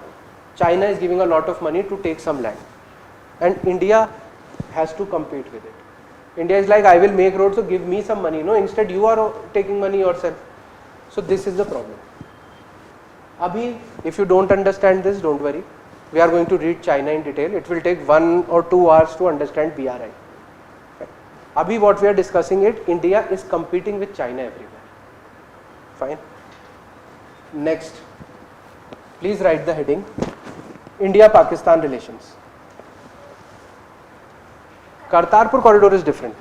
China is giving a lot of money to take some land, and India has to compete with it. India is like, I will make roads, so give me some money. No, instead you are taking money yourself. So this is the problem. Abhi, if you don't understand this, don't worry. We are going to read China in detail. It will take 1 or 2 hours to understand BRI. Abhi, what we are discussing it, India is competing with China everywhere. Fine. Next, please write the heading, India-Pakistan relations. Kartarpur corridor is different.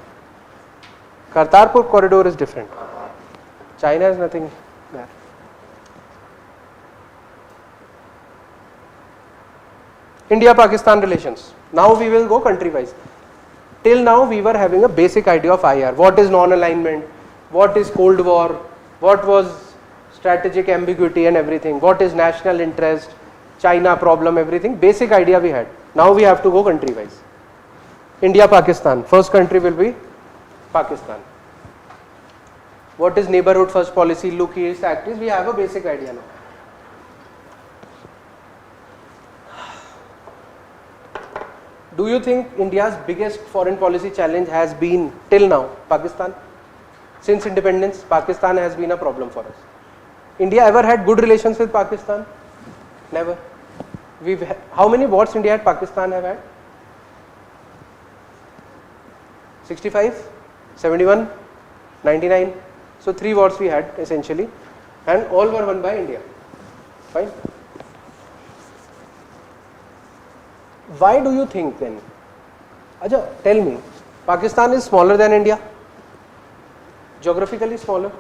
Kartarpur corridor is different. China has nothing there. India-Pakistan relations. Now we will go country-wise. Till now we were having a basic idea of IR. What is non-alignment? What is Cold War? What was strategic ambiguity and everything? What is national interest? China problem, everything. Basic idea we had. Now we have to go country-wise. India-Pakistan. First country will be Pakistan. What is neighborhood first policy? Look East, Act East. We have a basic idea now. Do you think India's biggest foreign policy challenge has been till now Pakistan? Since independence, Pakistan has been a problem for us. India ever had good relations with Pakistan? Never. How many wars India and Pakistan have had? 65, 71, 99. So 3 wars we had essentially, and all were won by India. Fine. Why do you think then? Aja, tell me, Pakistan is smaller than India? Geographically smaller.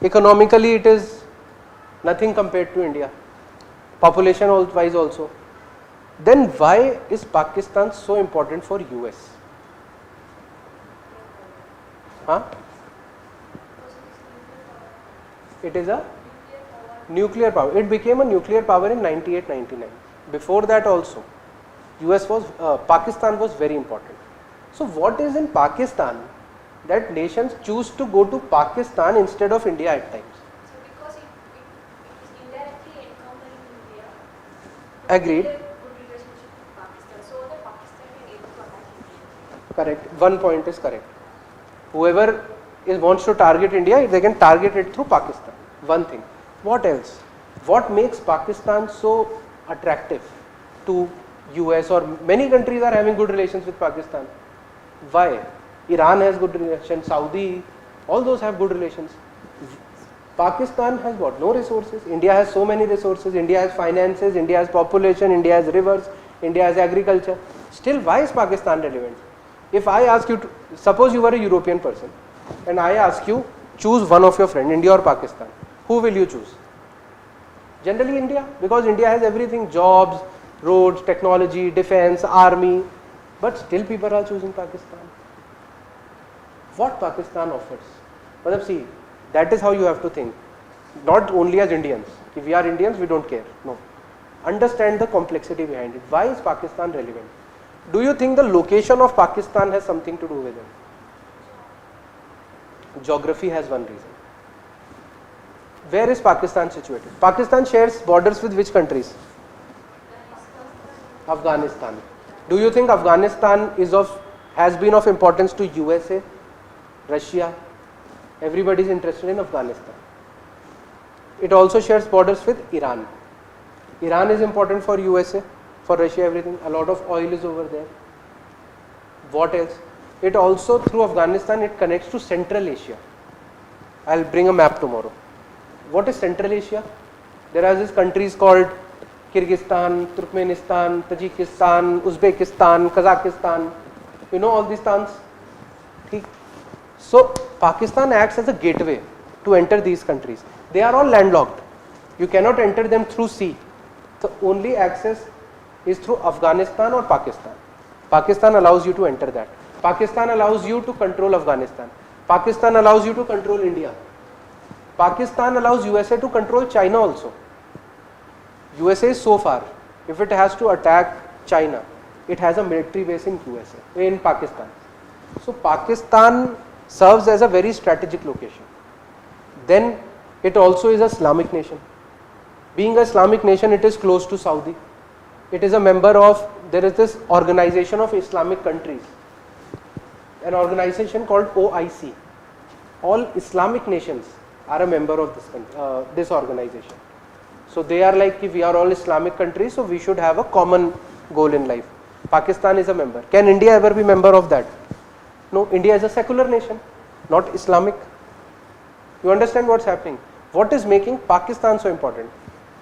Economically it is nothing compared to India. Population wise also. Then why is Pakistan so important for US? Huh? It is a nuclear power. It became a nuclear power in 98-99. Before that also, Pakistan was very important. So what is in Pakistan that nations choose to go to Pakistan instead of India at times? So because it is indirectly encountering India. Agreed. Good relationship with Pakistan, so that Pakistan can able to attack India. Correct. One point is correct. Whoever wants to target India, they can target it through Pakistan. One thing. What else? What makes Pakistan so attractive to US, or many countries are having good relations with Pakistan? Why? Iran has good relations, Saudi, all those have good relations. Pakistan has what? No resources. India has so many resources. India has finances, India has population, India has rivers, India has agriculture. Still, why is Pakistan relevant? If I ask you to, suppose you were a European person and I ask you, choose one of your friends, India or Pakistan, who will you choose? Generally India, because India has everything, jobs, roads, technology, defense, army, but still people are choosing Pakistan. What Pakistan offers? But see, that is how you have to think. Not only as Indians. If we are Indians, we don't care. No. Understand the complexity behind it. Why is Pakistan relevant? Do you think the location of Pakistan has something to do with it? Geography has one reason. Where is Pakistan situated? Pakistan shares borders with which countries? Afghanistan. Do you think Afghanistan has been of importance to USA, Russia? Everybody is interested in Afghanistan. It also shares borders with Iran. Iran is important for USA, for Russia, everything. A lot of oil is over there. What else? It also, through Afghanistan, it connects to Central Asia. I'll bring a map tomorrow. What is Central Asia? There are these countries called Kyrgyzstan, Turkmenistan, Tajikistan, Uzbekistan, Kazakhstan. You know all these stans? So Pakistan acts as a gateway to enter these countries. They are all landlocked. You cannot enter them through sea. The only access is through Afghanistan or Pakistan. Pakistan allows you to enter that. Pakistan allows you to control Afghanistan. Pakistan allows you to control India. Pakistan allows USA to control China also. USA is so far. If it has to attack China, it has a military base in USA, in Pakistan. So Pakistan serves as a very strategic location. Then it also is an Islamic nation. Being an Islamic nation, it is close to Saudi. It is a member of, there is this organization of Islamic countries, an organization called OIC. All Islamic nations are a member of this organization. So they are like, if we are all Islamic countries, so we should have a common goal in life. Pakistan is a member. Can India ever be member of that? No, India is a secular nation, not Islamic. You understand what's happening? What is making Pakistan so important?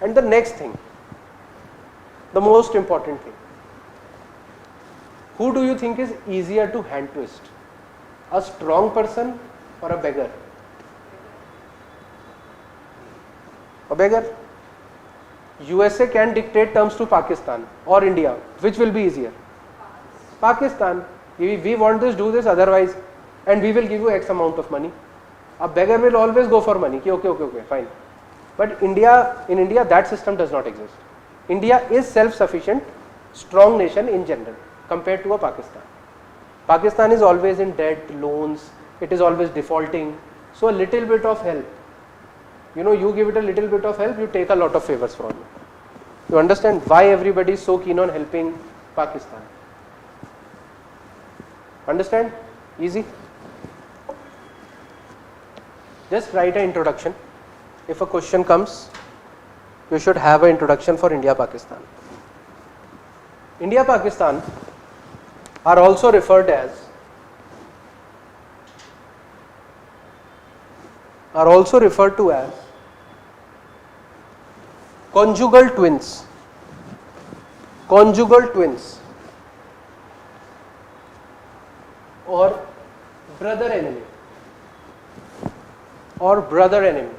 And the next thing, the most important thing, who do you think is easier to hand twist? A strong person or a beggar? A beggar. USA can dictate terms to Pakistan or India. Which will be easier? Pakistan. We want this, do this, otherwise, and we will give you X amount of money. A beggar will always go for money. Okay, fine. But in India, that system does not exist. India is self-sufficient, strong nation in general, compared to a Pakistan. Pakistan is always in debt, loans, it is always defaulting. So a little bit of help, you give it a little bit of help, you take a lot of favors from it. You understand why everybody is so keen on helping Pakistan? Understand? Easy. Just write an introduction. If a question comes, you should have an introduction for India-Pakistan. India-Pakistan are also referred to as conjugal twins. Conjugal twins or brother enemy or brother enemy.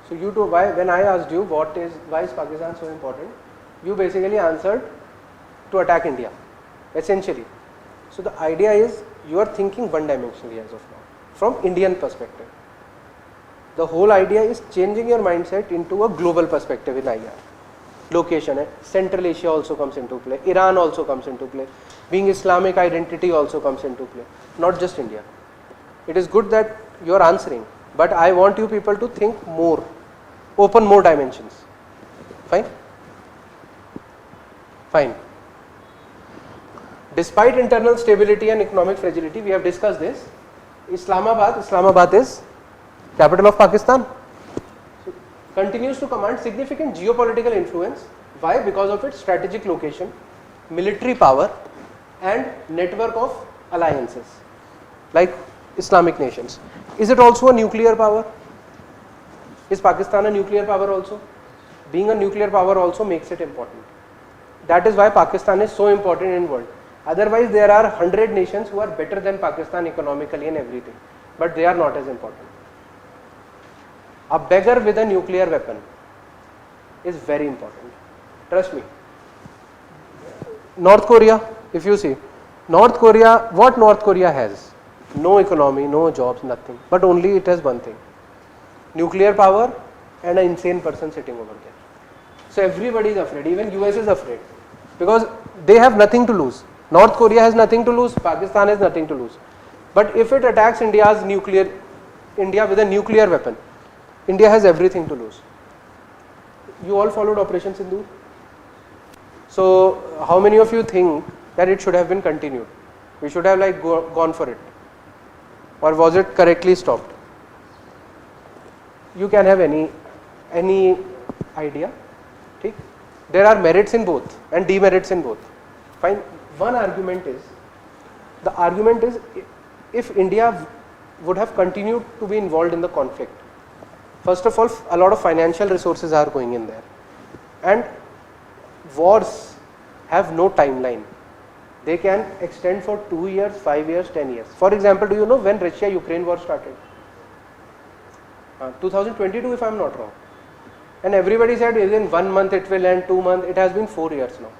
So you too, when I asked you why is Pakistan so important, you basically answered to attack India, essentially. So the idea is you are thinking one dimensionally as of now, from Indian perspective. The whole idea is changing your mindset into a global perspective in IR. Location, Central Asia also comes into play, Iran also comes into play, being Islamic identity also comes into play, not just India. It is good that you are answering, but I want you people to think more, open more dimensions. Fine? Fine. Despite internal stability and economic fragility, we have discussed this. Islamabad is capital of Pakistan. So, continues to command significant geopolitical influence. Why? Because of its strategic location, military power and network of alliances like Islamic nations. Is it also a nuclear power? Is Pakistan a nuclear power also? Being a nuclear power also makes it important. That is why Pakistan is so important in world. Otherwise there are 100 nations who are better than Pakistan economically and everything, but they are not as important. A beggar with a nuclear weapon is very important. Trust me. North Korea, if you see, North Korea, what North Korea has? No economy, no jobs, nothing, but only it has one thing, nuclear power and an insane person sitting over there. So everybody is afraid, even US is afraid, because they have nothing to lose. North Korea has nothing to lose, Pakistan has nothing to lose. But if it attacks India with a nuclear weapon, India has everything to lose. You all followed Operation Sindoor? So how many of you think that it should have been continued? We should have like gone for it. Or was it correctly stopped? You can have any idea. Okay? There are merits in both and demerits in both. Fine. One argument is, if India would have continued to be involved in the conflict, first of all, a lot of financial resources are going in there, and wars have no timeline. They can extend for 2 years, 5 years, 10 years. For example, do you know when Russia-Ukraine war started? 2022 if I am not wrong. And everybody said within 1 month it will end, 2 months, it has been 4 years now.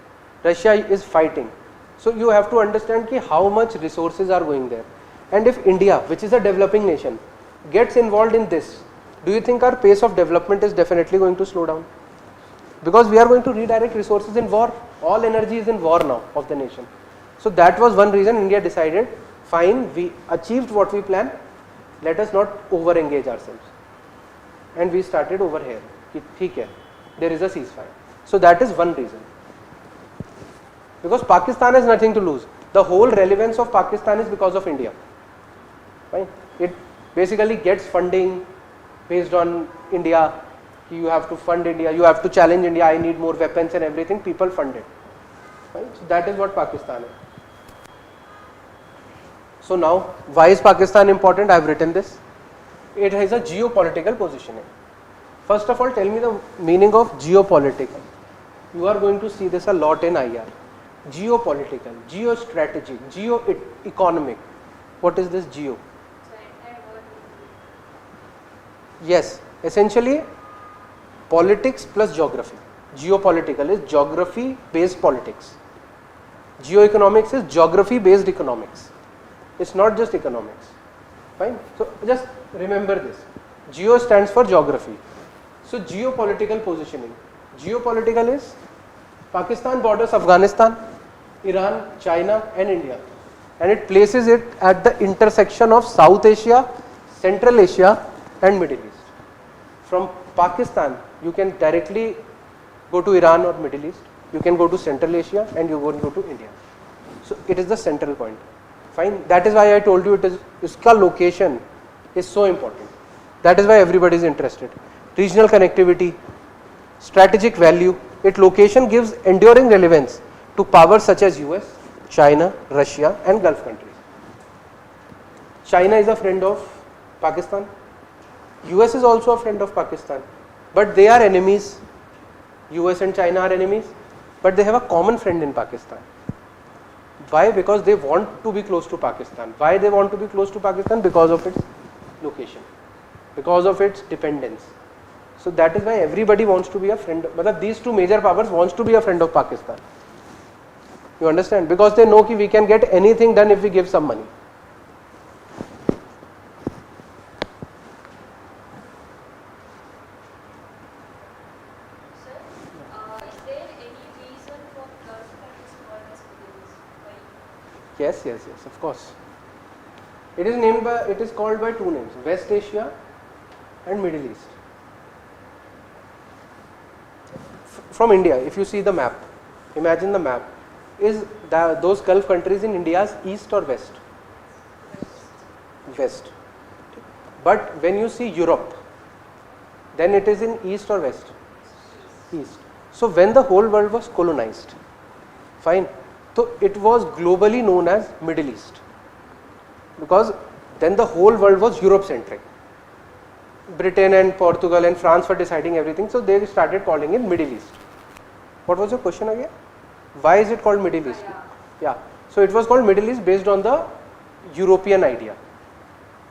Russia is fighting. So you have to understand how much resources are going there. And if India, which is a developing nation, gets involved in this, do you think our pace of development is definitely going to slow down? Because we are going to redirect resources in war. All energy is in war now of the nation. So that was one reason India decided, fine, we achieved what we planned, let us not over engage ourselves. And we started over here. There is a ceasefire. So that is one reason. Because Pakistan has nothing to lose. The whole relevance of Pakistan is because of India. Right? It basically gets funding based on India. You have to fund India, you have to challenge India, I need more weapons and everything, people fund it. Right? So that is what Pakistan is. So now, why is Pakistan important? I have written this. It has a geopolitical positioning. First of all, tell me the meaning of geopolitical. You are going to see this a lot in IR. Geopolitical, geostrategic, geo-economic. What is this geo? Yes, essentially politics plus geography. Geopolitical is geography based politics. Geoeconomics is geography based economics. It's not just economics. Fine. So just remember this. Geo stands for geography. So geopolitical positioning. Geopolitical is Pakistan borders Afghanistan, Iran, China and India. And it places it at the intersection of South Asia, Central Asia and Middle East. From Pakistan, you can directly go to Iran or Middle East. You can go to Central Asia and you can go to India. So it is the central point. Fine. That is why I told you its location is so important. That is why everybody is interested. Regional connectivity, strategic value. Its location gives enduring relevance to powers such as US, China, Russia and Gulf countries. China is a friend of Pakistan. US is also a friend of Pakistan. But they are enemies. US and China are enemies. But they have a common friend in Pakistan. Why? Because they want to be close to Pakistan. Why they want to be close to Pakistan? Because of its location. Because of its dependence. So that is why everybody wants to be a friend. But these two major powers wants to be a friend of Pakistan. You understand? Because they know that we can get anything done if we give some money. Sir, is there any reason for Gulf countries called as Prelims? Why? Yes, of course. It is named by, it is called by two names, West Asia and Middle East. From India, if you see the map, imagine the map, is those Gulf countries in India's east or west? West. But when you see Europe, then it is in east or west? East. So when the whole world was colonized, fine, so it was globally known as Middle East, because then the whole world was Europe centric. Britain and Portugal and France were deciding everything, so they started calling it Middle East. What was your question again? Why is it called Middle East? Yeah, so it was called Middle East based on the European idea.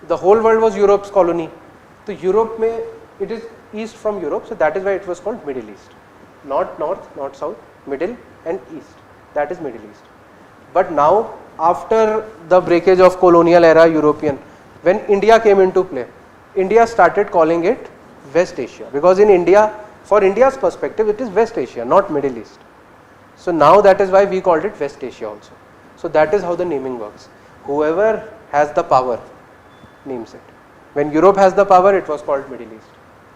The whole world was Europe's colony. So Europe it is east from Europe, so that is why it was called Middle East. Not north, not south, middle and east. That is Middle East. But now, after the breakage of colonial era European, when India came into play, India started calling it West Asia, because in India, for India's perspective, it is West Asia, not Middle East. So now that is why we called it West Asia also. So that is how the naming works. Whoever has the power names it. When Europe has the power, it was called Middle East,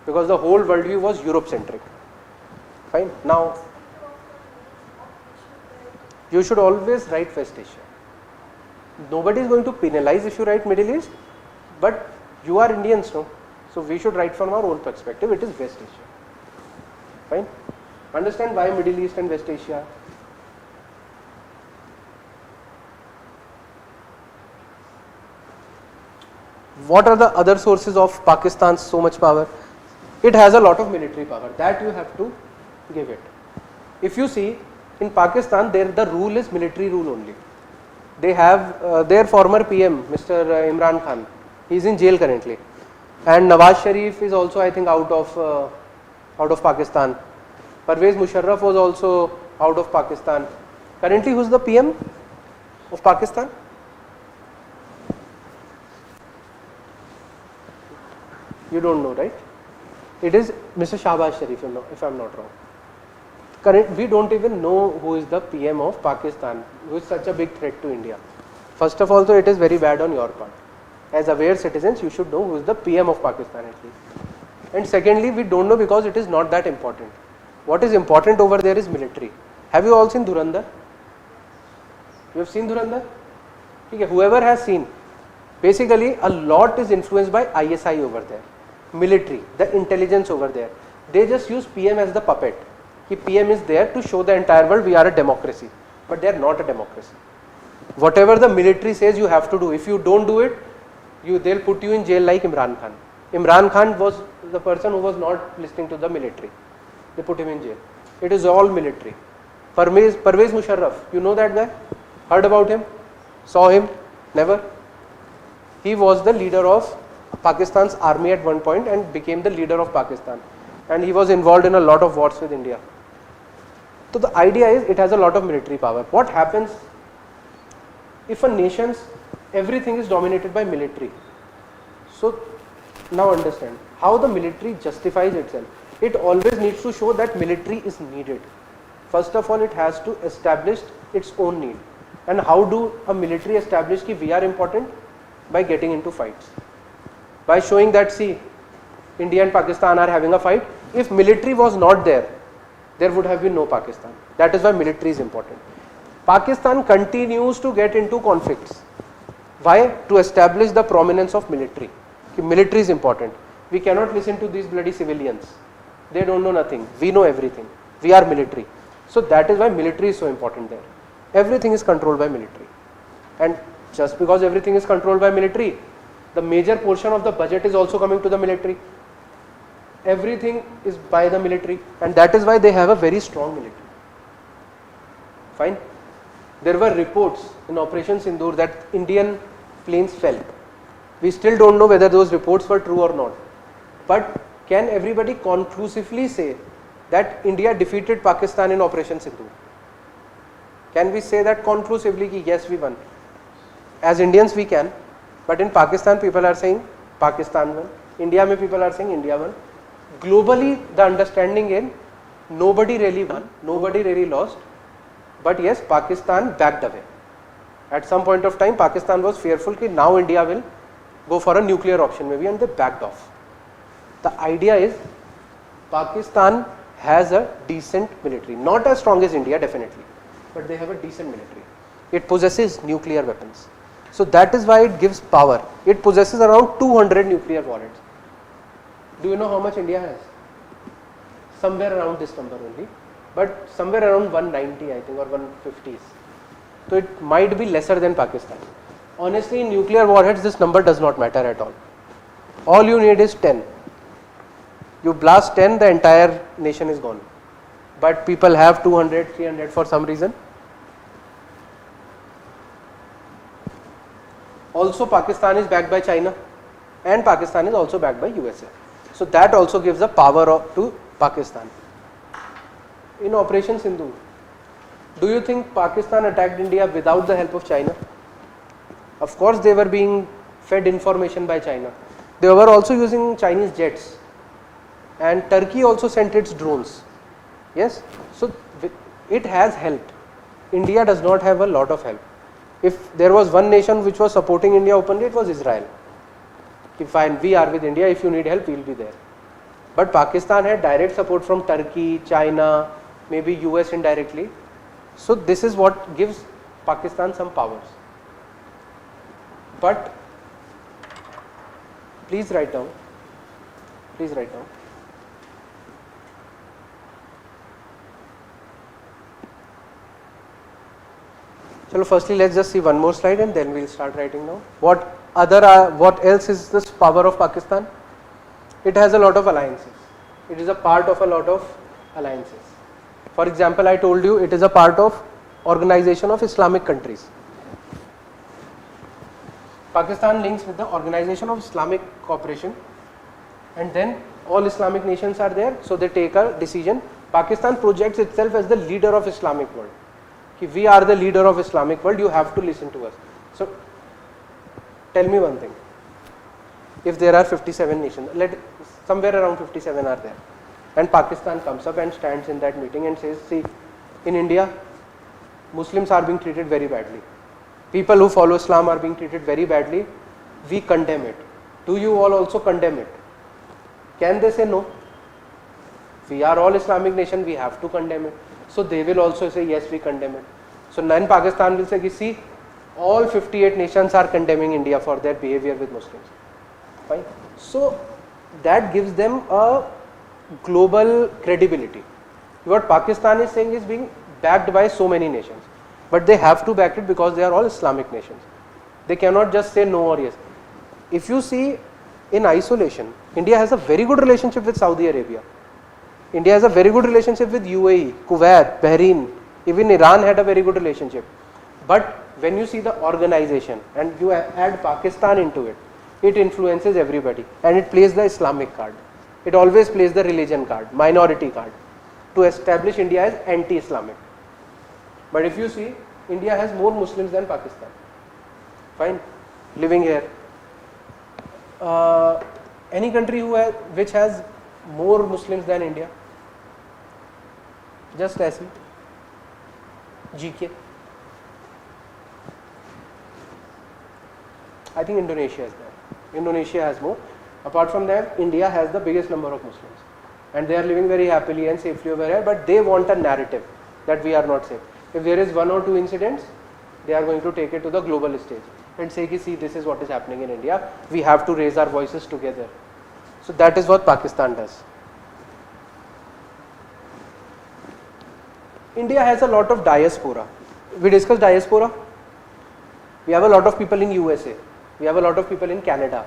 because the whole worldview was Europe centric. Fine. Now, you should always write West Asia. Nobody is going to penalize if you write Middle East, but you are Indians, no? So we should write from our own perspective, it is West Asia. Fine. Understand why Middle East and West Asia? What are the other sources of Pakistan's so much power? It has a lot of military power, that you have to give it. If you see, in Pakistan, the rule is military rule only. They have their former PM, Mr. Imran Khan, he is in jail currently, and Nawaz Sharif is also, I think, out of Pakistan. Pervez Musharraf was also out of Pakistan. Currently, who is the PM of Pakistan? You don't know, right? It is Mr. Shahbaz Sharif, if I am not wrong. We don't even know who is the PM of Pakistan, who is such a big threat to India. First of all, so it is very bad on your part. As aware citizens, you should know who is the PM of Pakistan at least. And secondly, we don't know because it is not that important. What is important over there is military. Have you all seen Dhurandhar? You have seen Dhurandhar? Okay, whoever has seen, basically a lot is influenced by ISI over there. Military, the intelligence over there. They just use PM as the puppet. PM is there to show the entire world we are a democracy, but they are not a democracy. Whatever the military says, you have to do. If you don't do it, they'll put you in jail like Imran Khan. Imran Khan was the person who was not listening to the military. They put him in jail. It is all military. Pervez Musharraf, you know that guy? Heard about him? Saw him? Never? He was the leader of Pakistan's army at one point and became the leader of Pakistan. And he was involved in a lot of wars with India. So the idea is it has a lot of military power. What happens if a nation's everything is dominated by military? So now understand how the military justifies itself. It always needs to show that military is needed. First of all, it has to establish its own need. And how do a military establish that we are important? By getting into fights. By showing that, see, India and Pakistan are having a fight. If military was not there, there would have been no Pakistan. That is why military is important. Pakistan continues to get into conflicts. Why? To establish the prominence of military. Military is important. We cannot listen to these bloody civilians. They don't know nothing. We know everything. We are military. So that is why military is so important there. Everything is controlled by military. And just because everything is controlled by military, the major portion of the budget is also coming to the military. Everything is by the military, and that is why they have a very strong military. Fine. There were reports in Operation Sindoor that Indian planes fell. We still don't know whether those reports were true or not. But can everybody conclusively say that India defeated Pakistan in Operation Sindoor? Can we say that conclusively ki yes, we won? As Indians we can, but in Pakistan people are saying Pakistan won. India mein people are saying India won. Globally the understanding is nobody really won, nobody really lost, but yes, Pakistan backed away. At some point of time, Pakistan was fearful that now India will go for a nuclear option maybe, and they backed off. The idea is Pakistan has a decent military, not as strong as India definitely, but they have a decent military. It possesses nuclear weapons. So that is why it gives power. It possesses around 200 nuclear warheads. Do you know how much India has? Somewhere around this number only, but somewhere around 190 I think, or 150s. So it might be lesser than Pakistan. Honestly, in nuclear warheads this number does not matter at all. All you need is 10. You blast 10, the entire nation is gone. But people have 200, 300 for some reason. Also, Pakistan is backed by China, and Pakistan is also backed by USA. So that also gives a power to Pakistan. In Operation Sindhu, do you think Pakistan attacked India without the help of China? Of course, they were being fed information by China. They were also using Chinese jets, and Turkey also sent its drones. Yes, so it has helped. India does not have a lot of help. If there was one nation which was supporting India openly, it was Israel. Fine, we are with India, if you need help, we will be there. But Pakistan had direct support from Turkey, China, maybe US indirectly. So this is what gives Pakistan some powers. But please write down. Please write down. So firstly, let's just see one more slide and then we'll start writing now. What else is this power of Pakistan? It has a lot of alliances. It is a part of a lot of alliances. For example, I told you it is a part of Organization of Islamic Countries. Pakistan links with the Organization of Islamic Cooperation, and then all Islamic nations are there, so they take a decision. Pakistan projects itself as the leader of Islamic world. We are the leader of Islamic world, you have to listen to us. So tell me one thing, if there are 57 nations, somewhere around 57 are there, and Pakistan comes up and stands in that meeting and says, see, in India Muslims are being treated very badly, people who follow Islam are being treated very badly, we condemn it. Do you all also condemn it? Can they say no? We are all Islamic nation, we have to condemn it. So they will also say yes, we condemn it. So then Pakistan will say, see, all 58 nations are condemning India for their behavior with Muslims. Fine. So that gives them a global credibility. What Pakistan is saying is being backed by so many nations, but they have to back it because they are all Islamic nations. They cannot just say no or yes. If you see in isolation, India has a very good relationship with Saudi Arabia. India has a very good relationship with UAE, Kuwait, Bahrain, even Iran had a very good relationship. But when you see the organization and you add Pakistan into it, it influences everybody and it plays the Islamic card. It always plays the religion card, minority card, to establish India as anti-Islamic. But if you see, India has more Muslims than Pakistan. Fine, living here. Any country which has more Muslims than India? Just as GK. I think Indonesia is there. Indonesia has more. Apart from that, India has the biggest number of Muslims, and they are living very happily and safely over here. But they want a narrative that we are not safe. If there is one or two incidents, they are going to take it to the global stage and say, see, this is what is happening in India. We have to raise our voices together. So that is what Pakistan does. India has a lot of diaspora. We discussed diaspora. We have a lot of people in USA. We have a lot of people in Canada,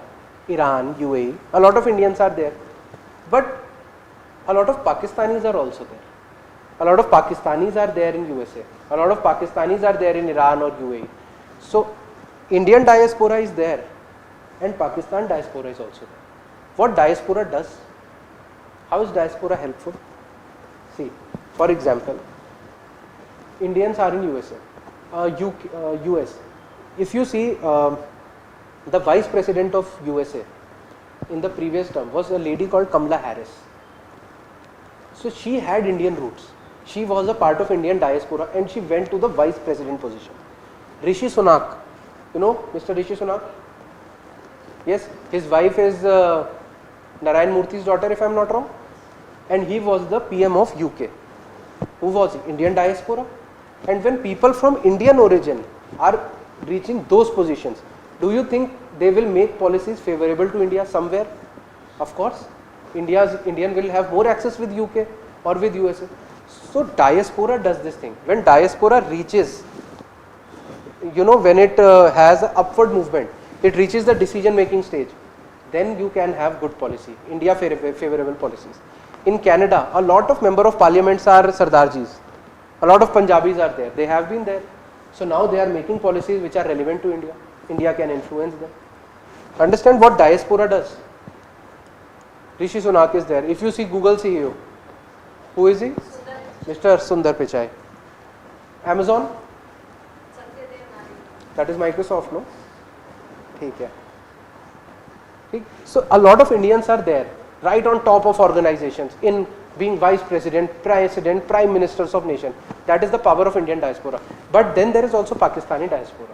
Iran, UAE. A lot of Indians are there. But a lot of Pakistanis are also there. A lot of Pakistanis are there in USA. A lot of Pakistanis are there in Iran or UAE. So Indian diaspora is there and Pakistan diaspora is also there. What diaspora does? How is diaspora helpful? See, for example, Indians are in USA, US. If you see, the vice president of USA in the previous term was a lady called Kamala Harris. So she had Indian roots. She was a part of Indian diaspora and she went to the vice president position. Rishi Sunak, you know Mr. Rishi Sunak? Yes, his wife is Narayan Murthy's daughter, if I am not wrong, and he was the PM of UK. Who was he? Indian diaspora. And when people from Indian origin are reaching those positions, do you think they will make policies favorable to India somewhere? Of course, Indian will have more access with UK or with USA. So diaspora does this thing. When diaspora reaches, you know, when it has an upward movement, it reaches the decision making stage, then you can have good policy, India favorable policies. In Canada, a lot of member of parliaments are Sardarjis, a lot of Punjabis are there, they have been there. So now they are making policies which are relevant to India. India can influence them. Understand what diaspora does. Rishi Sunak is there. If you see Google CEO, who is he? Mr. Sundar Pichai. Amazon? That is Microsoft, no? Okay. So a lot of Indians are there, right on top of organizations, in being vice president, prime ministers of nation. That is the power of Indian diaspora. But then there is also Pakistani diaspora.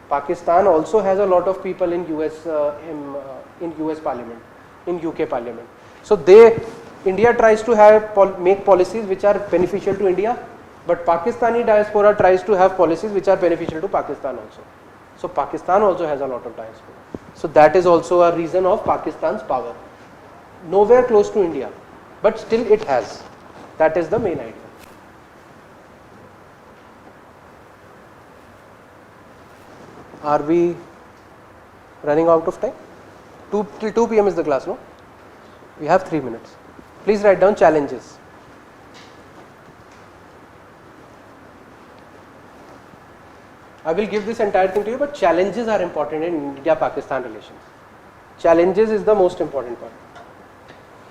Pakistan also has a lot of people in US Parliament, in UK Parliament. So India tries to make policies which are beneficial to India, but Pakistani diaspora tries to have policies which are beneficial to Pakistan also. So Pakistan also has a lot of diaspora. So that is also a reason of Pakistan's power. Nowhere close to India, but still it has. That is the main idea. Are we running out of time? Till 2 p.m. is the class, no? We have 3 minutes. Please write down challenges. I will give this entire thing to you, but challenges are important in India-Pakistan relations. Challenges is the most important part.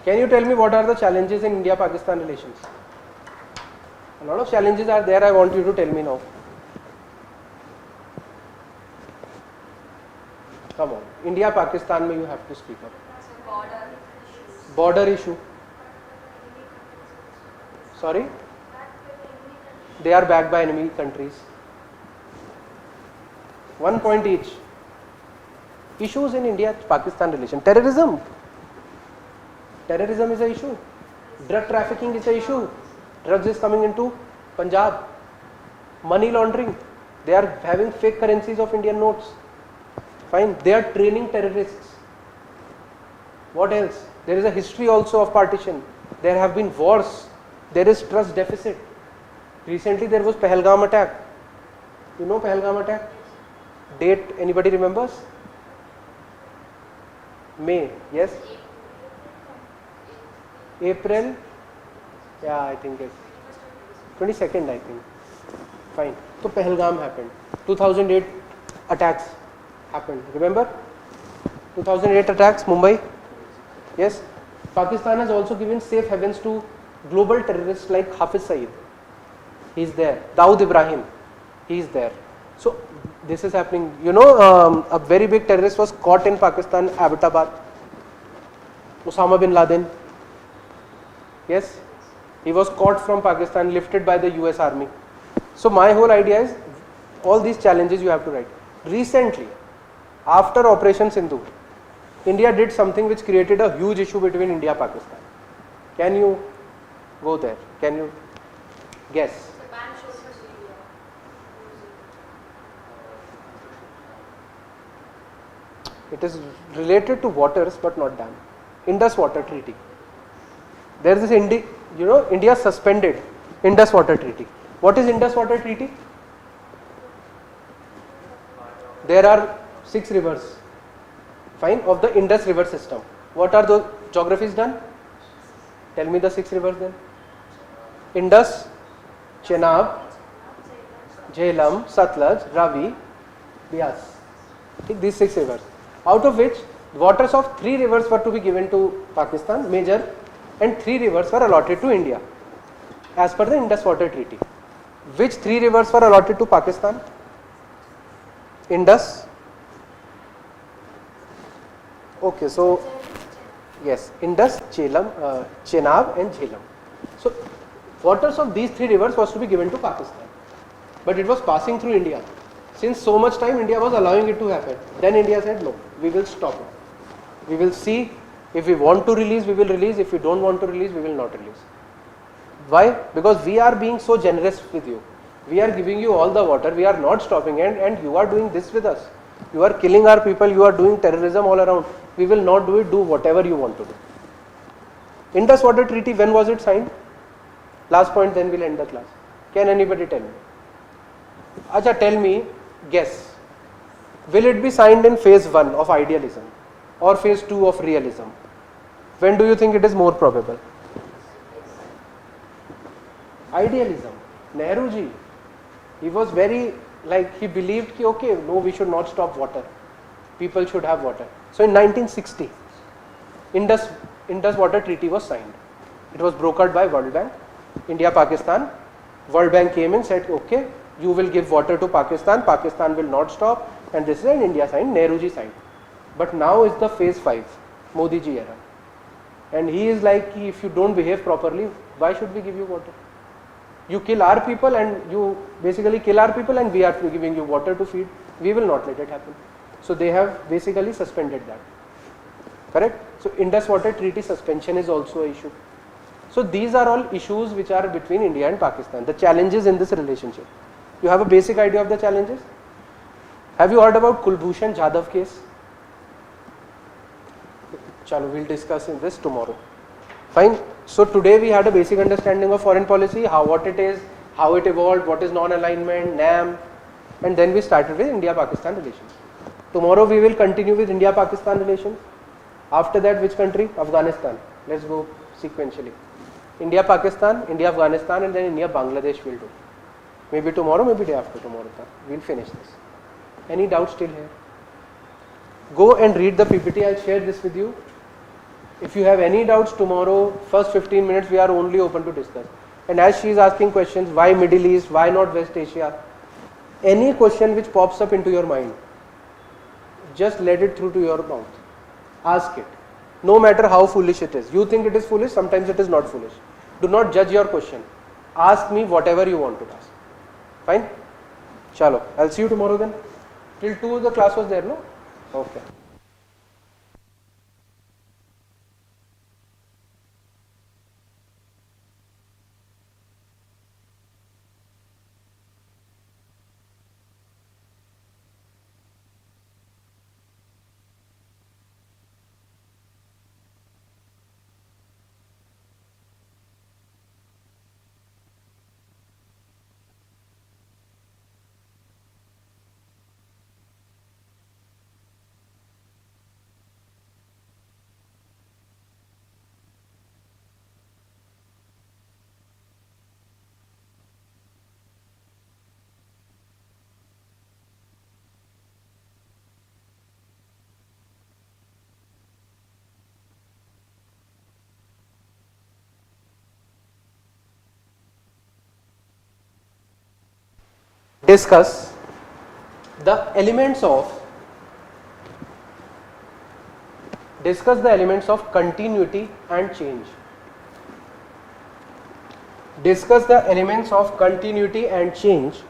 Can you tell me what are the challenges in India-Pakistan relations? A lot of challenges are there, I want you to tell me now. Come on, India-Pakistan mein you have to speak up. Border issue. Sorry? They are backed by enemy countries. 1 point each. Issues in India-Pakistan relation. Terrorism. Terrorism is an issue. Drug trafficking is an issue. Drugs is coming into Punjab. Money laundering. They are having fake currencies of Indian notes. Fine. They are training terrorists. What else? There is a history also of partition. There have been wars. There is trust deficit. Recently there was Pahalgam attack. You know Pahalgam attack? Date, anybody remembers? May, yes? April? Yeah, I think it's 22nd, I think. Fine. So Pahalgam happened. 2008 attacks happened. Remember? 2008 attacks, Mumbai? Yes? Pakistan has also given safe havens to global terrorists like Hafiz Saeed. He is there. Dawood Ibrahim. He is there. So this is happening. You know, a very big terrorist was caught in Pakistan, Abbottabad. Osama bin Laden. Yes? He was caught from Pakistan, lifted by the US Army. So my whole idea is, all these challenges you have to write. Recently, after Operation Sindhu, India did something which created a huge issue between India and Pakistan. Can you go there? Can you guess? It is related to waters but not dam. Indus Water Treaty. There is this India suspended Indus Water Treaty. What is Indus Water Treaty? There are 6 rivers, fine, of the Indus river system. What are the geographies done? Tell me the 6 rivers then. Indus, Chenab, Jhelum, Satluj, Ravi, Bias. These 6 rivers. Out of which waters of 3 rivers were to be given to Pakistan, major, and 3 rivers were allotted to India as per the Indus Water Treaty. Which 3 rivers were allotted to Pakistan? Indus. Okay, so yes, Indus, Chenab and Jhelum. So waters of these 3 rivers was to be given to Pakistan, but it was passing through India. Since so much time India was allowing it to happen, then India said no, we will stop it. We will see, if we want to release, we will release, if we don't want to release, we will not release. Why? Because we are being so generous with you. We are giving you all the water, we are not stopping it, and you are doing this with us. You are killing our people, you are doing terrorism all around. We will not do it, do whatever you want to do. Indus Water Treaty, when was it signed? Last point, then we'll end the class. Can anybody tell me? Acha, tell me, guess. Will it be signed in phase 1 of idealism or phase 2 of realism? When do you think it is more probable? Idealism. Nehru ji, he was very, like, he believed ki okay, no, we should not stop water. People should have water. So in 1960, Indus Water Treaty was signed. It was brokered by World Bank, India, Pakistan. World Bank came and said, okay, you will give water to Pakistan, Pakistan will not stop, and this is an India signed, Nehru ji signed. But now is the phase 5, Modi ji era. And he is like, if you don't behave properly, why should we give you water? You kill our people, and you basically kill our people, and we are giving you water to feed. We will not let it happen. So they have basically suspended that. Correct? So Indus Water Treaty suspension is also an issue. So these are all issues which are between India and Pakistan, the challenges in this relationship. You have a basic idea of the challenges? Have you heard about Kulbhushan Jadhav case? Chalo, we'll discuss in this tomorrow. Fine. So today we had a basic understanding of foreign policy, what it is, how it evolved, what is non-alignment, NAM, and then we started with India-Pakistan relations. Tomorrow we will continue with India-Pakistan relations. After that, which country? Afghanistan. Let's go sequentially. India-Pakistan, India-Afghanistan, and then India-Bangladesh we'll do. Maybe tomorrow, maybe day after tomorrow. We'll finish this. Any doubts still here? Go and read the PPT. I'll share this with you. If you have any doubts tomorrow, first 15 minutes we are only open to discuss. And as she is asking questions, why Middle East, why not West Asia? Any question which pops up into your mind, just let it through to your mouth. Ask it. No matter how foolish it is. You think it is foolish, sometimes it is not foolish. Do not judge your question. Ask me whatever you want to ask. Fine? Chalo. I'll see you tomorrow then. Till 2 the class was there, no? Okay. Discuss the elements of continuity and change. Discuss the elements of continuity and change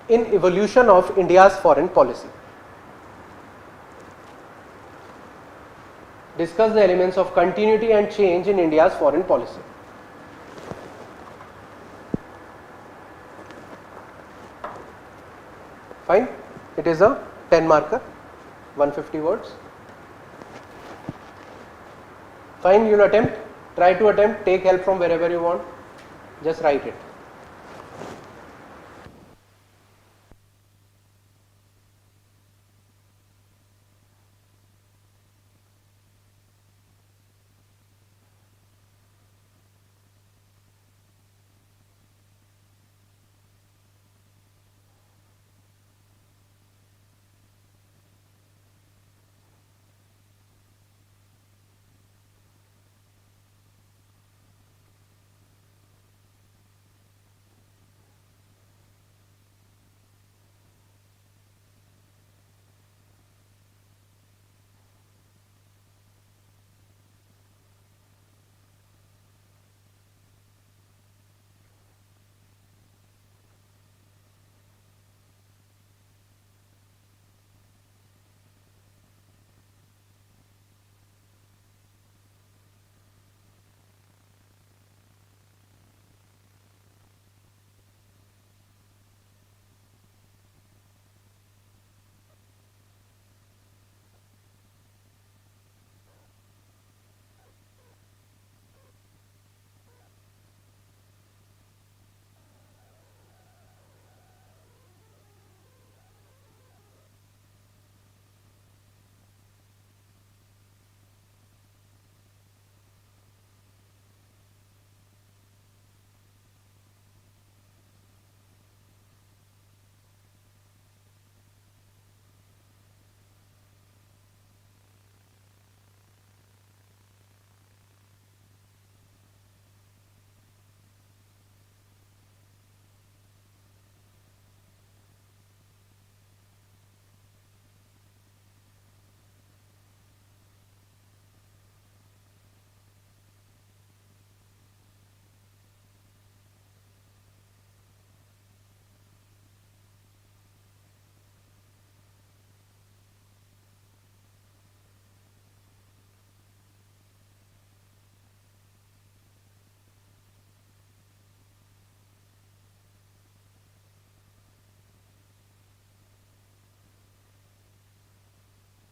in evolution of India's foreign policy. Discuss the elements of continuity and change in India's foreign policy. Fine. It is a 10 marker, 150 words. Fine, you will attempt, try to attempt, take help from wherever you want, just write it.